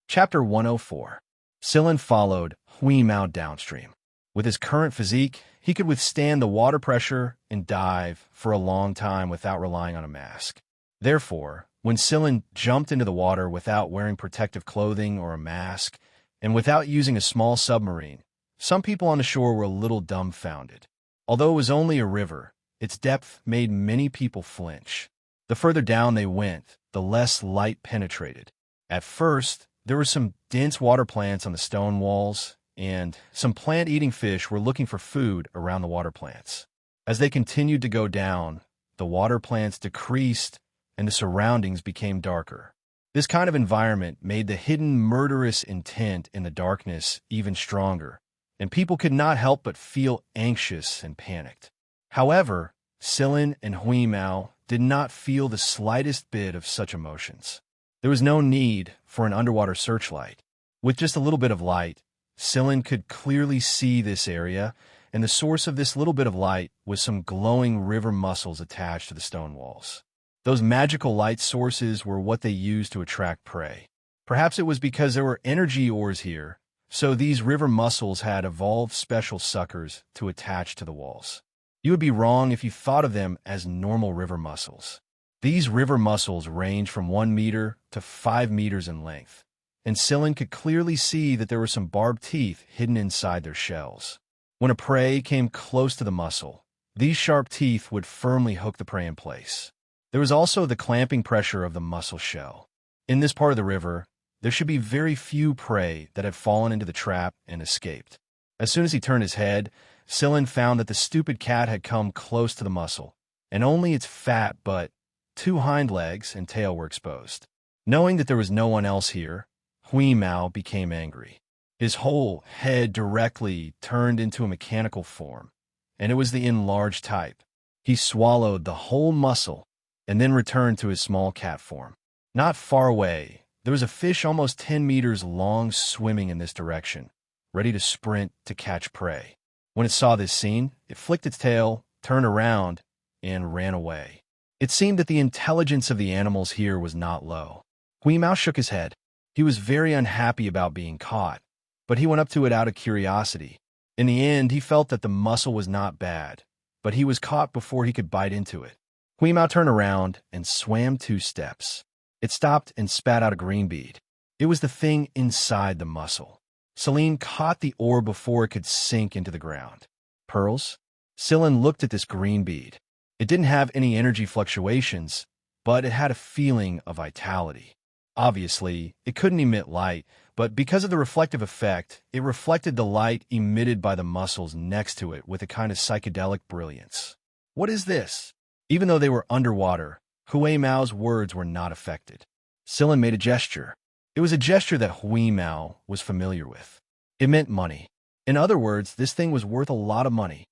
Chapter 104. Silin followed Huimao downstream. With his current physique, he could withstand the water pressure and dive for a long time without relying on a mask. Therefore, when Silin jumped into the water without wearing protective clothing or a mask, and without using a small submarine, some people on the shore were a little dumbfounded. Although it was only a river, its depth made many people flinch. The further down they went, the less light penetrated. At first, there were some dense water plants on the stone walls, and some plant-eating fish were looking for food around the water plants. As they continued to go down, the water plants decreased and the surroundings became darker. This kind of environment made the hidden murderous intent in the darkness even stronger, and people could not help but feel anxious and panicked. However, Silin and Huimao did not feel the slightest bit of such emotions. There was no need for an underwater searchlight. With just a little bit of light, Silin could clearly see this area, and the source of this little bit of light was some glowing river mussels attached to the stone walls. Those magical light sources were what they used to attract prey. Perhaps it was because there were energy ores here, so these river mussels had evolved special suckers to attach to the walls. You would be wrong if you thought of them as normal river mussels. These river mussels range from 1 meter to 5 meters in length, and Silin could clearly see that there were some barbed teeth hidden inside their shells. When a prey came close to the mussel, these sharp teeth would firmly hook the prey in place. There was also the clamping pressure of the mussel shell. In this part of the river, there should be very few prey that had fallen into the trap and escaped. As soon as he turned his head, Silin found that the stupid cat had come close to the mussel, and only its fat but 2 hind legs and tail were exposed. Knowing that there was no one else here, Huimao became angry. His whole head directly turned into a mechanical form, and it was the enlarged type. He swallowed the whole mussel and then returned to his small cat form. Not far away, there was a fish almost 10 meters long swimming in this direction, ready to sprint to catch prey. When it saw this scene, it flicked its tail, turned around, and ran away. It seemed that the intelligence of the animals here was not low. Huimao shook his head. He was very unhappy about being caught, but he went up to it out of curiosity. In the end, he felt that the mussel was not bad, but he was caught before he could bite into it. Huimao turned around and swam 2 steps. It stopped and spat out a green bead. It was the thing inside the mussel. Serene caught the ore before it could sink into the ground. Pearls? Serene looked at this green bead. It didn't have any energy fluctuations, but it had a feeling of vitality. Obviously, it couldn't emit light, but because of the reflective effect, it reflected the light emitted by the mussels next to it with a kind of psychedelic brilliance. What is this? Even though they were underwater, Huimao's words were not affected. Serene made a gesture. It was a gesture that Huimao was familiar with. It meant money. In other words, this thing was worth a lot of money.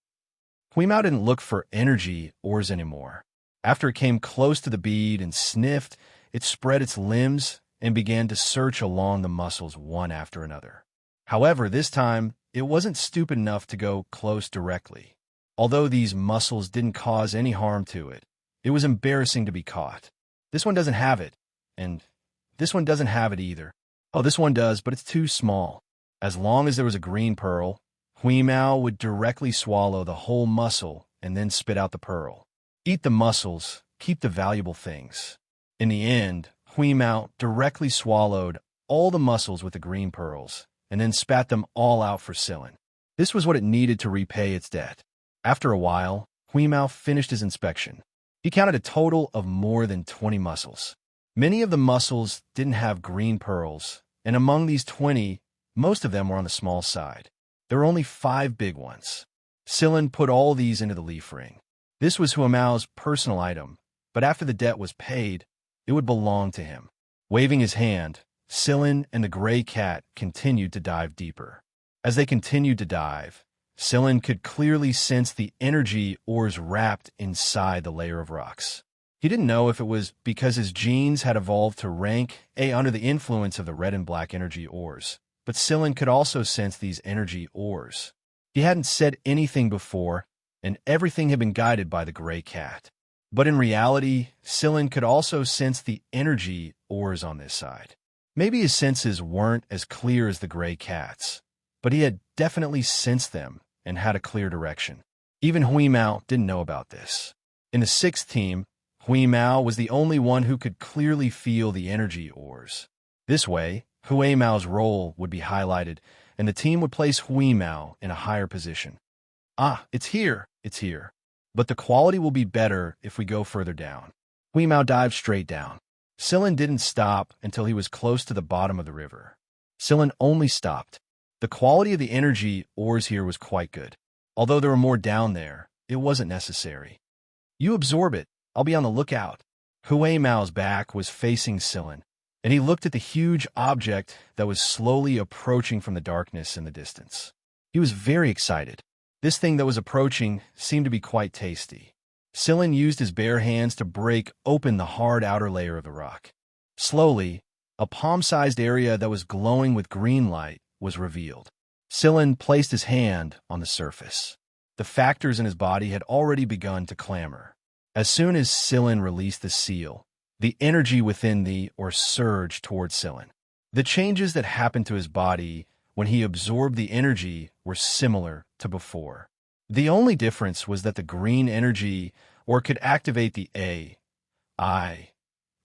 Huimao didn't look for energy ores anymore. After it came close to the bead and sniffed, it spread its limbs and began to search along the mussels one after another. However, this time, it wasn't stupid enough to go close directly. Although these mussels didn't cause any harm to it, it was embarrassing to be caught. This one doesn't have it, and this one doesn't have it either. Oh, this one does, but it's too small. As long as there was a green pearl, Huimao would directly swallow the whole mussel and then spit out the pearl. Eat the mussels, keep the valuable things. In the end, Huimao directly swallowed all the mussels with the green pearls and then spat them all out for Serene. This was what it needed to repay its debt. After a while, Huimao finished his inspection. He counted a total of more than 20 mussels. Many of the mussels didn't have green pearls, and among these 20, most of them were on the small side. There were only 5 big ones. Serene put all these into the leaf ring. This was Huimao's personal item, but after the debt was paid, it would belong to him. Waving his hand, Serene and the gray cat continued to dive deeper. As they continued to dive, Serene could clearly sense the energy ores wrapped inside the layer of rocks. He didn't know if it was because his genes had evolved to rank A under the influence of the red and black energy ores, but Serene could also sense these energy ores. He hadn't said anything before, and everything had been guided by the gray cat. But in reality, Serene could also sense the energy ores on this side. Maybe his senses weren't as clear as the gray cat's, but he had definitely sensed them and had a clear direction. Even Huimao didn't know about this. In the 6th team, Huimao was the only one who could clearly feel the energy ores. This way, Huimao's role would be highlighted, and the team would place Huimao in a higher position. Ah, it's here. But the quality will be better if we go further down. Huimao dived straight down. Serene didn't stop until he was close to the bottom of the river. Serene only stopped. The quality of the energy ores here was quite good. Although there were more down there, it wasn't necessary. You absorb it. I'll be on the lookout. Huimao's back was facing Serene, and he looked at the huge object that was slowly approaching from the darkness in the distance. He was very excited. This thing that was approaching seemed to be quite tasty. Serene used his bare hands to break open the hard outer layer of the rock. Slowly, a palm-sized area that was glowing with green light was revealed. Serene placed his hand on the surface. The factors in his body had already begun to clamor. As soon as Serene released the seal, the energy within the ore surged towards Serene. The changes that happened to his body when he absorbed the energy were similar to before. The only difference was that the green energy ore could activate the AI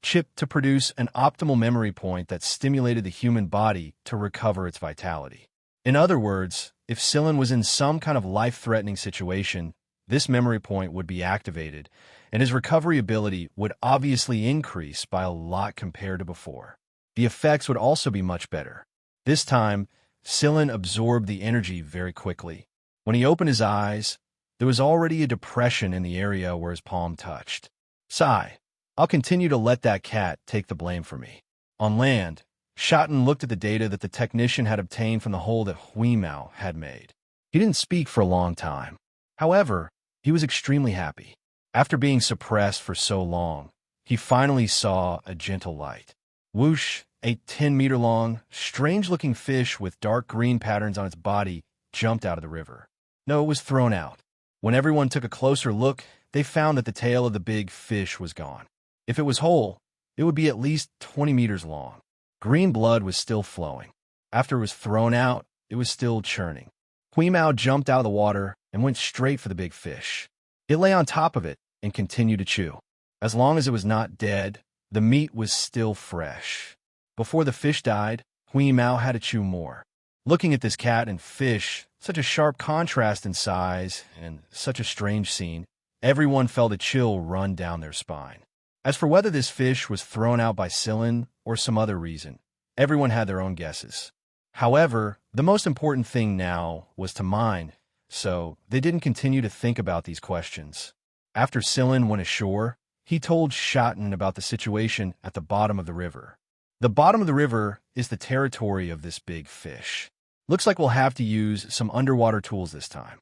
chip to produce an optimal memory point that stimulated the human body to recover its vitality. In other words, if Serene was in some kind of life-threatening situation, this memory point would be activated, and his recovery ability would obviously increase by a lot compared to before. The effects would also be much better. This time, Serene absorbed the energy very quickly. When he opened his eyes, there was already a depression in the area where his palm touched. Sigh. I'll continue to let that cat take the blame for me. On land, Shotten looked at the data that the technician had obtained from the hole that Huimao had made. He didn't speak for a long time. However, he was extremely happy. After being suppressed for so long, he finally saw a gentle light. Whoosh, a 10-meter-long, strange-looking fish with dark green patterns on its body jumped out of the river. No, it was thrown out. When everyone took a closer look, they found that the tail of the big fish was gone. If it was whole, it would be at least 20 meters long. Green blood was still flowing. After it was thrown out, it was still churning. Huimao jumped out of the water and went straight for the big fish. It lay on top of it and continued to chew. As long as it was not dead, the meat was still fresh. Before the fish died, Huimao had to chew more. Looking at this cat and fish, such a sharp contrast in size and such a strange scene, everyone felt a chill run down their spine. As for whether this fish was thrown out by Serene or some other reason, everyone had their own guesses. However, the most important thing now was to mine, so they didn't continue to think about these questions. After Serene went ashore, he told Shotten about the situation at the bottom of the river. The bottom of the river is the territory of this big fish. Looks like we'll have to use some underwater tools this time.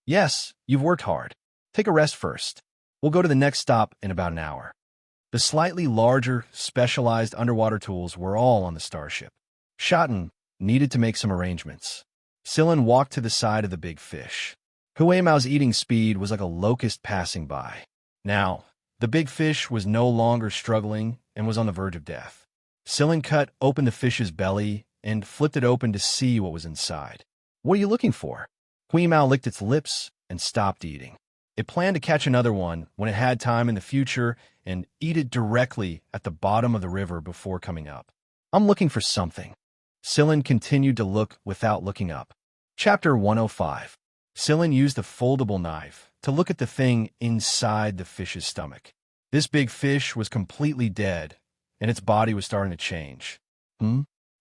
Yes, you've worked hard. Take a rest first. We'll go to the next stop in about an hour. The slightly larger, specialized underwater tools were all on the starship. Shotten needed to make some arrangements. Serene walked to the side of the big fish. Huimao's eating speed was like a locust passing by. Now, the big fish was no longer struggling and was on the verge of death. Serene cut open the fish's belly and flipped it open to see what was inside. What are you looking for? Huimao licked its lips and stopped eating. It planned to catch another one when it had time in the future and eat it directly at the bottom of the river before coming up. I'm looking for something. Serene continued to look without looking up. Chapter 105. Serene used a foldable knife to look at the thing inside the fish's stomach. This big fish was completely dead, and its body was starting to change.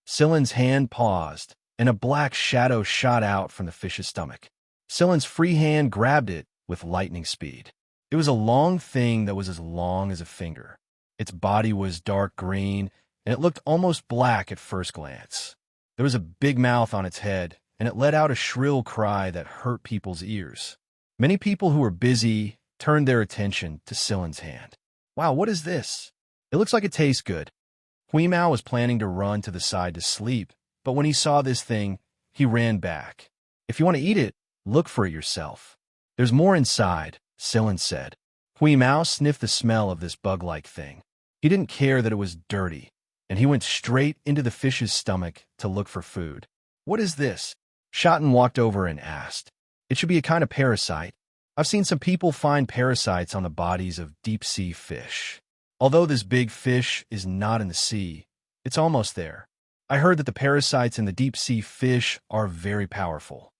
Serene's hand paused, and a black shadow shot out from the fish's stomach. Serene's free hand grabbed it with lightning speed. It was a long thing that was as long as a finger. Its body was dark green, and it looked almost black at first glance. There was a big mouth on its head, and it let out a shrill cry that hurt people's ears. Many people who were busy turned their attention to Serene's hand. Wow, what is this? It looks like it tastes good. Huimao was planning to run to the side to sleep, but when he saw this thing, he ran back. If you want to eat it, look for it yourself. There's more inside, Serene said. Huimao sniffed the smell of this bug-like thing. He didn't care that it was dirty, and he went straight into the fish's stomach to look for food. What is this? Shotten walked over and asked. It should be a kind of parasite. I've seen some people find parasites on the bodies of deep-sea fish. Although this big fish is not in the sea, it's almost there. I heard that the parasites in the deep-sea fish are very powerful.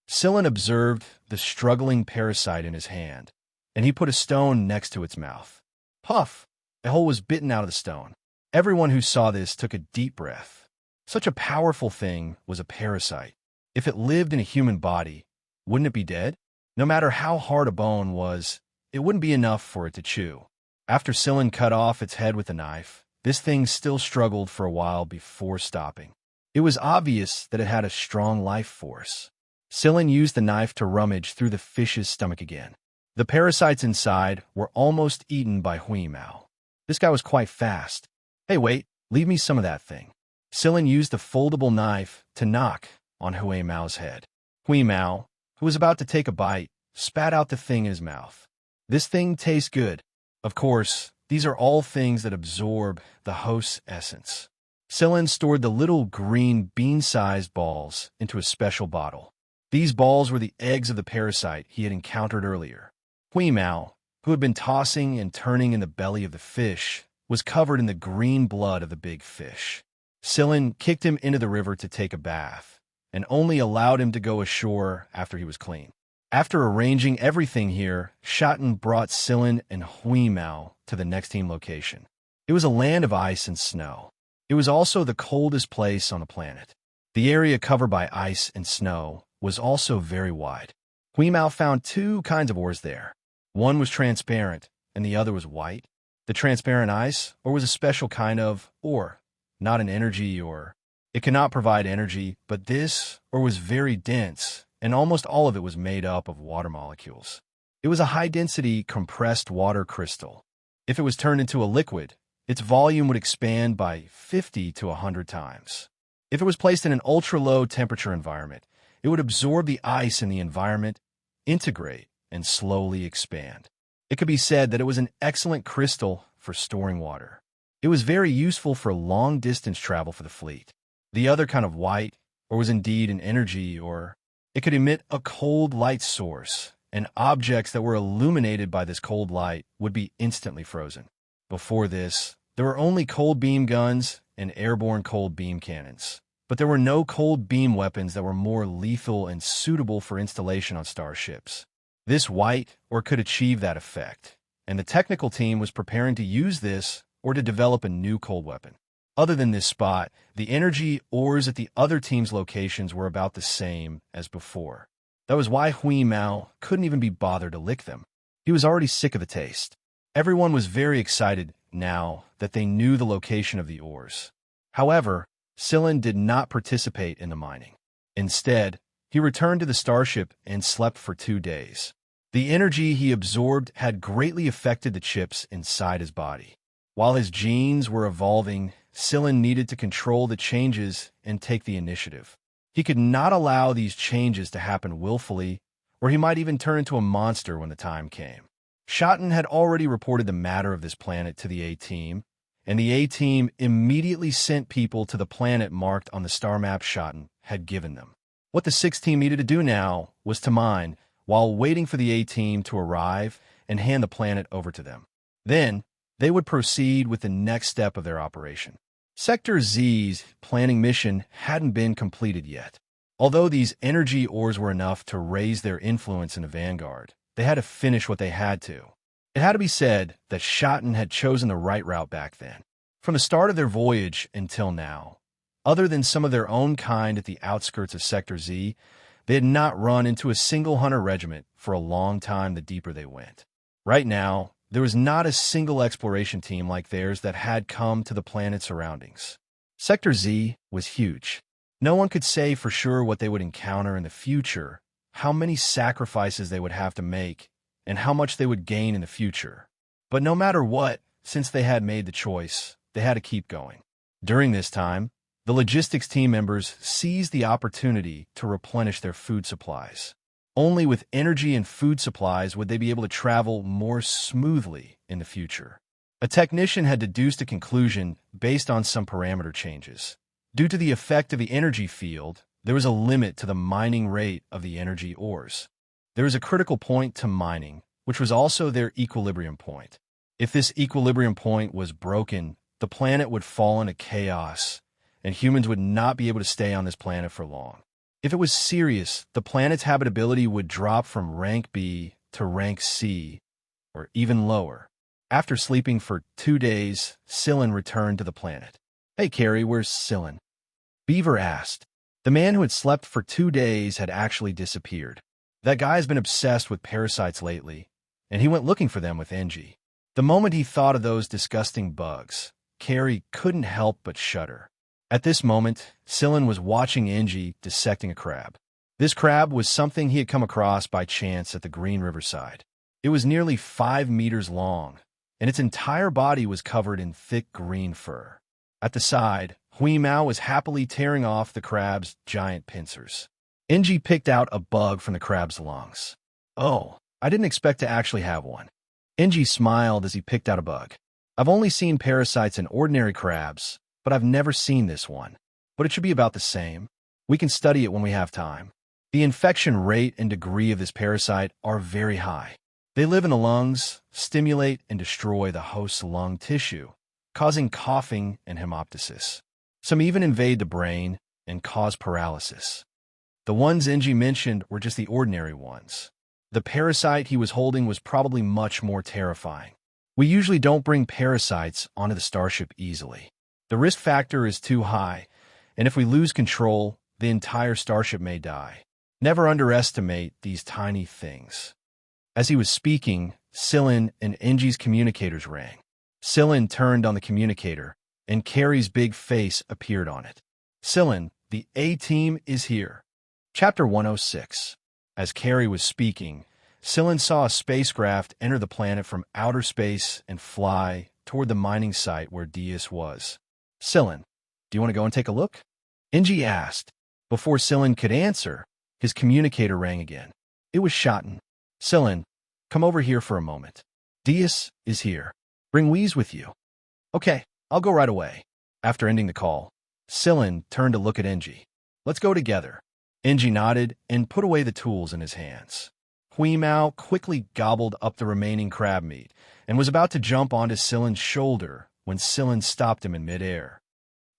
Serene observed the struggling parasite in his hand, and he put a stone next to its mouth. Puff! A hole was bitten out of the stone. Everyone who saw this took a deep breath. Such a powerful thing was a parasite. If it lived in a human body, wouldn't it be dead? No matter how hard a bone was, it wouldn't be enough for it to chew. After Serene cut off its head with a knife, this thing still struggled for a while before stopping. It was obvious that it had a strong life force. Serene used the knife to rummage through the fish's stomach again. The parasites inside were almost eaten by Huimao. This guy was quite fast. Hey, wait, leave me some of that thing. Serene used the foldable knife to knock on Huimao's head. Huimao, who was about to take a bite, spat out the thing in his mouth. This thing tastes good. Of course, these are all things that absorb the host's essence. Serene stored the little green bean-sized balls into a special bottle. These balls were the eggs of the parasite he had encountered earlier. Huimao, who had been tossing and turning in the belly of the fish, was covered in the green blood of the big fish. Serene kicked him into the river to take a bath, and only allowed him to go ashore after he was clean. After arranging everything here, Shotten brought Serene and Huimao to the next team location. It was a land of ice and snow. It was also the coldest place on the planet. The area covered by ice and snow was also very wide. Huimao found two kinds of ores there. One was transparent, and the other was white. The transparent ice ore was a special kind of ore, not an energy ore. It cannot provide energy, but this ore was very dense, and almost all of it was made up of water molecules. It was a high-density compressed water crystal. If it was turned into a liquid, its volume would expand by 50 to 100 times. If it was placed in an ultra-low temperature environment, It would absorb the ice in the environment, integrate, and slowly expand. It could be said that it was an excellent crystal for storing water. It was very useful for long-distance travel for the fleet. The other kind of white, or was indeed an energy, or it could emit a cold light source, and objects that were illuminated by this cold light would be instantly frozen. Before this, there were only cold beam guns and airborne cold beam cannons, but there were no cold beam weapons that were more lethal and suitable for installation on starships. This white, or could achieve that effect, and the technical team was preparing to use this or to develop a new cold weapon. Other than this spot, the energy ores at the other team's locations were about the same as before. That was why Hui Mao couldn't even be bothered to lick them. He was already sick of the taste. Everyone was very excited now that they knew the location of the ores. However, Silin did not participate in the mining. Instead, he returned to the starship and slept for 2 days. The energy he absorbed had greatly affected the chips inside his body. While his genes were evolving, Silin needed to control the changes and take the initiative. He could not allow these changes to happen willfully, or he might even turn into a monster when the time came. Schotten had already reported the matter of this planet to the A-Team, and the A-Team immediately sent people to the planet marked on the star map Schotten had given them. What the 6th team needed to do now was to mine, while waiting for the A-Team to arrive and hand the planet over to them. Then, they would proceed with the next step of their operation. Sector Z's planning mission hadn't been completed yet. Although these energy ores were enough to raise their influence in the Vanguard, they had to finish what they had to. It had to be said that Schotten had chosen the right route back then. From the start of their voyage until now, other than some of their own kind at the outskirts of Sector Z, they had not run into a single hunter regiment for a long time the deeper they went. Right now, there was not a single exploration team like theirs that had come to the planet's surroundings. Sector Z was huge. No one could say for sure what they would encounter in the future, how many sacrifices they would have to make, and how much they would gain in the future. But no matter what, since they had made the choice, they had to keep going. During this time, the logistics team members seized the opportunity to replenish their food supplies. Only with energy and food supplies would they be able to travel more smoothly in the future. A technician had deduced a conclusion based on some parameter changes. Due to the effect of the energy field, there was a limit to the mining rate of the energy ores. There was a critical point to mining, which was also their equilibrium point. If this equilibrium point was broken, the planet would fall into chaos, and humans would not be able to stay on this planet for long. If it was serious, the planet's habitability would drop from rank B to rank C, or even lower. After sleeping for 2 days, Silin returned to the planet. "Hey, Carrie, where's Silin?" Beaver asked. The man who had slept for 2 days had actually disappeared. That guy's been obsessed with parasites lately, and he went looking for them with Engie. The moment he thought of those disgusting bugs, Carrie couldn't help but shudder. At this moment, Silin was watching Engie dissecting a crab. This crab was something he had come across by chance at the Green River side. It was nearly 5 meters long, and its entire body was covered in thick green fur. At the side, Hui Mao was happily tearing off the crab's giant pincers. Engie picked out a bug from the crab's lungs. "Oh, I didn't expect to actually have one." Engie smiled as he picked out a bug. "I've only seen parasites in ordinary crabs, but I've never seen this one. But it should be about the same. We can study it when we have time. The infection rate and degree of this parasite are very high. They live in the lungs, stimulate and destroy the host's lung tissue, causing coughing and hemoptysis. Some even invade the brain and cause paralysis. The ones Engie mentioned were just the ordinary ones. The parasite he was holding was probably much more terrifying. We usually don't bring parasites onto the starship easily. The risk factor is too high, and if we lose control, the entire starship may die. Never underestimate these tiny things." As he was speaking, Silin and Engie's communicators rang. Silin turned on the communicator, and Carrie's big face appeared on it. "Silin, the A-Team is here." Chapter 106. As Carrie was speaking, Silin saw a spacecraft enter the planet from outer space and fly toward the mining site where Diaz was. "Silin, do you want to go and take a look?" Engie asked. Before Silin could answer, His communicator rang again. It was Shotten. Sillen, come over here for a moment. Diaz is here. Bring Wheeze with you. Okay, I'll go right away. After ending the call, Sillen turned to look at Engie. Let's go together. Engie nodded and put away the tools in his hands. Huimao quickly gobbled up the remaining crab meat and was about to jump onto Sillen's shoulder when Sillen stopped him in midair.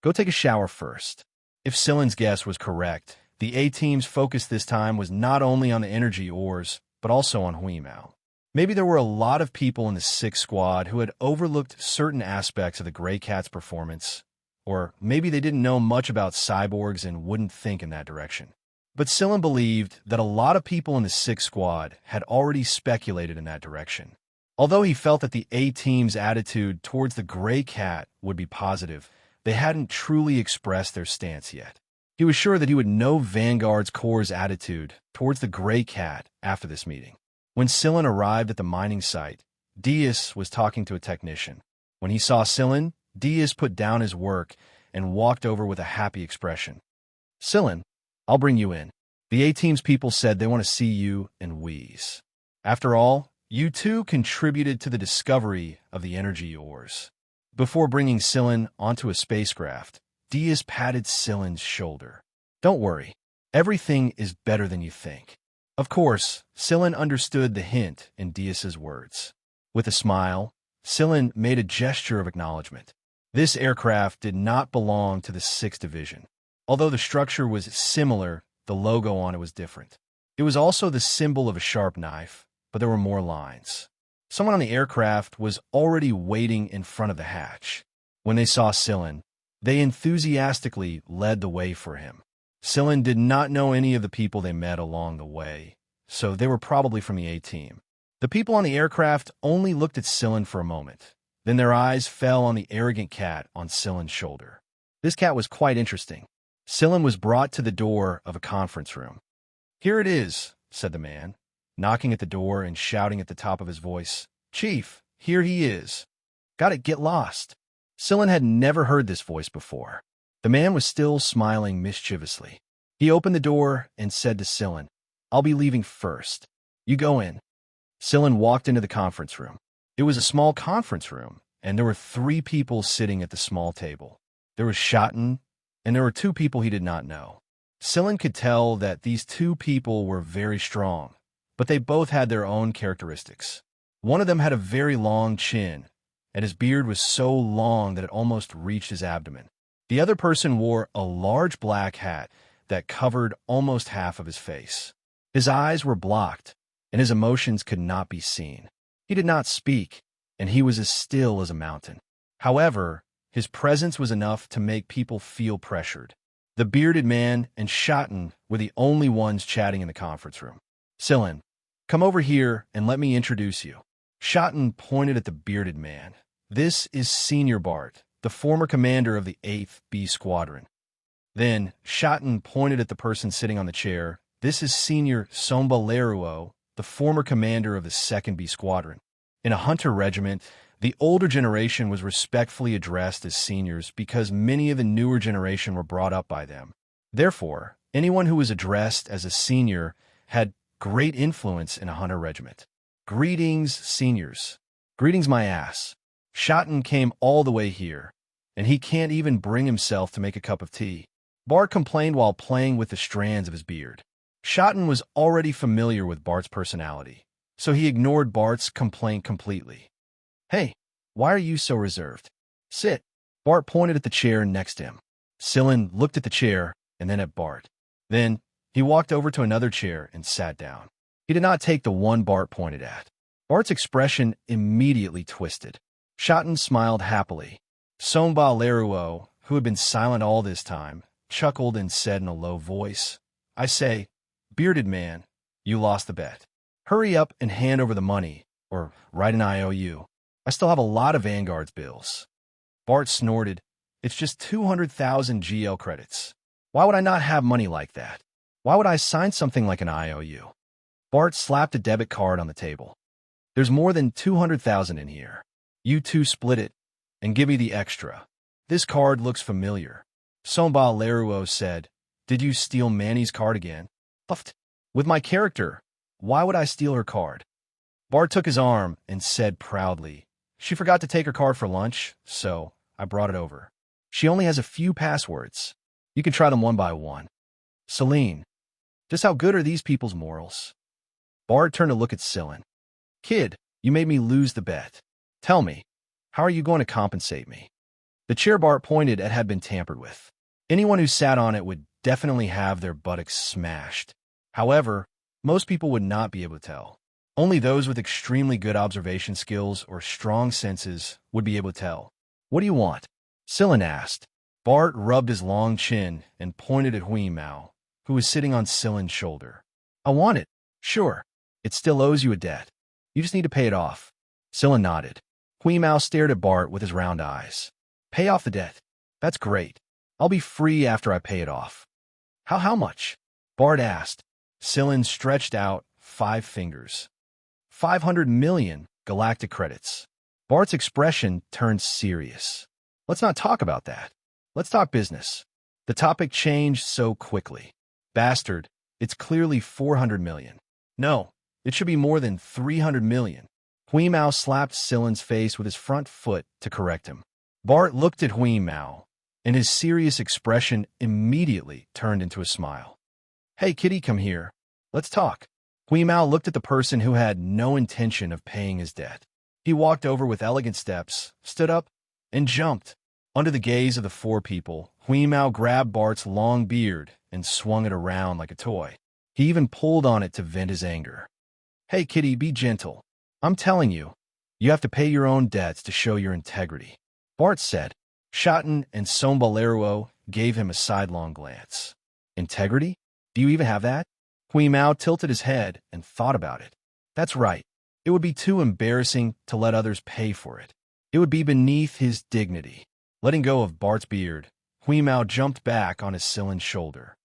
Go take a shower first. If Sillen's guess was correct, the A-team's focus this time was not only on the energy ores, but also on Huimao. Maybe there were a lot of people in the 6th squad who had overlooked certain aspects of the Grey Cat's performance, or maybe they didn't know much about cyborgs and wouldn't think in that direction. But Sillen believed that a lot of people in the 6th squad had already speculated in that direction. Although he felt that the A-team's attitude towards the Grey Cat would be positive, they hadn't truly expressed their stance yet. He was sure that he would know Vanguard's Corps' attitude towards the Grey Cat after this meeting. When Sillen arrived at the mining site, Diaz was talking to a technician. When he saw Sillen, Diaz put down his work and walked over with a happy expression. Sillen, I'll bring you in. The A-team's people said they want to see you and Wheeze. After all, you two contributed to the discovery of the energy ores. Before bringing Sillen onto a spacecraft, Diaz patted Sillen's shoulder. Don't worry, everything is better than you think. Of course, Sillen understood the hint in Diaz's words. With a smile, Sillen made a gesture of acknowledgement. This aircraft did not belong to the 6th Division. Although the structure was similar, the logo on it was different. It was also the symbol of a sharp knife, but there were more lines. Someone on the aircraft was already waiting in front of the hatch. When they saw Sillen, they enthusiastically led the way for him. Sillen did not know any of the people they met along the way, so they were probably from the A-team. The people on the aircraft only looked at Sillen for a moment. Then their eyes fell on the arrogant cat on Sillen's shoulder. This cat was quite interesting. Sillen was brought to the door of a conference room. Here it is, said the man, knocking at the door and shouting at the top of his voice. Chief, here he is. Gotta get lost. Sillen had never heard this voice before. The man was still smiling mischievously. He opened the door and said to Sillen, I'll be leaving first. You go in. Sillen walked into the conference room. It was a small conference room, and there were 3 people sitting at the small table. There was Shotten, and there were 2 people he did not know. Sillen could tell that these 2 people were very strong, but they both had their own characteristics. One of them had a very long chin, and his beard was so long that it almost reached his abdomen. The other person wore a large black hat that covered almost half of his face. His eyes were blocked, and his emotions could not be seen. He did not speak, and he was as still as a mountain. However, his presence was enough to make people feel pressured. The bearded man and Shotten were the only ones chatting in the conference room. Sillen, come over here and let me introduce you. Shotten pointed at the bearded man. This is Senior Bart, the former commander of the 8th B Squadron. Then Shotten pointed at the person sitting on the chair. This is Senior Somba Leruo, the former commander of the 2nd B Squadron. In a hunter regiment, the older generation was respectfully addressed as seniors because many of the newer generation were brought up by them. Therefore, anyone who was addressed as a senior had great influence in a hunter regiment. Greetings, seniors. Greetings, my ass. Shotten came all the way here, and he can't even bring himself to make a cup of tea. Bart complained while playing with the strands of his beard. Shotten was already familiar with Bart's personality, so he ignored Bart's complaint completely. Hey, why are you so reserved? Sit. Bart pointed at the chair next to him. Sillen looked at the chair and then at Bart. Then he walked over to another chair and sat down. He did not take the one Bart pointed at. Bart's expression immediately twisted. Shotten smiled happily. Somba Leruo, who had been silent all this time, chuckled and said in a low voice, I say, bearded man, you lost the bet. Hurry up and hand over the money, or write an IOU. I still have a lot of Vanguard's bills. Bart snorted. It's just 200,000 GL credits. Why would I not have money like that? Why would I sign something like an IOU? Bart slapped a debit card on the table. There's more than 200,000 in here. You two split it, and give me the extra. This card looks familiar. Somba Leruo said, Did you steal Manny's card again? Puffed. With my character, why would I steal her card? Bart took his arm and said proudly, she forgot to take her card for lunch, so I brought it over. She only has a few passwords. You can try them one by one. Serene. Just how good are these people's morals? Bart turned to look at Celine. Kid, you made me lose the bet. Tell me, how are you going to compensate me? The chair Bart pointed at had been tampered with. Anyone who sat on it would definitely have their buttocks smashed. However, most people would not be able to tell. Only those with extremely good observation skills or strong senses would be able to tell. What do you want? Celine asked. Bart rubbed his long chin and pointed at Hui Mao, who was sitting on Celine's shoulder. I want it. Sure. It still owes you a debt. You just need to pay it off. Celine nodded. Hui Mao stared at Bart with his round eyes. Pay off the debt. That's great. I'll be free after I pay it off. How much? Bart asked. Celine stretched out 5 fingers. 500 million galactic credits. Bart's expression turned serious. Let's not talk about that. Let's talk business. The topic changed so quickly. Bastard, it's clearly 400 million. No, it should be more than 300 million. Hui Mao slapped Celine's face with his front foot to correct him. Bart looked at Hui Mao, and his serious expression immediately turned into a smile. Hey, kitty, come here. Let's talk. Hui Mao looked at the person who had no intention of paying his debt. He walked over with elegant steps, stood up, and jumped. Under the gaze of the 4 people, Hui Mao grabbed Bart's long beard and swung it around like a toy. He even pulled on it to vent his anger. Hey, kitty, be gentle. I'm telling you, you have to pay your own debts to show your integrity. Bart said. Shotten and Sombalero gave him a sidelong glance. Integrity? Do you even have that? Hui Mao tilted his head and thought about it. That's right. It would be too embarrassing to let others pay for it. It would be beneath his dignity. Letting go of Bart's beard, Hui Mao jumped back on his Celine's shoulder.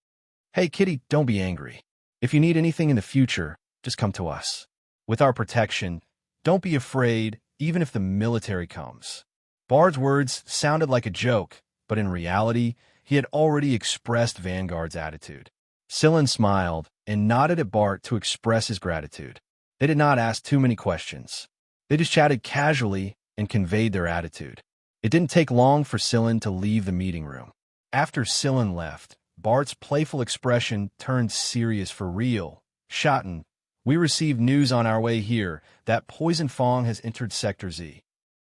Hey, kitty, don't be angry. If you need anything in the future, just come to us. With our protection, don't be afraid, even if the military comes. Bart's words sounded like a joke, but in reality, he had already expressed Vanguard's attitude. Celine smiled and nodded at Bart to express his gratitude. They did not ask too many questions. They just chatted casually and conveyed their attitude. It didn't take long for Celine to leave the meeting room. After Celine left, Bart's playful expression turned serious for real. Shotten, we received news on our way here that Poison Fong has entered Sector Z.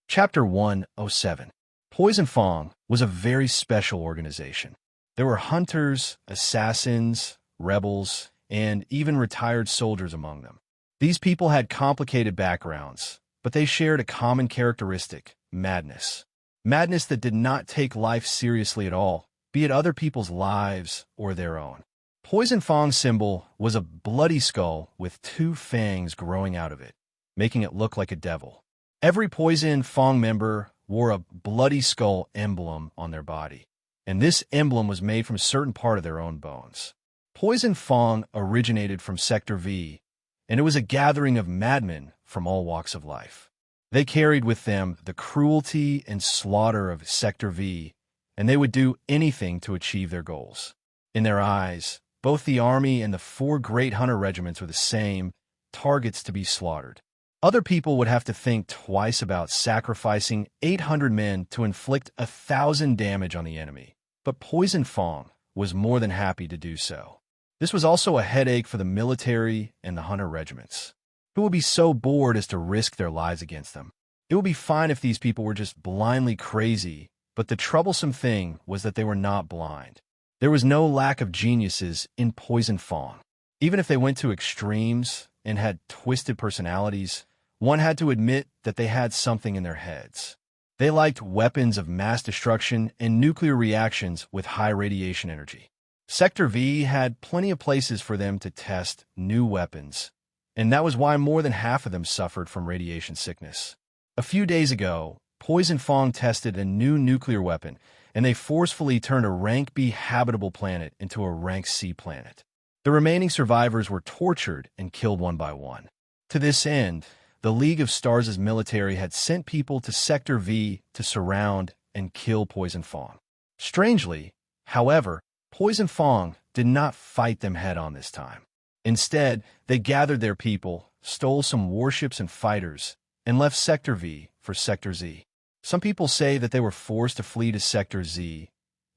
Chapter 107. Poison Fong was a very special organization. There were hunters, assassins, rebels, and even retired soldiers among them. These people had complicated backgrounds, but they shared a common characteristic, madness. Madness that did not take life seriously at all, be it other people's lives or their own. Poison Fong's symbol was a bloody skull with 2 fangs growing out of it, making it look like a devil. Every Poison Fong member wore a bloody skull emblem on their body, and this emblem was made from a certain part of their own bones. Poison Fong originated from Sector V, and it was a gathering of madmen from all walks of life. They carried with them the cruelty and slaughter of Sector V, and they would do anything to achieve their goals. In their eyes, both the army and the 4 great hunter regiments were the same, targets to be slaughtered. Other people would have to think twice about sacrificing 800 men to inflict 1,000 damage on the enemy, but Poison Fong was more than happy to do so. This was also a headache for the military and the hunter regiments, who would be so bored as to risk their lives against them. It would be fine if these people were just blindly crazy, but the troublesome thing was that they were not blind. There was no lack of geniuses in Poison Fong. Even if they went to extremes and had twisted personalities, one had to admit that they had something in their heads. They liked weapons of mass destruction and nuclear reactions with high radiation energy. Sector V had plenty of places for them to test new weapons, and that was why more than half of them suffered from radiation sickness. A few days ago, Poison Fong tested a new nuclear weapon, and they forcefully turned a rank B habitable planet into a rank C planet. The remaining survivors were tortured and killed one by one. To this end, the League of Stars' military had sent people to Sector V to surround and kill Poison Fong. Strangely, however, Poison Fong did not fight them head-on this time. Instead, they gathered their people, stole some warships and fighters, and left Sector V for Sector Z. Some people say that they were forced to flee to Sector Z,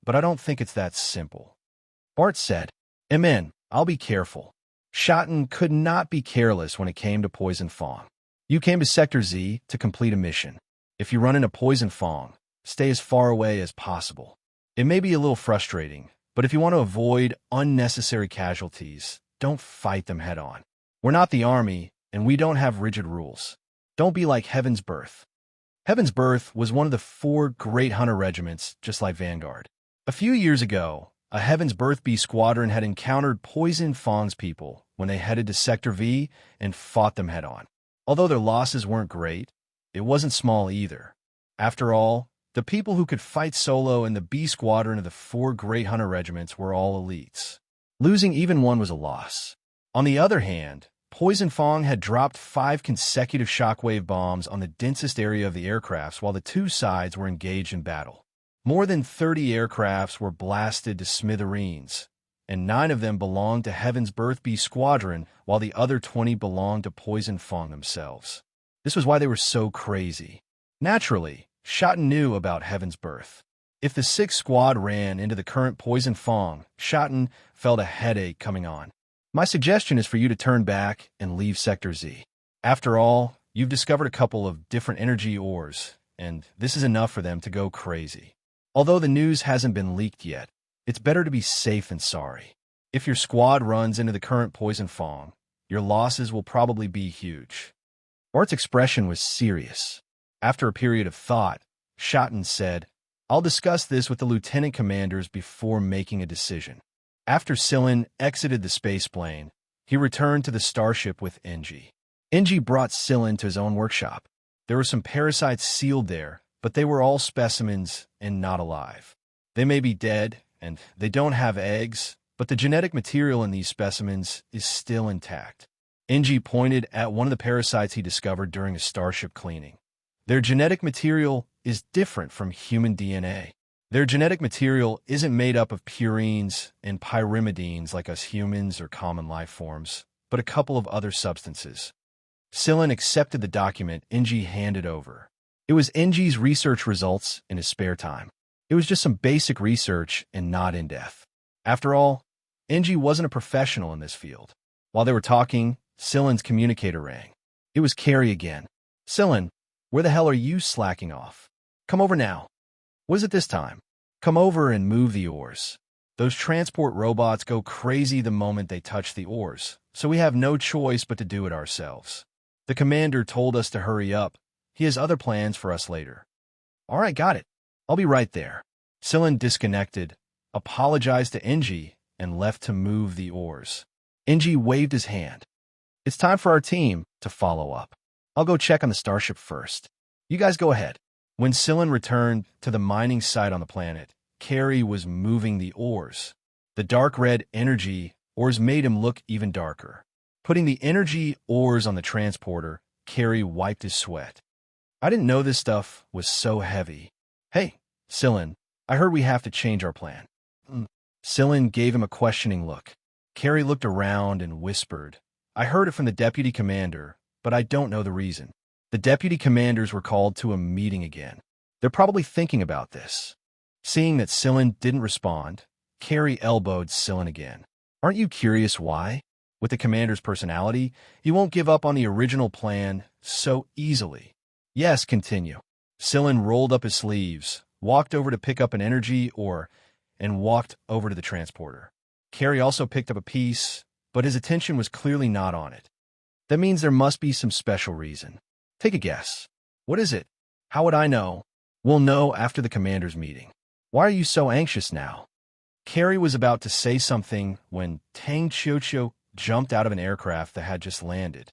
but I don't think it's that simple. Bart said, "Amen, I'll be careful." Shotten could not be careless when it came to Poison Fong. You came to Sector Z to complete a mission. If you run into Poison Fong, stay as far away as possible. It may be a little frustrating, but if you want to avoid unnecessary casualties, don't fight them head-on. We're not the army, and we don't have rigid rules. Don't be like Heaven's Birth. Heaven's Birth was one of the 4 great hunter regiments, just like Vanguard. A few years ago, a Heaven's Birth B squadron had encountered Poison Fong's people when they headed to Sector V and fought them head-on. Although their losses weren't great, it wasn't small either. After all, the people who could fight solo in the B squadron of the 4 great hunter regiments were all elites. Losing even one was a loss. On the other hand, Poison Fong had dropped 5 consecutive shockwave bombs on the densest area of the aircrafts while the 2 sides were engaged in battle. More than 30 aircrafts were blasted to smithereens, and 9 of them belonged to Heaven's Birth B squadron while the other 20 belonged to Poison Fong themselves. This was why they were so crazy. Naturally, Shotten knew about Heaven's Birth. If the 6th squad ran into the current Poison Fong, Shotten felt a headache coming on. My suggestion is for you to turn back and leave Sector Z. After all, you've discovered a couple of different energy ores, and this is enough for them to go crazy. Although the news hasn't been leaked yet, it's better to be safe than sorry. If your squad runs into the current Poison Fong, your losses will probably be huge. Bart's expression was serious. After a period of thought, Shotten said, "I'll discuss this with the lieutenant commanders before making a decision." After Sillin exited the spaceplane, he returned to the starship with Engie. Engie brought Sillin to his own workshop. There were some parasites sealed there, but they were all specimens and not alive. They may be dead, and they don't have eggs, but the genetic material in these specimens is still intact. Engie pointed at one of the parasites he discovered during a starship cleaning. Their genetic material is different from human DNA. Their genetic material isn't made up of purines and pyrimidines like us humans or common life forms, but a couple of other substances. Sillin accepted the document Engie handed over. It was Engie's research results in his spare time. It was just some basic research and not in-depth. After all, Engie wasn't a professional in this field. While they were talking, Sillin's communicator rang. It was Carrie again. "Sillin, where the hell are you slacking off? Come over now." "What is it this time?" "Come over and move the oars. Those transport robots go crazy the moment they touch the oars, so we have no choice but to do it ourselves. The commander told us to hurry up. He has other plans for us later." "All right, got it. I'll be right there." Sillin disconnected, apologized to Engie, and left to move the oars. Engie waved his hand. "It's time for our team to follow up. I'll go check on the starship first. You guys go ahead." When Sillin returned to the mining site on the planet, Carrie was moving the oars. The dark red energy ores made him look even darker. Putting the energy ores on the transporter, Carrie wiped his sweat. "I didn't know this stuff was so heavy." "Hey, Sillin, I heard we have to change our plan." Sillin gave him a questioning look. Carrie looked around and whispered, "I heard it from the deputy commander, but I don't know the reason." The deputy commanders were called to a meeting again. They're probably thinking about this. Seeing that Sillin didn't respond, Carrie elbowed Sillin again. "Aren't you curious why? With the commander's personality, he won't give up on the original plan so easily." "Yes, continue." Sillin rolled up his sleeves, walked over to pick up an energy ore, and walked over to the transporter. Carrie also picked up a piece, but his attention was clearly not on it. "That means there must be some special reason. Take a guess. What is it?" "How would I know?" "We'll know after the commander's meeting." "Why are you so anxious now?" Carrie was about to say something when Tang Chiochio jumped out of an aircraft that had just landed.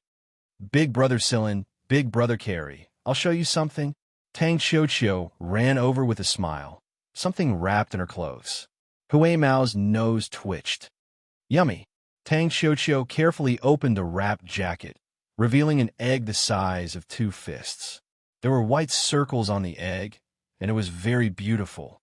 "Big brother Sillin, big brother Carrie, I'll show you something." Tang Chiochio ran over with a smile, something wrapped in her clothes. Hui Mao's nose twitched. "Yummy." Tang Chiochio carefully opened a wrapped jacket, revealing an egg the size of 2 fists. There were white circles on the egg, and it was very beautiful.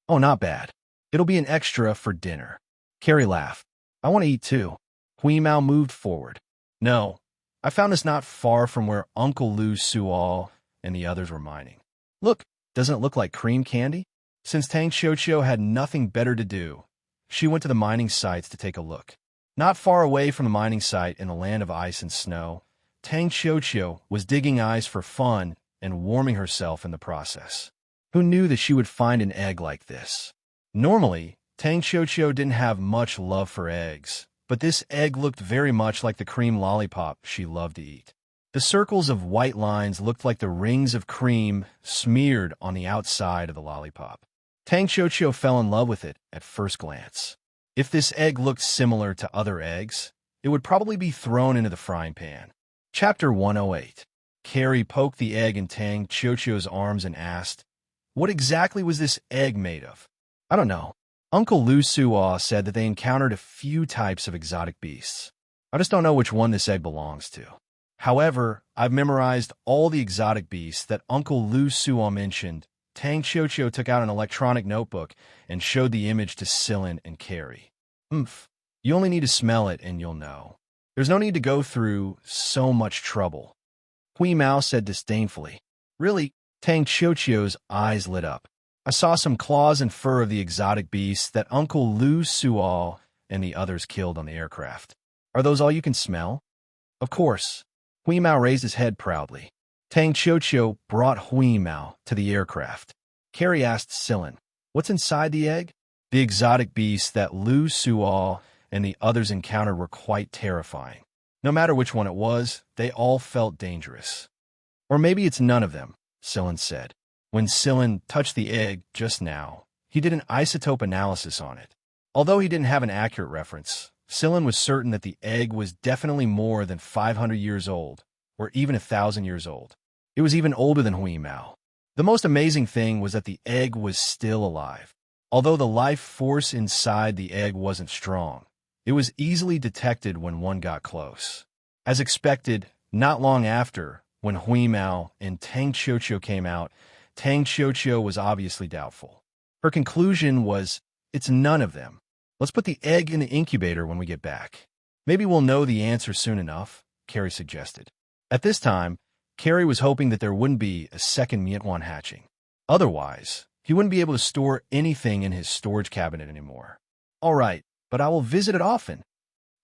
"Oh, not bad. It'll be an extra for dinner. Carrie laughed. I want to eat too. Hui Mao moved forward. No, I found this not far from where Uncle Lu Sual and the others were mining. Look, doesn't it look like cream candy? Since Tang Xiuqiu had nothing better to do, she went to the mining sites to take a look. Not far away from the mining site in the land of ice and snow, Tang Xiuqiu was digging ice for fun and warming herself in the process. Who knew that she would find an egg like this? Normally, Tang Xiuqiu didn't have much love for eggs, but this egg looked very much like the cream lollipop she loved to eat. The circles of white lines looked like the rings of cream smeared on the outside of the lollipop. Tang Xiuqiu fell in love with it at first glance. If this egg looked similar to other eggs, it would probably be thrown into the frying pan. Chapter 108. Carrie poked the egg in Tang Xiuqiu's arms and asked, "What exactly was this egg made of?" "I don't know. Uncle Lu Suo said that they encountered a few types of exotic beasts. I just don't know which one this egg belongs to. However, I've memorized all the exotic beasts that Uncle Lu Suo mentioned." Tang Xiuqiu took out an electronic notebook and showed the image to Silin and Carrie. You only need to smell it and you'll know. There's no need to go through so much trouble." Hui Mao said disdainfully. "Really?" Tang Xiuqiu's eyes lit up. "I saw some claws and fur of the exotic beasts that Uncle Lu Suo and the others killed on the aircraft. Are those all you can smell?" "Of course." Hui Mao raised his head proudly. Tang Xiuqiu brought Hui Mao to the aircraft. Carrie asked Silin, "What's inside the egg?" The exotic beasts that Lu Suo and the others encountered were quite terrifying. No matter which one it was, they all felt dangerous. "Or maybe it's none of them," Silin said. When Silin touched the egg just now, he did an isotope analysis on it. Although he didn't have an accurate reference, Silin was certain that the egg was definitely more than 500 years old, or even 1,000 years old. It was even older than Hui Mao. The most amazing thing was that the egg was still alive. Although the life force inside the egg wasn't strong, it was easily detected when one got close. As expected, not long after, when Hui Mao and Tang Xiuqiu came out, Tang Xiuqiu was obviously doubtful. Her conclusion was, "It's none of them. Let's put the egg in the incubator when we get back. Maybe we'll know the answer soon enough," Carrie suggested. At this time, Carrie was hoping that there wouldn't be a second Mietwan hatching. Otherwise, he wouldn't be able to store anything in his storage cabinet anymore. "All right, but I will visit it often."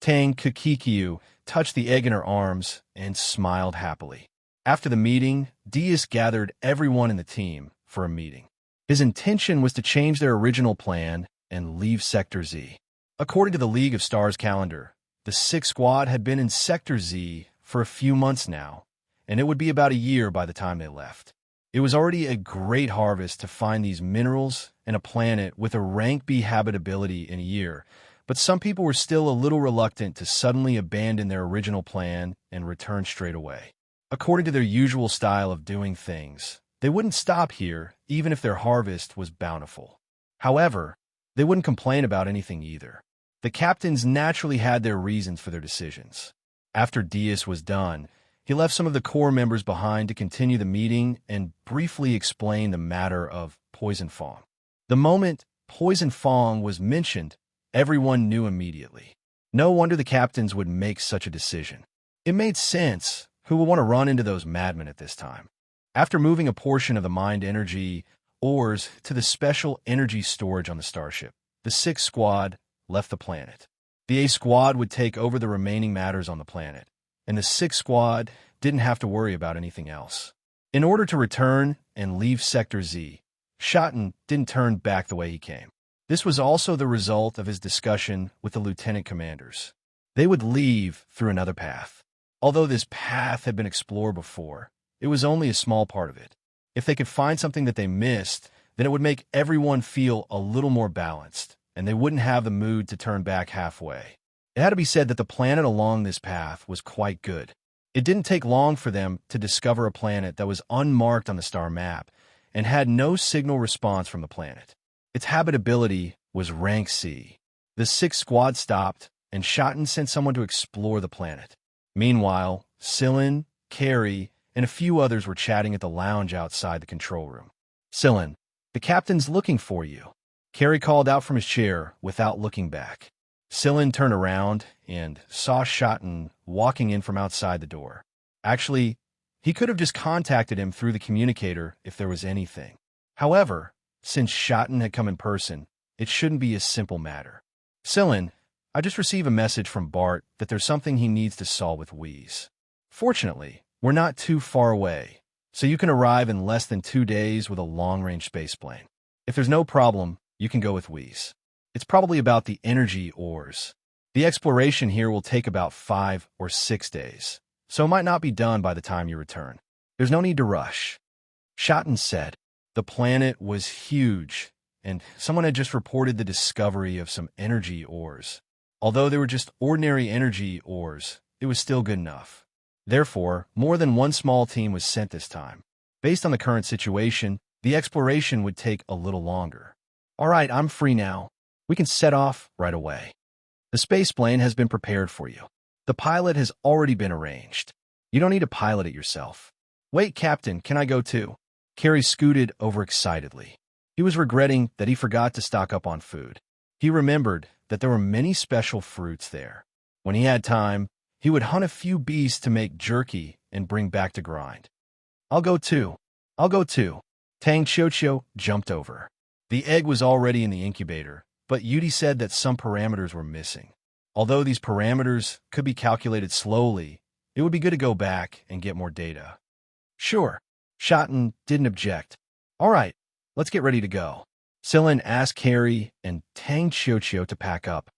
Tang Kukikiu touched the egg in her arms and smiled happily. After the meeting, Diaz gathered everyone in the team for a meeting. His intention was to change their original plan and leave Sector Z. According to the League of Stars calendar, the 6th Squad had been in Sector Z for a few months now, and it would be about a year by the time they left. It was already a great harvest to find these minerals and a planet with a rank B habitability in a year, but some people were still a little reluctant to suddenly abandon their original plan and return straight away. According to their usual style of doing things, they wouldn't stop here even if their harvest was bountiful. However, they wouldn't complain about anything either. The captains naturally had their reasons for their decisions. After Diaz was done, he left some of the core members behind to continue the meeting and briefly explain the matter of Poison Fong. The moment Poison Fong was mentioned, everyone knew immediately. No wonder the captains would make such a decision. It made sense. Who would want to run into those madmen at this time? After moving a portion of the mind energy ores to the special energy storage on the starship, the 6th Squad left the planet. The A Squad would take over the remaining matters on the planet, and the 6th Squad didn't have to worry about anything else. In order to return and leave Sector Z, Shotten didn't turn back the way he came. This was also the result of his discussion with the lieutenant commanders. They would leave through another path. Although this path had been explored before, it was only a small part of it. If they could find something that they missed, then it would make everyone feel a little more balanced, and they wouldn't have the mood to turn back halfway. It had to be said that the planet along this path was quite good. It didn't take long for them to discover a planet that was unmarked on the star map and had no signal response from the planet. Its habitability was rank C. The 6th Squad stopped, and Shotten sent someone to explore the planet. Meanwhile, Silin, Carrie, and a few others were chatting at the lounge outside the control room. "Silin, the captain's looking for you." Carrie called out from his chair without looking back. Scylla turned around and saw Shotten walking in from outside the door. Actually, he could have just contacted him through the communicator if there was anything. However, since Shotten had come in person, it shouldn't be a simple matter. Scylla, I just received a message from Bart that there's something he needs to solve with Wheeze. Fortunately, we're not too far away, so you can arrive in less than 2 days with a long-range spaceplane. If there's no problem, you can go with Wheeze. It's probably about the energy ores. The exploration here will take about 5 or 6 days, so it might not be done by the time you return. There's no need to rush. Shotten said. The planet was huge, and someone had just reported the discovery of some energy ores. Although they were just ordinary energy ores, it was still good enough. Therefore, more than one small team was sent this time. Based on the current situation, the exploration would take a little longer. All right, I'm free now. We can set off right away. The spaceplane has been prepared for you. The pilot has already been arranged. You don't need to pilot it yourself. Wait, Captain, can I go too? Carrie scooted over excitedly. He was regretting that he forgot to stock up on food. He remembered that there were many special fruits there. When he had time, he would hunt a few beasts to make jerky and bring back to grind. I'll go too. Tang Chocho jumped over. The egg was already in the incubator, but Yudi said that some parameters were missing. Although these parameters could be calculated slowly, it would be good to go back and get more data. Sure, Shotten didn't object. All right, let's get ready to go. Scylla asked Carrie and Tang Chocho to pack up.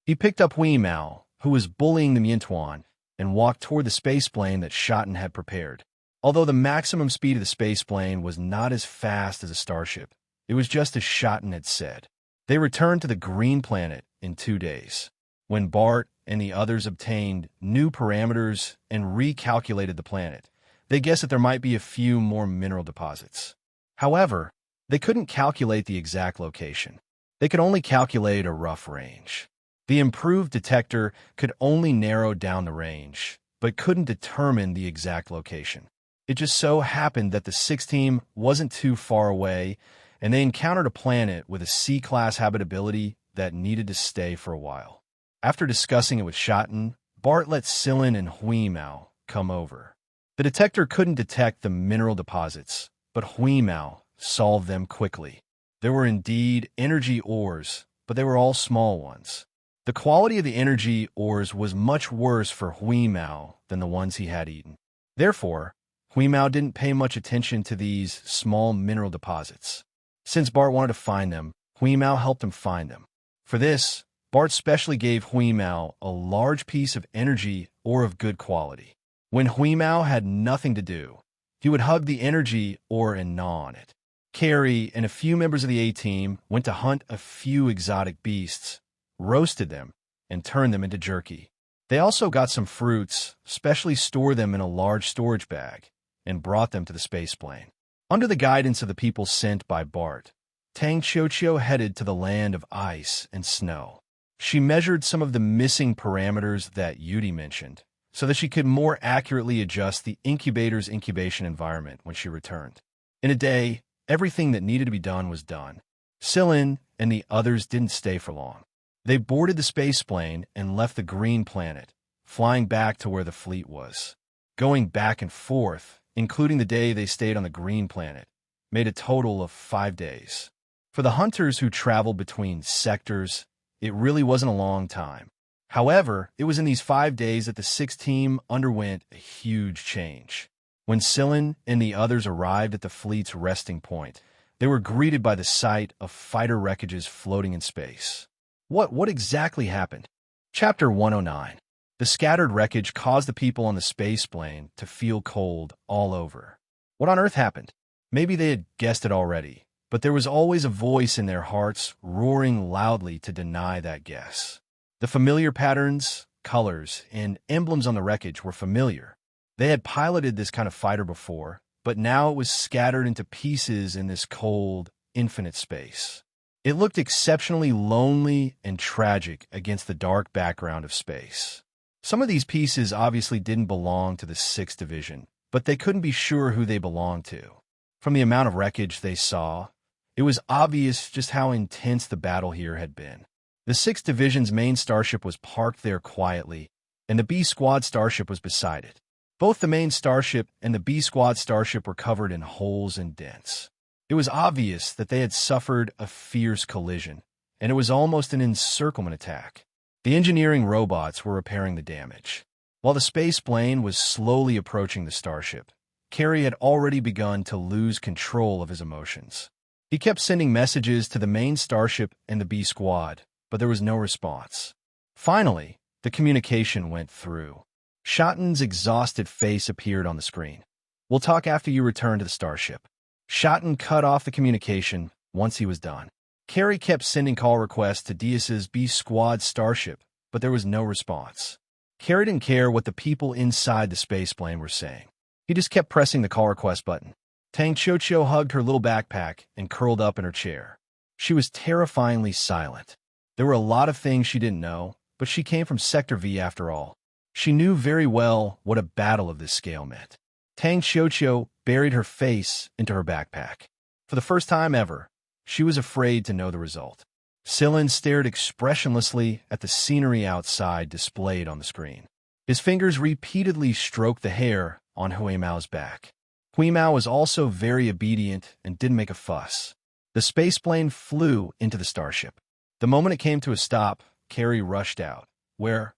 He picked up Hui Mao, who was bullying the Miantuan, and walked toward the spaceplane that Shotten had prepared. Although the maximum speed of the spaceplane was not as fast as a starship, it was just as Shotten had said. They returned to the green planet in 2 days. When Bart and the others obtained new parameters and recalculated the planet, they guessed that there might be a few more mineral deposits. However, they couldn't calculate the exact location. They could only calculate a rough range. The improved detector could only narrow down the range, but couldn't determine the exact location. It just so happened that the 6th team wasn't too far away, and they encountered a planet with a C-class habitability that needed to stay for a while. After discussing it with Shotten, Bart let Scylla and Hui Mao come over. The detector couldn't detect the mineral deposits, but Hui Mao solved them quickly. There were indeed energy ores, but they were all small ones. The quality of the energy ores was much worse for Hui Mao than the ones he had eaten. Therefore, Hui Mao didn't pay much attention to these small mineral deposits. Since Bart wanted to find them, Hui Mao helped him find them. For this, Bart specially gave Hui Mao a large piece of energy ore of good quality. When Hui Mao had nothing to do, he would hug the energy ore and gnaw on it. Carrie and a few members of the A-team went to hunt a few exotic beasts, roasted them, and turned them into jerky. They also got some fruits, specially stored them in a large storage bag, and brought them to the spaceplane. Under the guidance of the people sent by Bart, Tang Chocho headed to the land of ice and snow. She measured some of the missing parameters that Yudi mentioned, so that she could more accurately adjust the incubator's incubation environment when she returned. In a day, everything that needed to be done was done. Scylla and the others didn't stay for long. They boarded the spaceplane and left the green planet, flying back to where the fleet was. Going back and forth, including the day they stayed on the green planet, made a total of 5 days. For the hunters who traveled between sectors, it really wasn't a long time. However, it was in these 5 days that the 6th team underwent a huge change. When Scylla and the others arrived at the fleet's resting point, they were greeted by the sight of fighter wreckages floating in space. What exactly happened? Chapter 109. The scattered wreckage caused the people on the spaceplane to feel cold all over. What on earth happened? Maybe they had guessed it already, but there was always a voice in their hearts roaring loudly to deny that guess. The familiar patterns, colors, and emblems on the wreckage were familiar. They had piloted this kind of fighter before, but now it was scattered into pieces in this cold, infinite space. It looked exceptionally lonely and tragic against the dark background of space. Some of these pieces obviously didn't belong to the 6th Division, but they couldn't be sure who they belonged to. From the amount of wreckage they saw, It was obvious just how intense the battle here had been. The 6th Division's main starship was parked there quietly, and the B Squad starship was beside it. Both the main starship and the B Squad starship were covered in holes and dents. It was obvious that they had suffered a fierce collision, and it was almost an encirclement attack. The engineering robots were repairing the damage. While the space plane was slowly approaching the starship, Carey had already begun to lose control of his emotions. He kept sending messages to the main starship and the B Squad, but there was no response. Finally, the communication went through. Shotton's exhausted face appeared on the screen. "We'll talk after you return to the starship." Shotton cut off the communication once he was done. Carey kept sending call requests to Diaz's B Squad starship, but there was no response. Carey didn't care what the people inside the spaceplane were saying. He just kept pressing the call request button. Tang Chocho hugged her little backpack and curled up in her chair. She was terrifyingly silent. There were a lot of things she didn't know, but she came from Sector V after all. She knew very well what a battle of this scale meant. Tang Chocho buried her face into her backpack. For the first time ever, she was afraid to know the result. Sillin stared expressionlessly at the scenery outside displayed on the screen. His fingers repeatedly stroked the hair on Huimao's back. Huimao was also very obedient and didn't make a fuss. The spaceplane flew into the starship. The moment it came to a stop, Carey rushed out. Where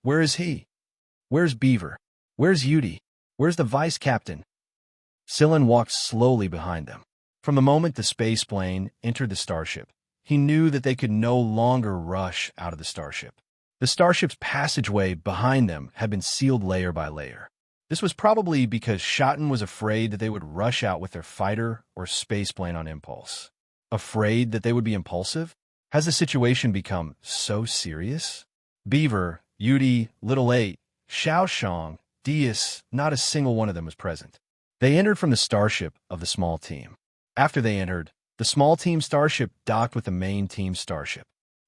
is he? Where's Beaver? Where's Yudi? Where's the vice captain?" Sillin walked slowly behind them. From the moment the spaceplane entered the starship, he knew that they could no longer rush out of the starship. The starship's passageway behind them had been sealed layer by layer. This was probably because Shotton was afraid that they would rush out with their fighter or spaceplane on impulse. Afraid that they would be impulsive? Has the situation become so serious? Beaver, Yudi, Little 8, Xiao Shang, Diaz, not a single one of them was present. They entered from the starship of the small team. After they entered, the small team starship docked with the main team starship.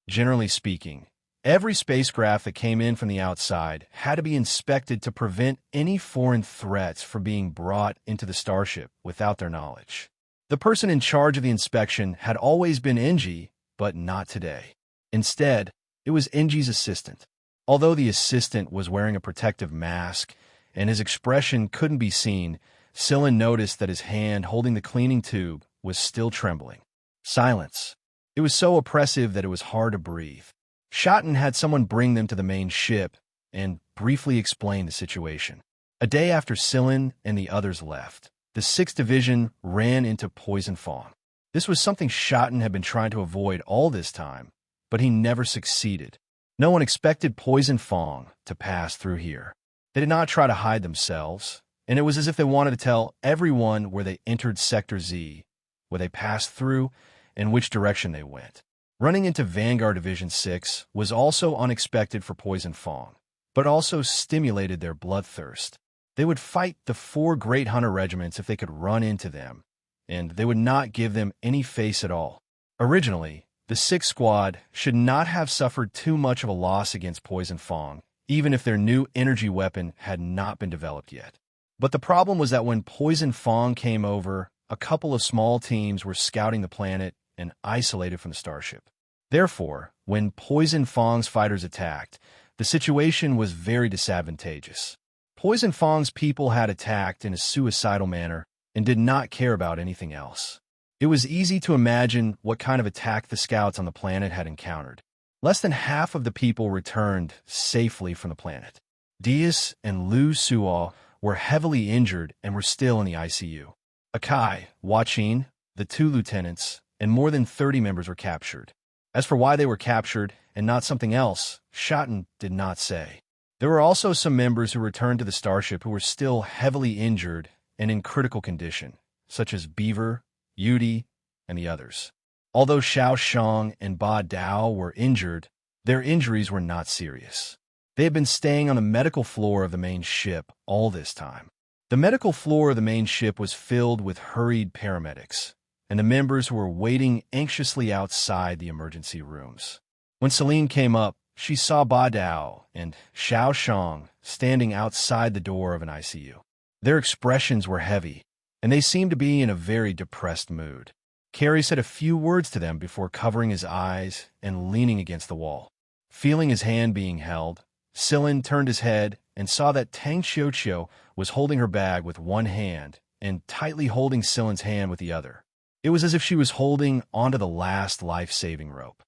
Generally speaking, every spacecraft that came in from the outside had to be inspected to prevent any foreign threats from being brought into the starship without their knowledge. The person in charge of the inspection had always been Engie, but not today. Instead, it was Engie's assistant. Although the assistant was wearing a protective mask and his expression couldn't be seen, Sillin noticed that his hand holding the cleaning tube was still trembling. Silence. It was so oppressive that it was hard to breathe. Shotton had someone bring them to the main ship and briefly explain the situation. A day after Sillin and the others left, the 6th Division ran into Poison Fong. This was something Shotton had been trying to avoid all this time, but he never succeeded. No one expected Poison Fong to pass through here. They did not try to hide themselves, and it was as if they wanted to tell everyone where they entered Sector Z, where they passed through, and which direction they went. Running into Vanguard Division 6 was also unexpected for Poison Fong, but also stimulated their bloodthirst. They would fight the 4 great hunter regiments if they could run into them, and they would not give them any face at all. Originally, the 6th Squad should not have suffered too much of a loss against Poison Fong, even if their new energy weapon had not been developed yet. But the problem was that when Poison Fong came over, a couple of small teams were scouting the planet and isolated from the starship. Therefore, when Poison Fong's fighters attacked, the situation was very disadvantageous. Poison Fong's people had attacked in a suicidal manner and did not care about anything else. It was easy to imagine what kind of attack the scouts on the planet had encountered. Less than half of the people returned safely from the planet. Diaz and Lu Suo were heavily injured and were still in the ICU. Akai, Huaqin, the 2 lieutenants, and more than 30 members were captured. As for why they were captured and not something else, Shotton did not say. There were also some members who returned to the starship who were still heavily injured and in critical condition, such as Beaver, Yudi, and the others. Although Xiao Shang and Ba Dao were injured, their injuries were not serious. They had been staying on the medical floor of the main ship all this time. The medical floor of the main ship was filled with hurried paramedics, and the members were waiting anxiously outside the emergency rooms. When Celine came up, she saw Ba Dao and Xiao Shang standing outside the door of an ICU. Their expressions were heavy, and they seemed to be in a very depressed mood. Carrie said a few words to them before covering his eyes and leaning against the wall. Feeling his hand being held, Silin turned his head and saw that Tang Xiuqiu was holding her bag with one hand and tightly holding Silin's hand with the other. It was as if she was holding onto the last life-saving rope.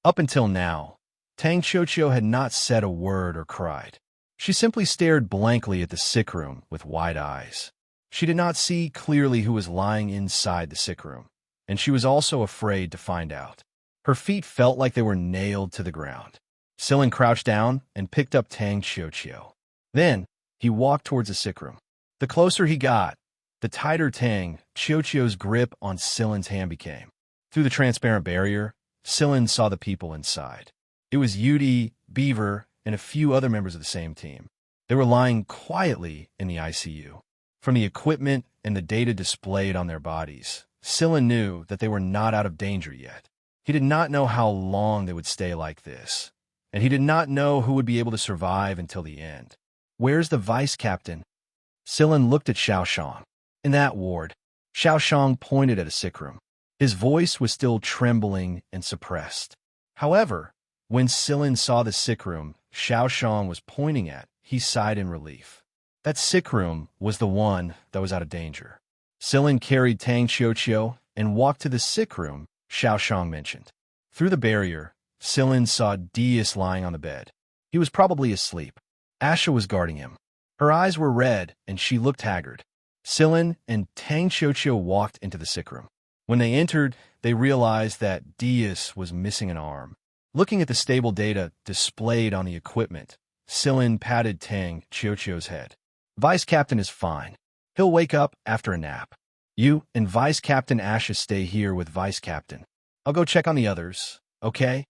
Up until now, Tang Xiuqiu had not said a word or cried. She simply stared blankly at the sick room with wide eyes. She did not see clearly who was lying inside the sick room, and she was also afraid to find out. Her feet felt like they were nailed to the ground. Silin crouched down and picked up Tang Xiuqiu. Then, he walked towards the sick room. The closer he got, the tighter Tang Xiuqiu's grip on Silin's hand became. Through the transparent barrier, Silin saw the people inside. It was Yudi, Beaver, and a few other members of the same team. They were lying quietly in the ICU. From the equipment and the data displayed on their bodies, Silin knew that they were not out of danger yet. He did not know how long they would stay like this, and he did not know who would be able to survive until the end. "Where's the vice captain?" Silin looked at Xiaoshang. In that ward, Xiaoshang pointed at a sick room. His voice was still trembling and suppressed. However, when Silin saw the sick room Xiaoshang was pointing at, he sighed in relief. That sick room was the one that was out of danger. Silin carried Tang Xiuqiu and walked to the sick room Xiaoshang mentioned. Through the barrier, Silin saw Dias lying on the bed. He was probably asleep. Asha was guarding him. Her eyes were red, and she looked haggard. Silin and Tang Xiuqiu walked into the sick room. When they entered, they realized that Dias was missing an arm. Looking at the stable data displayed on the equipment, Silin patted Tang Xiuqiu's head. "Vice Captain is fine. He'll wake up after a nap. You and Vice Captain Asha stay here with Vice Captain. I'll go check on the others, okay?"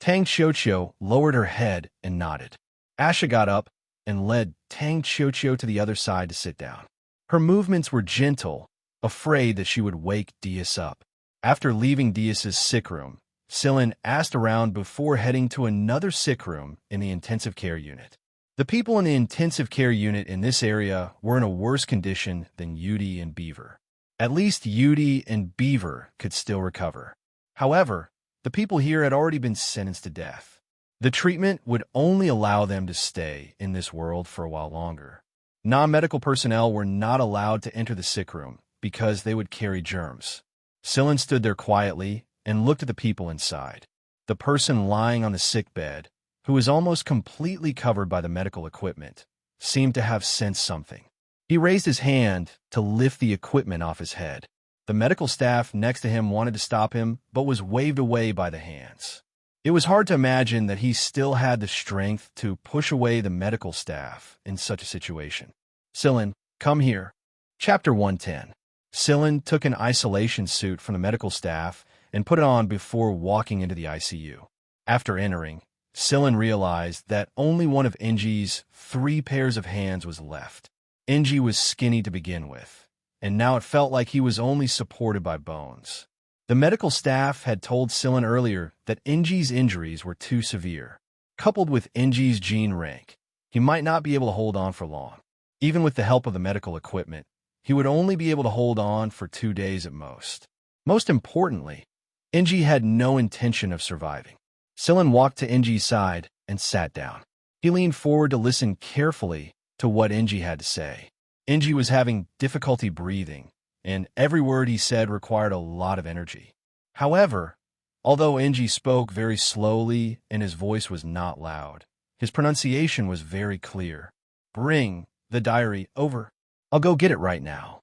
Tang Xiuqiu lowered her head and nodded. Asha got up and led Tang Xiuqiu to the other side to sit down. Her movements were gentle, afraid that she would wake Dias up. After leaving Dias's sick room, Silin asked around before heading to another sick room in the intensive care unit. The people in the intensive care unit in this area were in a worse condition than Yudi and Beaver. At least Yudi and Beaver could still recover. However, the people here had already been sentenced to death. The treatment would only allow them to stay in this world for a while longer. Non-medical personnel were not allowed to enter the sick room because they would carry germs. Silin stood there quietly and looked at the people inside. The person lying on the sick bed, who was almost completely covered by the medical equipment, seemed to have sensed something. He raised his hand to lift the equipment off his head. The medical staff next to him wanted to stop him, but was waved away by the hands. It was hard to imagine that he still had the strength to push away the medical staff in such a situation. "Silin, come here." Chapter 110. Silin took an isolation suit from the medical staff and put it on before walking into the ICU. After entering, Silin realized that only one of Enji's 3 pairs of hands was left. Enji was skinny to begin with, and now it felt like he was only supported by bones. The medical staff had told Silin earlier that Enji's injuries were too severe. Coupled with Enji's gene rank, he might not be able to hold on for long. Even with the help of the medical equipment, he would only be able to hold on for 2 days at most. Most importantly, Enji had no intention of surviving. Silin walked to Enji's side and sat down. He leaned forward to listen carefully to what Enji had to say. Enji was having difficulty breathing, and every word he said required a lot of energy. However, although Enji spoke very slowly and his voice was not loud, his pronunciation was very clear. "Bring the diary over. I'll go get it right now."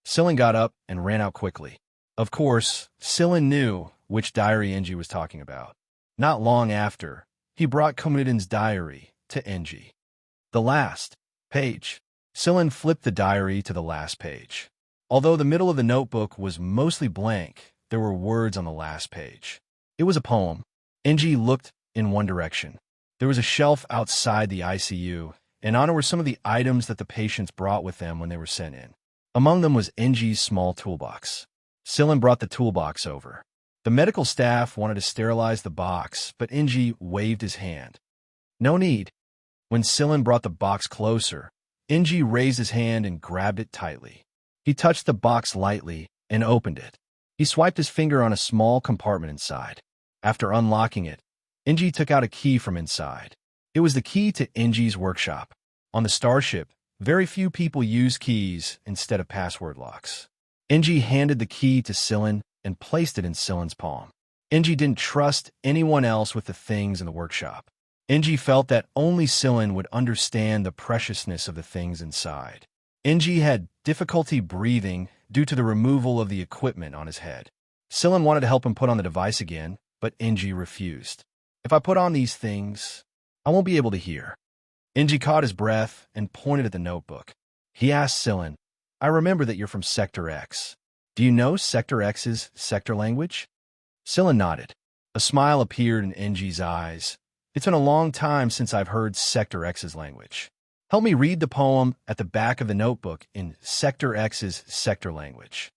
Silin got up and ran out quickly. Of course, Silin knew which diary Enji was talking about. Not long after, he brought Komunin's diary to Enji. The last page. Silin flipped the diary to the last page. Although the middle of the notebook was mostly blank, there were words on the last page. It was a poem. Enji looked in one direction. There was a shelf outside the ICU, and on it were some of the items that the patients brought with them when they were sent in. Among them was Enji's small toolbox. Silin brought the toolbox over. The medical staff wanted to sterilize the box, but Enji waved his hand. "No need." When Silin brought the box closer, Enji raised his hand and grabbed it tightly. He touched the box lightly and opened it. He swiped his finger on a small compartment inside. After unlocking it, Enji took out a key from inside. It was the key to Enji's workshop. On the starship, very few people use keys instead of password locks. Enji handed the key to Sillin and placed it in Sillin's palm. Enji didn't trust anyone else with the things in the workshop. Enji felt that only Sillin would understand the preciousness of the things inside. Enji had difficulty breathing due to the removal of the equipment on his head. Sillin wanted to help him put on the device again, but Enji refused. If I put on these things, I won't be able to hear. Enji caught his breath and pointed at the notebook. He asked Sillin, I remember that you're from Sector X. Do you know Sector X's sector language? Sillin nodded. A smile appeared in Enji's eyes. It's been a long time since I've heard Sector X's language. Help me read the poem at the back of the notebook in Sector X's sector language.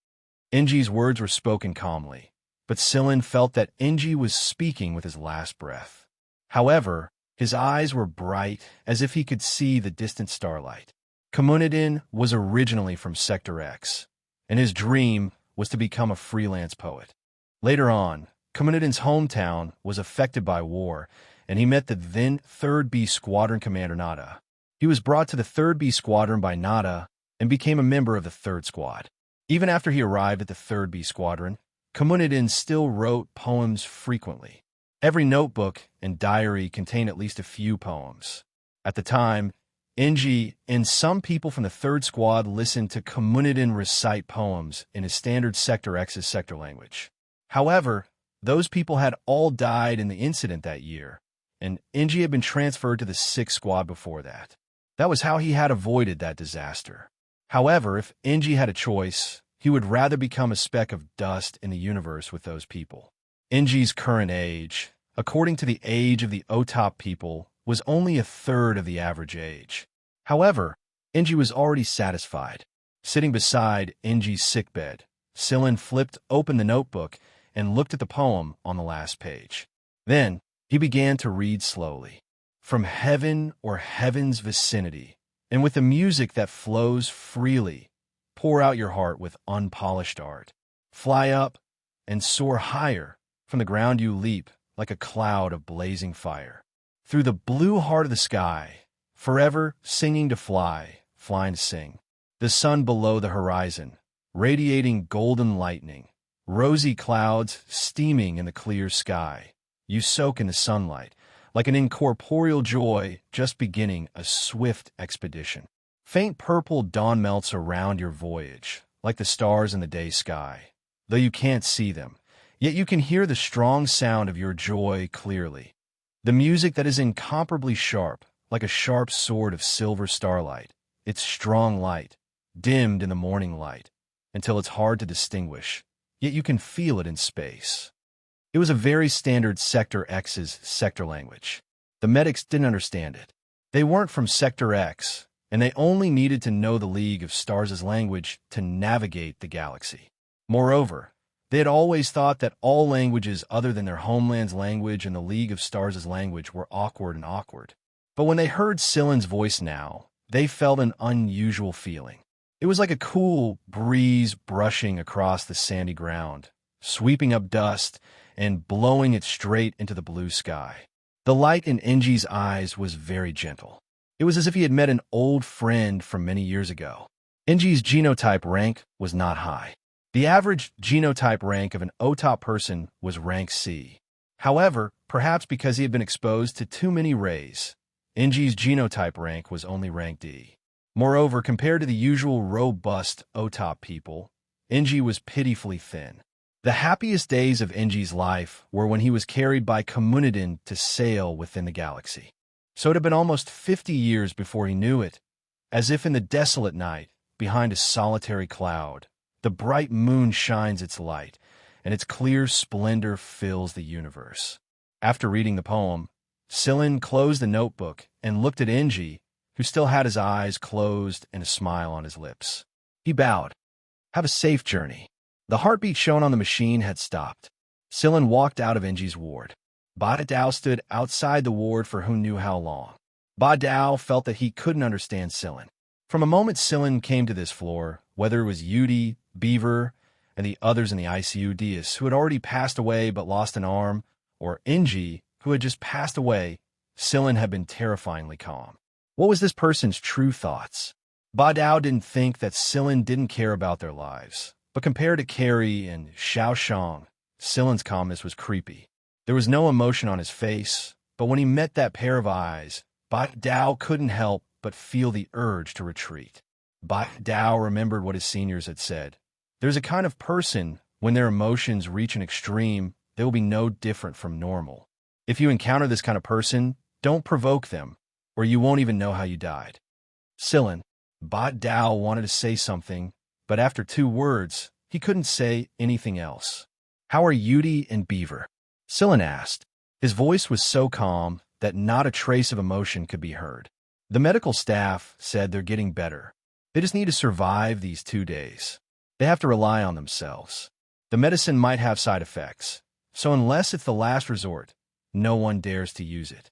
Enji's words were spoken calmly, but Sillin felt that Enji was speaking with his last breath. However, his eyes were bright, as if he could see the distant starlight. Communidin was originally from Sector X, and his dream was to become a freelance poet. Later on, Communidin's hometown was affected by war, and he met the then 3rd B Squadron Commander Nada. He was brought to the 3rd B Squadron by Nada and became a member of the 3rd Squad. Even after he arrived at the 3rd B Squadron, Communidin still wrote poems frequently. Every notebook and diary contained at least a few poems. At the time, Enji and some people from the 3rd Squad listened to Communidin recite poems in his standard Sector X's sector language. However, those people had all died in the incident that year, and Enji had been transferred to the 6th Squad before that. That was how he had avoided that disaster. However, if Enji had a choice, he would rather become a speck of dust in the universe with those people. Enji's current age, according to the age of the OTOP people, was only a third of the average age. However, Enji was already satisfied. Sitting beside Enji's sickbed, Sillin flipped open the notebook and looked at the poem on the last page. Then, he began to read slowly. From heaven or heaven's vicinity, and with the music that flows freely, pour out your heart with unpolished art. Fly up and soar higher. From the ground you leap like a cloud of blazing fire. Through the blue heart of the sky, forever singing to fly, flying to sing. The sun below the horizon, radiating golden lightning. Rosy clouds steaming in the clear sky. You soak in the sunlight, like an incorporeal joy just beginning a swift expedition. Faint purple dawn melts around your voyage, like the stars in the day sky. Though you can't see them, yet you can hear the strong sound of your joy clearly. The music that is incomparably sharp, like a sharp sword of silver starlight, its strong light, dimmed in the morning light, until it's hard to distinguish, yet you can feel it in space. It was a very standard Sector X's sector language. The medics didn't understand it. They weren't from Sector X, and they only needed to know the League of Stars' language to navigate the galaxy. Moreover, they had always thought that all languages other than their homeland's language and the League of Stars' language were awkward. But when they heard Sillin's voice now, they felt an unusual feeling. It was like a cool breeze brushing across the sandy ground, sweeping up dust and blowing it straight into the blue sky. The light in Enji's eyes was very gentle. It was as if he had met an old friend from many years ago. Enji's genotype rank was not high. The average genotype rank of an OTOP person was rank C. However, perhaps because he had been exposed to too many rays, Enji's genotype rank was only rank D. Moreover, compared to the usual robust OTOP people, Enji was pitifully thin. The happiest days of Enji's life were when he was carried by Communidin to sail within the galaxy. So it had been almost 50 years before he knew it, as if in the desolate night, behind a solitary cloud, the bright moon shines its light, and its clear splendor fills the universe. After reading the poem, Sillin closed the notebook and looked at Enji, who still had his eyes closed and a smile on his lips. He bowed. Have a safe journey. The heartbeat shown on the machine had stopped. Sillin walked out of Enji's ward. Ba Dao stood outside the ward for who knew how long. Ba Dao felt that he couldn't understand Sillin. From a moment Sillin came to this floor, whether it was Yudi, Beaver, and the others in the ICU, Diaz, who had already passed away but lost an arm, or Ng, who had just passed away, Silin had been terrifyingly calm. What was this person's true thoughts? Ba Dao didn't think that Silin didn't care about their lives, but compared to Carrie and Xiao Shang, Silin's calmness was creepy. There was no emotion on his face, but when he met that pair of eyes, Ba Dao couldn't help but feel the urge to retreat. Ba Dao remembered what his seniors had said. There's a kind of person, when their emotions reach an extreme, they will be no different from normal. If you encounter this kind of person, don't provoke them, or you won't even know how you died. Silin, Ba Dao wanted to say something, but after 2 words, he couldn't say anything else. How are Yudi and Beaver? Silin asked. His voice was so calm that not a trace of emotion could be heard. The medical staff said they're getting better. They just need to survive these 2 days. They have to rely on themselves. The medicine might have side effects, so unless it's the last resort, no one dares to use it.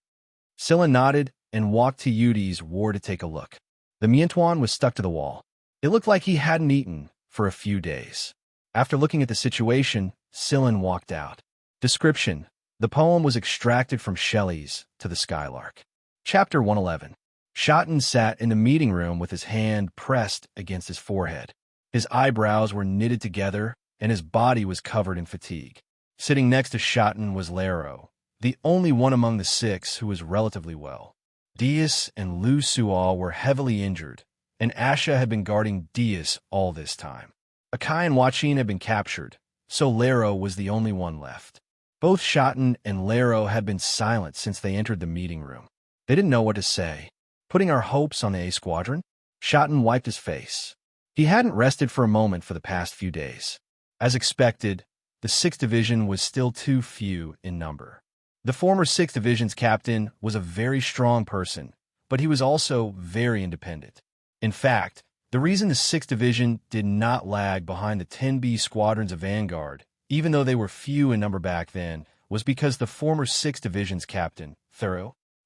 Silin nodded and walked to Yudi's ward to take a look. The Miantuan was stuck to the wall. It looked like he hadn't eaten for a few days. After looking at the situation, Silin walked out. Description: the poem was extracted from Shelley's To the Skylark. Chapter 111. Shotten sat in the meeting room with his hand pressed against his forehead. His eyebrows were knitted together, and his body was covered in fatigue. Sitting next to Shotten was Laro, the only one among the 6 who was relatively well. Diaz and Lu Sual were heavily injured, and Asha had been guarding Diaz all this time. Akai and Wachin had been captured, so Laro was the only one left. Both Shotten and Laro had been silent since they entered the meeting room. They didn't know what to say. Putting our hopes on the A Squadron? Shotten wiped his face. He hadn't rested for a moment for the past few days. As expected, the 6th Division was still too few in number. The former 6th Division's captain was a very strong person, but he was also very independent. In fact, the reason the 6th Division did not lag behind the 10B squadrons of Vanguard, even though they were few in number back then, was because the former 6th Division's captain,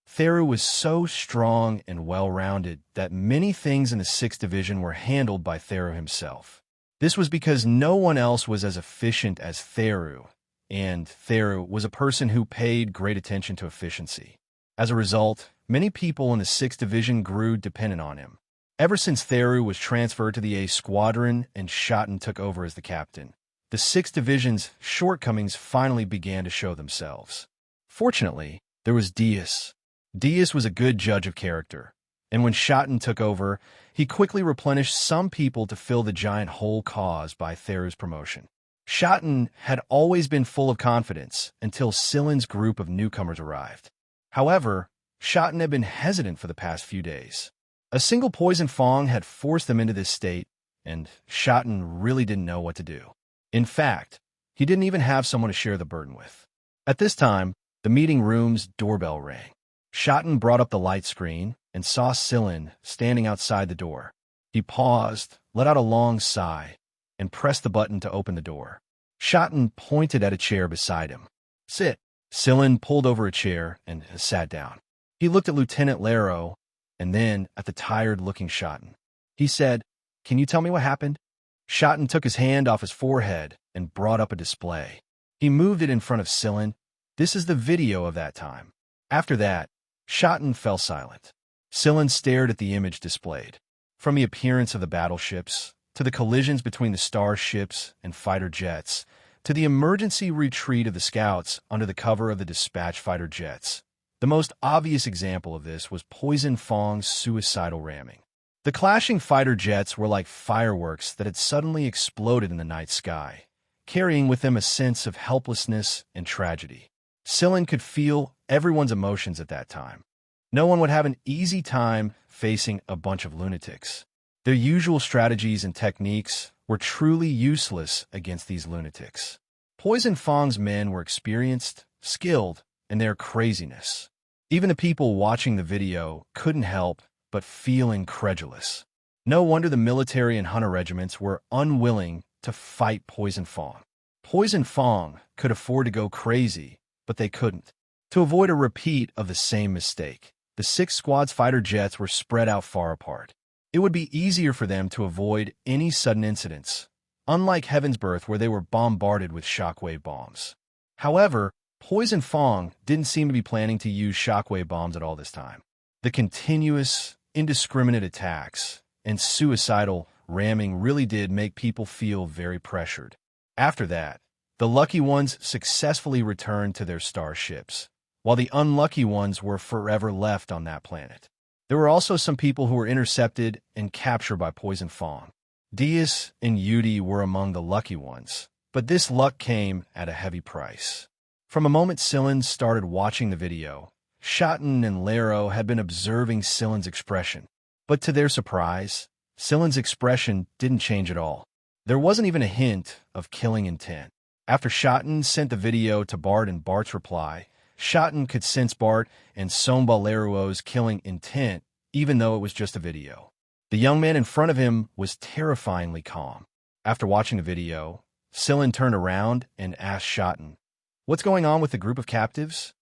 Theru was so strong and well-rounded that many things in the 6th Division were handled by Theru himself. This was because no one else was as efficient as Theru, and Theru was a person who paid great attention to efficiency. As a result, many people in the 6th Division grew dependent on him. Ever since Theru was transferred to the A Squadron and Shotten took over as the captain, the 6th Division's shortcomings finally began to show themselves. Fortunately, there was Diaz. Diaz was a good judge of character, and when Shotten took over, he quickly replenished some people to fill the giant hole caused by Theru's promotion. Shotten had always been full of confidence until Silin's group of newcomers arrived. However, Shotten had been hesitant for the past few days. A single poison fong had forced them into this state, and Shotten really didn't know what to do. In fact, he didn't even have someone to share the burden with. At this time, the meeting room's doorbell rang. Shotten brought up the light screen and saw Silin standing outside the door. He paused, let out a long sigh, and pressed the button to open the door. Shotten pointed at a chair beside him. "Sit." Silin pulled over a chair and sat down. He looked at Lieutenant Laro and then at the tired-looking Shotten. He said, "Can you tell me what happened?" Shotten took his hand off his forehead and brought up a display. He moved it in front of Silin. This is the video of that time. After that, Shotten fell silent. Silin stared at the image displayed. From the appearance of the battleships, to the collisions between the starships and fighter jets, to the emergency retreat of the scouts under the cover of the dispatch fighter jets. The most obvious example of this was Poison Fong's suicidal ramming. The clashing fighter jets were like fireworks that had suddenly exploded in the night sky, carrying with them a sense of helplessness and tragedy. Silin could feel everyone's emotions at that time. No one would have an easy time facing a bunch of lunatics. Their usual strategies and techniques were truly useless against these lunatics. Poison Fong's men were experienced, skilled, in their craziness. Even the people watching the video couldn't help but feel incredulous. No wonder the military and hunter regiments were unwilling to fight Poison Fong. Poison Fong could afford to go crazy, but they couldn't. To avoid a repeat of the same mistake, the 6 squad's fighter jets were spread out far apart. It would be easier for them to avoid any sudden incidents, unlike Heaven's Birth where they were bombarded with shockwave bombs. However, Poison Fong didn't seem to be planning to use shockwave bombs at all this time. The continuous, indiscriminate attacks and suicidal ramming really did make people feel very pressured. After that, the lucky ones successfully returned to their starships, while the unlucky ones were forever left on that planet. There were also some people who were intercepted and captured by Poison Fong. Diaz and Yudi were among the lucky ones, but this luck came at a heavy price. From the moment Sillin started watching the video, Shotten and Laro had been observing Sillin's expression. But to their surprise, Sillin's expression didn't change at all. There wasn't even a hint of killing intent. After Shotten sent the video to Bart and Bart's reply, Shotten could sense Bart and Somba Laruo's killing intent, even though it was just a video. The young man in front of him was terrifyingly calm. After watching the video, Sillin turned around and asked Shotten, "What's going on with the group of captives?"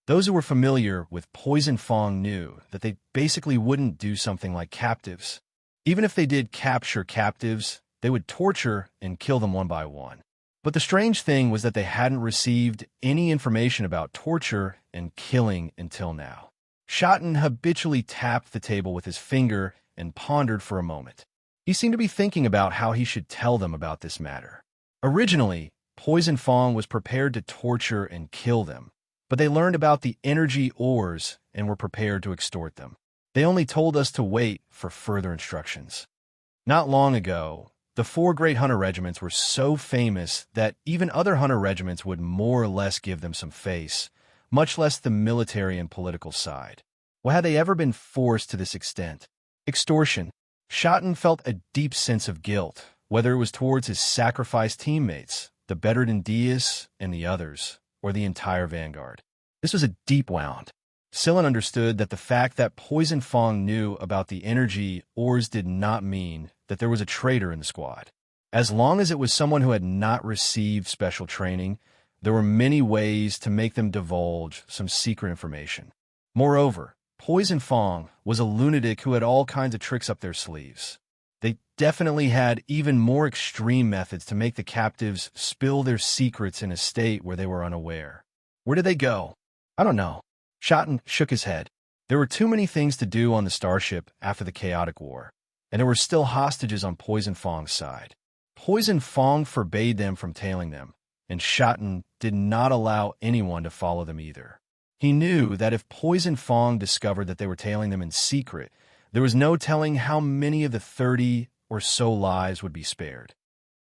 Those who were familiar with Poison Fong knew that they basically wouldn't do something like captives. Even if they did capture captives, they would torture and kill them one by one. But the strange thing was that they hadn't received any information about torture and killing until now. Shotten habitually tapped the table with his finger and pondered for a moment. He seemed to be thinking about how he should tell them about this matter. Originally, Poison Fong was prepared to torture and kill them, but they learned about the energy ores and were prepared to extort them. They only told us to wait for further instructions. Not long ago, the 4 great hunter regiments were so famous that even other hunter regiments would more or less give them some face, much less the military and political side. Well, had they ever been forced to this extent? Extortion. Shotten felt a deep sense of guilt, whether it was towards his sacrificed teammates, the Bedreddin Diaz and the others, or the entire vanguard. This was a deep wound. Sillin understood that the fact that Poison Fong knew about the energy ores did not mean that there was a traitor in the squad. As long as it was someone who had not received special training, there were many ways to make them divulge some secret information. Moreover, Poison Fong was a lunatic who had all kinds of tricks up their sleeves. They definitely had even more extreme methods to make the captives spill their secrets in a state where they were unaware. Where did they go? I don't know. Shotten shook his head. There were too many things to do on the starship after the chaotic war, and there were still hostages on Poison Fong's side. Poison Fong forbade them from tailing them, and Shotten did not allow anyone to follow them either. He knew that if Poison Fong discovered that they were tailing them in secret, there was no telling how many of the 30 or so lives would be spared.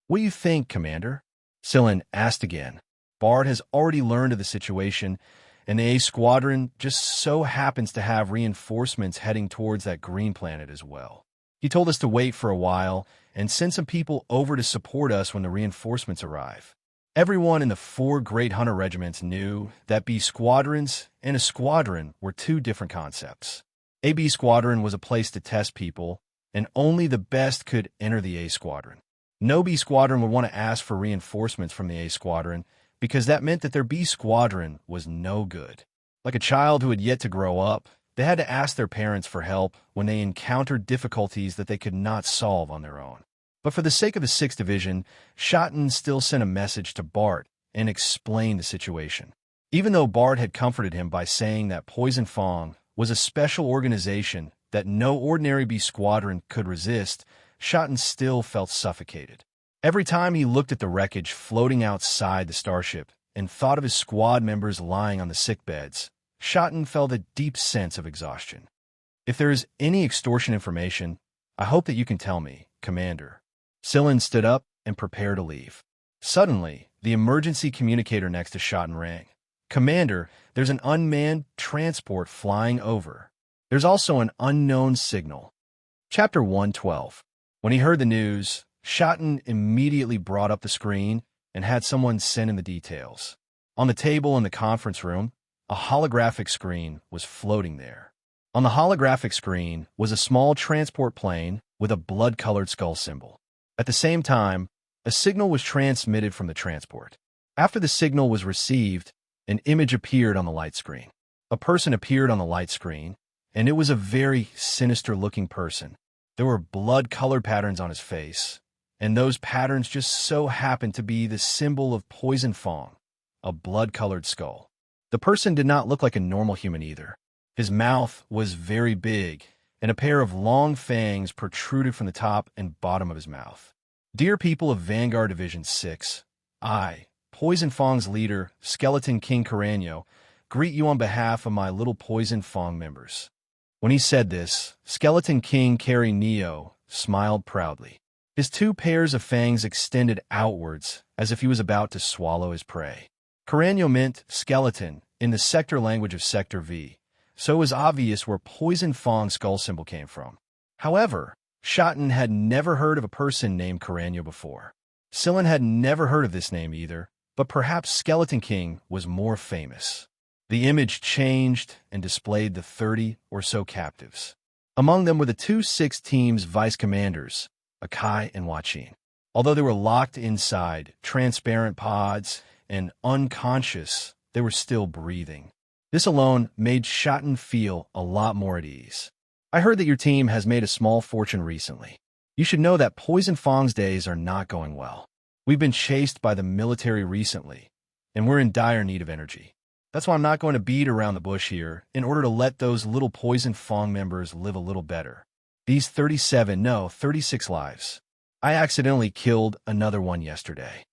"What do you think, Commander?" Sillin asked again. Bart has already learned of the situation, and the A Squadron just so happens to have reinforcements heading towards that green planet as well. He told us to wait for a while and send some people over to support us when the reinforcements arrive. Everyone in the 4 great hunter regiments knew that B squadrons and a squadron were 2 different concepts. A B squadron was a place to test people, and only the best could enter the A squadron. No B squadron would want to ask for reinforcements from the A squadron because that meant that their B squadron was no good. Like a child who had yet to grow up, they had to ask their parents for help when they encountered difficulties that they could not solve on their own. But for the sake of the 6th Division, Shotten still sent a message to Bart and explained the situation. Even though Bart had comforted him by saying that Poison Fong was a special organization that no ordinary B squadron could resist, Shotten still felt suffocated. Every time he looked at the wreckage floating outside the starship and thought of his squad members lying on the sick beds, Shotten felt a deep sense of exhaustion. "If there is any extortion information, I hope that you can tell me, Commander." Sillin stood up and prepared to leave. Suddenly, the emergency communicator next to Shotten rang. "Commander, there's an unmanned transport flying over. There's also an unknown signal." Chapter 112. When he heard the news, Shotten immediately brought up the screen and had someone send in the details. On the table in the conference room, a holographic screen was floating there. On the holographic screen was a small transport plane with a blood-colored skull symbol. At the same time, a signal was transmitted from the transport. After the signal was received, an image appeared on the light screen. A person appeared on the light screen, and it was a very sinister-looking person. There were blood-colored patterns on his face, and those patterns just so happened to be the symbol of Poison Fong, a blood-colored skull. The person did not look like a normal human either. His mouth was very big, and a pair of long fangs protruded from the top and bottom of his mouth. Dear people of Vanguard Division 6, I, Poison Fong's leader, Skeleton King Carreño, greet you on behalf of my little Poison Fong members. When he said this, Skeleton King Carreño smiled proudly. His two pairs of fangs extended outwards as if he was about to swallow his prey. Carreño meant skeleton in the sector language of Sector V, so it was obvious where Poison Fong's skull symbol came from. However, Shotten had never heard of a person named Carreño before. Sillin had never heard of this name either, but perhaps Skeleton King was more famous. The image changed and displayed the 30 or so captives. Among them were the two 6 teams' vice commanders, Akai and Wachin. Although they were locked inside transparent pods and unconscious, they were still breathing. This alone made Shotten feel a lot more at ease. I heard that your team has made a small fortune recently. You should know that Poison Fong's days are not going well. We've been chased by the military recently, and we're in dire need of energy. That's why I'm not going to beat around the bush here in order to let those little Poison Fong members live a little better. These 36 lives. I accidentally killed another one yesterday.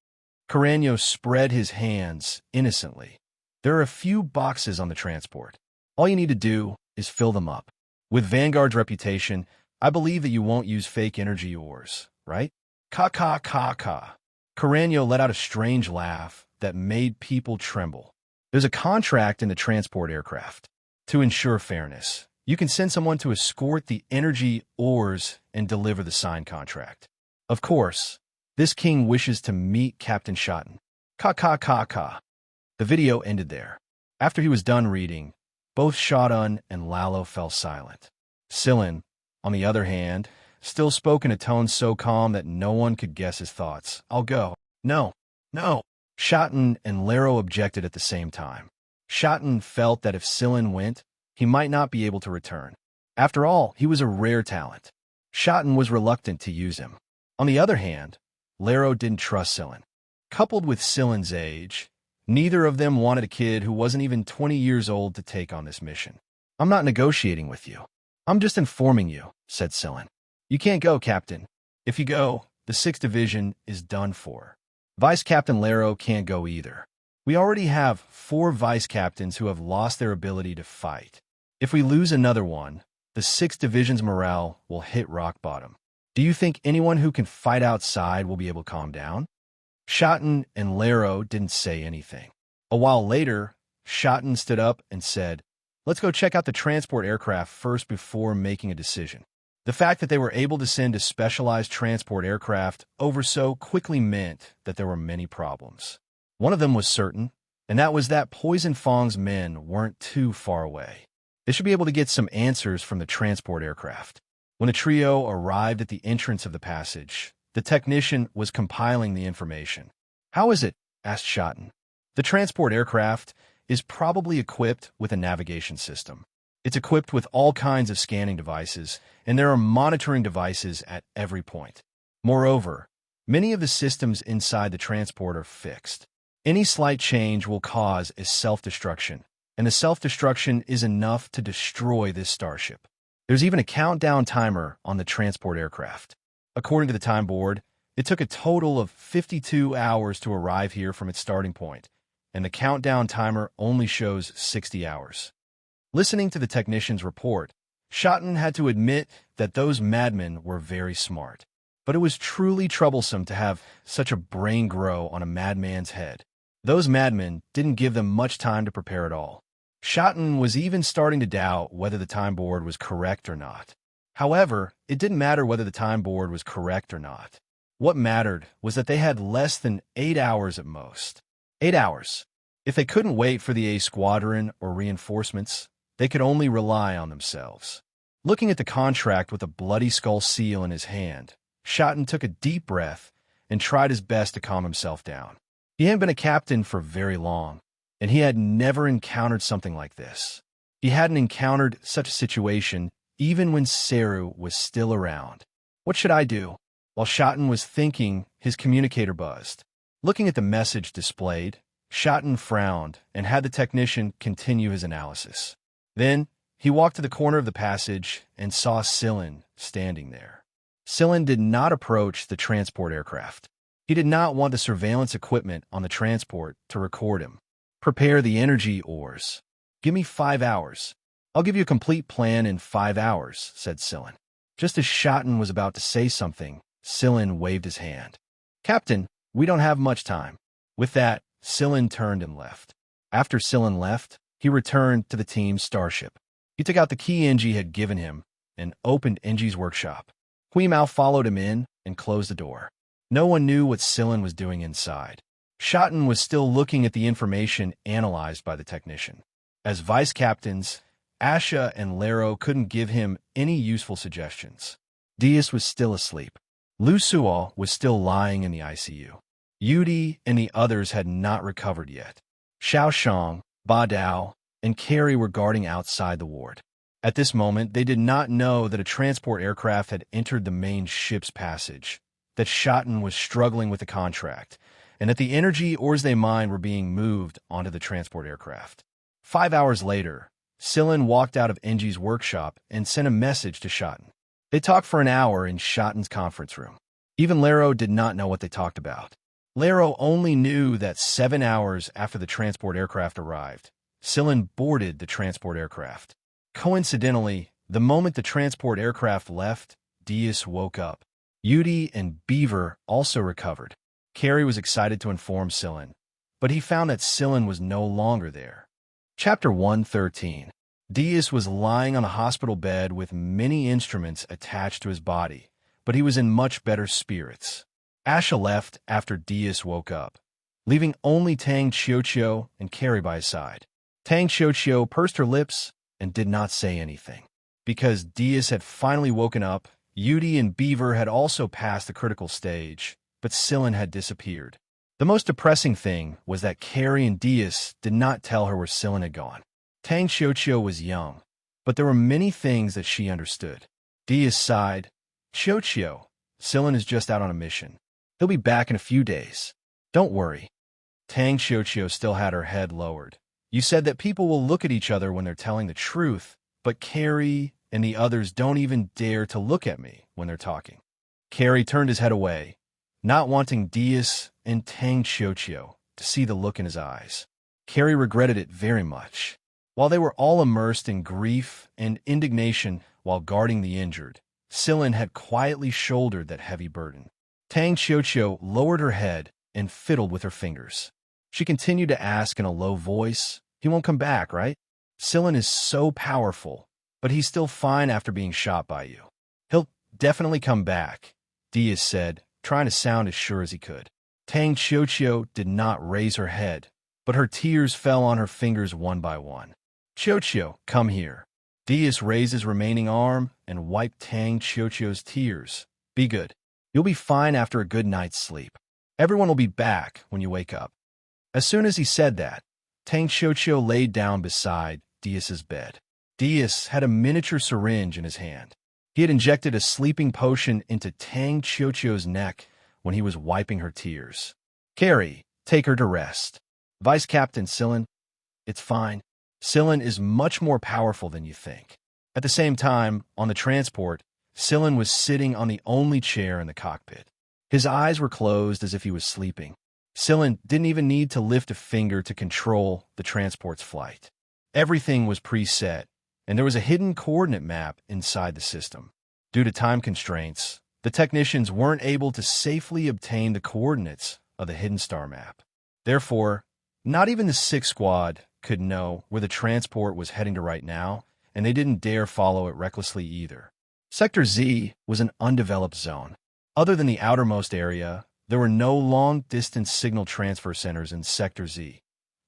Carreño spread his hands innocently. There are a few boxes on the transport. All you need to do is fill them up. With Vanguard's reputation, I believe that you won't use fake energy ores, right? Ka ka ka ka. Carreño let out a strange laugh that made people tremble. There's a contract in the transport aircraft. To ensure fairness, you can send someone to escort the energy ores and deliver the signed contract. Of course, this king wishes to meet Captain Shotten. Ka ka ka ka. The video ended there. After he was done reading, both Shotten and Lalo fell silent. Sillin, on the other hand, still spoke in a tone so calm that no one could guess his thoughts. I'll go. No. Shotten and Laro objected at the same time. Shotten felt that if Sillin went, he might not be able to return. After all, he was a rare talent. Shotten was reluctant to use him. On the other hand, Laro didn't trust Sillin. Coupled with Sillin's age, neither of them wanted a kid who wasn't even 20 years old to take on this mission. I'm not negotiating with you. I'm just informing you, said Sillin. You can't go, Captain. If you go, the 6th Division is done for. Vice Captain Laro can't go either. We already have 4 vice captains who have lost their ability to fight. If we lose another one, the 6th Division's morale will hit rock bottom. Do you think anyone who can fight outside will be able to calm down? Shotten and Laro didn't say anything. A while later, Shotten stood up and said, let's go check out the transport aircraft first before making a decision. The fact that they were able to send a specialized transport aircraft over so quickly meant that there were many problems. One of them was certain, and that was that Poison Fong's men weren't too far away. They should be able to get some answers from the transport aircraft. When the trio arrived at the entrance of the passage, the technician was compiling the information. How is it? Asked Shotten. The transport aircraft is probably equipped with a navigation system. It's equipped with all kinds of scanning devices, and there are monitoring devices at every point. Moreover, many of the systems inside the transport are fixed. Any slight change will cause a self-destruction, and the self-destruction is enough to destroy this starship. There's even a countdown timer on the transport aircraft. According to the time board, it took a total of 52 hours to arrive here from its starting point, and the countdown timer only shows 60 hours. Listening to the technician's report, Shotten had to admit that those madmen were very smart. But it was truly troublesome to have such a brain grow on a madman's head. Those madmen didn't give them much time to prepare at all. Shotten was even starting to doubt whether the time board was correct or not. However, it didn't matter whether the time board was correct or not. What mattered was that they had less than 8 hours at most. 8 hours. If they couldn't wait for the A Squadron or reinforcements, they could only rely on themselves. Looking at the contract with a bloody skull seal in his hand, Shotten took a deep breath and tried his best to calm himself down. He hadn't been a captain for very long, and he had never encountered something like this. He hadn't encountered such a situation even when Seru was still around. What should I do? While Schotten was thinking, his communicator buzzed. Looking at the message displayed, Schotten frowned and had the technician continue his analysis. Then, he walked to the corner of the passage and saw Sillin standing there. Sillin did not approach the transport aircraft. He did not want the surveillance equipment on the transport to record him. Prepare the energy ores. Give me 5 hours. I'll give you a complete plan in 5 hours, said Sillin. Just as Schotten was about to say something, Sillin waved his hand. Captain, we don't have much time. With that, Sillin turned and left. After Sillin left, he returned to the team's starship. He took out the key Engie had given him and opened Engie's workshop. Huimao followed him in and closed the door. No one knew what Sillin was doing inside. Schotten was still looking at the information analyzed by the technician. As vice captains, Asha and Lero couldn't give him any useful suggestions. Diaz was still asleep. Lu Suo was still lying in the ICU. Yudi and the others had not recovered yet. Xiao Shang, Ba Dao, and Carrie were guarding outside the ward. At this moment, they did not know that a transport aircraft had entered the main ship's passage, that Schotten was struggling with the contract, and that the energy ores they mined were being moved onto the transport aircraft. 5 hours later, Sillin walked out of Engie's workshop and sent a message to Schotten. They talked for an hour in Schotten's conference room. Even Lero did not know what they talked about. Lero only knew that 7 hours after the transport aircraft arrived, Sillin boarded the transport aircraft. Coincidentally, the moment the transport aircraft left, Diaz woke up. Yudi and Beaver also recovered. Carrie was excited to inform Sillin, but he found that Sillin was no longer there. Chapter 113. Diaz was lying on a hospital bed with many instruments attached to his body, but he was in much better spirits. Asha left after Diaz woke up, leaving only Tang Qiuqiu and Carrie by his side. Tang Qiuqiu pursed her lips and did not say anything. Because Diaz had finally woken up, Yudi and Beaver had also passed the critical stage, but Sillin had disappeared. The most depressing thing was that Carrie and Diaz did not tell her where Sillin had gone. Tang Qiuqiu was young, but there were many things that she understood. Diaz sighed. Qiuqiu, Sillin is just out on a mission. He'll be back in a few days. Don't worry. Tang Qiuqiu still had her head lowered. You said that people will look at each other when they're telling the truth, but Carrie and the others don't even dare to look at me when they're talking. Carrie turned his head away, not wanting Diaz and Tang Qiuqiu to see the look in his eyes. Carrie regretted it very much. While they were all immersed in grief and indignation while guarding the injured, Sillin had quietly shouldered that heavy burden. Tang Qiuqiu lowered her head and fiddled with her fingers. She continued to ask in a low voice, "He won't come back, right? Sillin is so powerful, but he's still fine after being shot by you." "He'll definitely come back," Diaz said, trying to sound as sure as he could. Tang Qiuqiu did not raise her head, but her tears fell on her fingers one by one. "Qiuqiu, come here." Diaz raised his remaining arm and wiped Tang Qiuqiu's tears. "Be good. You'll be fine after a good night's sleep. Everyone will be back when you wake up." As soon as he said that, Tang Qiuqiu laid down beside Diaz's bed. Diaz had a miniature syringe in his hand. He had injected a sleeping potion into Tang Qiuqiu's neck when he was wiping her tears. "Carrie, take her to rest." "Vice Captain Sillin, it's fine. Sillin is much more powerful than you think." At the same time, on the transport, Sillin was sitting on the only chair in the cockpit. His eyes were closed as if he was sleeping. Sillin didn't even need to lift a finger to control the transport's flight. Everything was preset, and there was a hidden coordinate map inside the system. Due to time constraints, the technicians weren't able to safely obtain the coordinates of the hidden star map. Therefore, not even the 6th Squad could know where the transport was heading to right now, and they didn't dare follow it recklessly either. Sector Z was an undeveloped zone. Other than the outermost area, there were no long-distance signal transfer centers in Sector Z.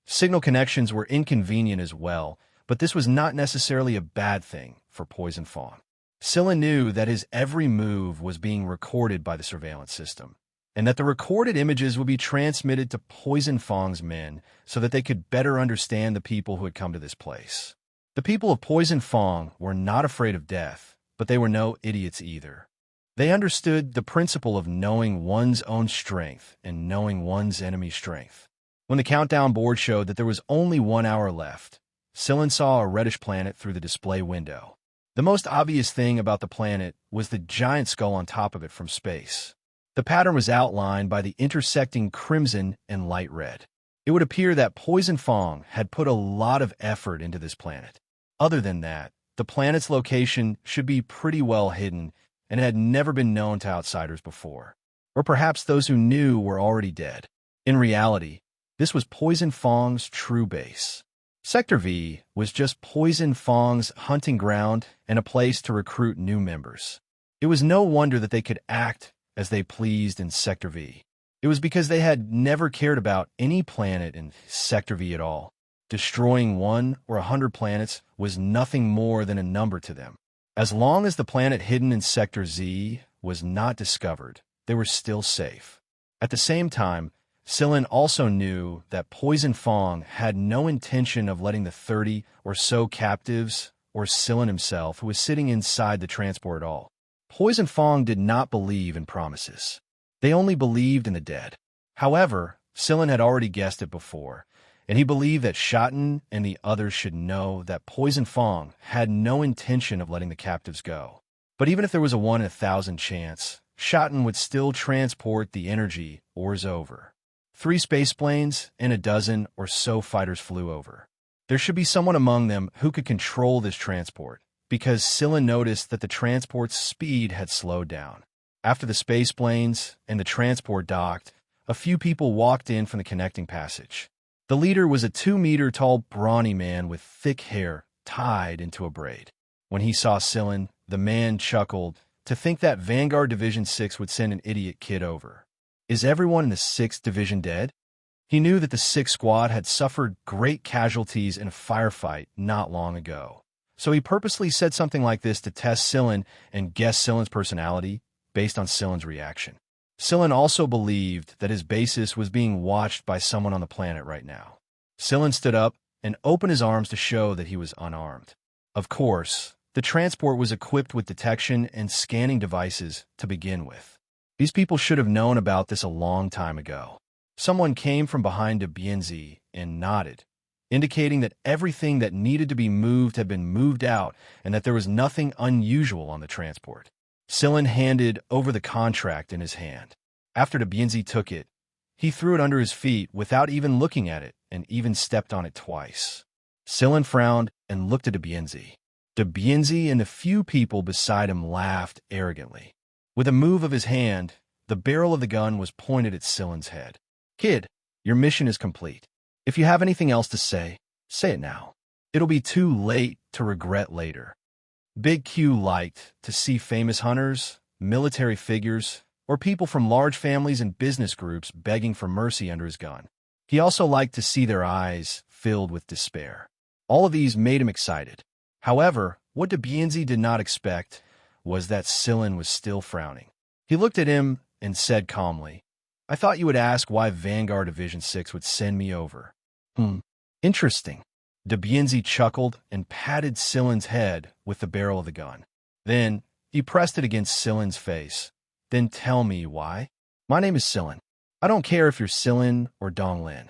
Signal connections were inconvenient as well, but this was not necessarily a bad thing for Poison Fawn. Sillin knew that his every move was being recorded by the surveillance system, and that the recorded images would be transmitted to Poison Fang's men so that they could better understand the people who had come to this place. The people of Poison Fang were not afraid of death, but they were no idiots either. They understood the principle of knowing one's own strength and knowing one's enemy's strength. When the countdown board showed that there was only 1 hour left, Scylla saw a reddish planet through the display window. The most obvious thing about the planet was the giant skull on top of it from space. The pattern was outlined by the intersecting crimson and light red. It would appear that Poison Fong had put a lot of effort into this planet. Other than that, the planet's location should be pretty well hidden and had never been known to outsiders before. Or perhaps those who knew were already dead. In reality, this was Poison Fong's true base. Sector V was just Poison Fong's hunting ground and a place to recruit new members. It was no wonder that they could act as they pleased in Sector V. It was because they had never cared about any planet in Sector V at all. Destroying 1 or 100 planets was nothing more than a number to them. As long as the planet hidden in Sector Z was not discovered, they were still safe. At the same time, Scylla also knew that Poison Fong had no intention of letting the 30 or so captives or Scylla himself, who was sitting inside the transport at all. Poison Fong did not believe in promises. They only believed in the dead. However, Scylla had already guessed it before, and he believed that Shotten and the others should know that Poison Fong had no intention of letting the captives go. But even if there was a 1 in 1,000 chance, Shotten would still transport the energy ores over. 3 space planes and a dozen or so fighters flew over. There should be someone among them who could control this transport, because Scylla noticed that the transport's speed had slowed down. After the space planes and the transport docked, a few people walked in from the connecting passage. The leader was a 2-meter-tall brawny man with thick hair tied into a braid. When he saw Scylla, the man chuckled to think that Vanguard Division 6 would send an idiot kid over. Is everyone in the 6th Division dead? He knew that the 6th Squad had suffered great casualties in a firefight not long ago. So he purposely said something like this to test Scylla and guess Scylla's personality based on Scylla's reaction. Scylla also believed that his basis was being watched by someone on the planet right now. Scylla stood up and opened his arms to show that he was unarmed. Of course, the transport was equipped with detection and scanning devices to begin with. These people should have known about this a long time ago. Someone came from behind Bienzi and nodded, indicating that everything that needed to be moved had been moved out and that there was nothing unusual on the transport. Scylla handed over the contract in his hand. After Bienzi took it, he threw it under his feet without even looking at it and even stepped on it twice. Scylla frowned and looked at Bienzi. Bienzi and the few people beside him laughed arrogantly. With a move of his hand, the barrel of the gun was pointed at Scylla's head. Kid, your mission is complete. If you have anything else to say it now. It'll be too late to regret later. Big Q liked to see famous hunters, military figures, or people from large families and business groups begging for mercy under his gun. He also liked to see their eyes filled with despair. All of these made him excited. However, what Bienzi did not expect was that Scylla was still frowning. He looked at him and said calmly, I thought you would ask why Vanguard Division 6 would send me over. Interesting. Bienzi chuckled and patted Scylla's head with the barrel of the gun. Then he pressed it against Scylla's face. Then tell me why. My name is Scylla. I don't care if you're Scylla or Donglin.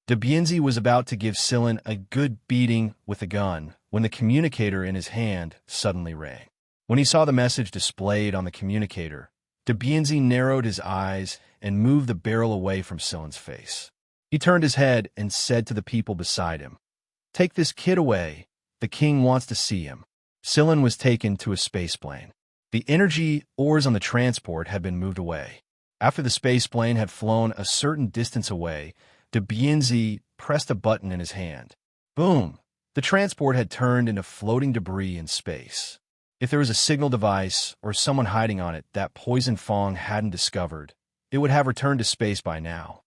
Bienzi was about to give Scylla a good beating with a gun when the communicator in his hand suddenly rang. When he saw the message displayed on the communicator, Bienzi narrowed his eyes and moved the barrel away from Scylla's face. He turned his head and said to the people beside him, Take this kid away. The king wants to see him. Scylla was taken to a spaceplane. The energy ores on the transport had been moved away. After the spaceplane had flown a certain distance away, Bienzi pressed a button in his hand. Boom! The transport had turned into floating debris in space. If there was a signal device or someone hiding on it that Poison Fong hadn't discovered, it would have returned to space by now.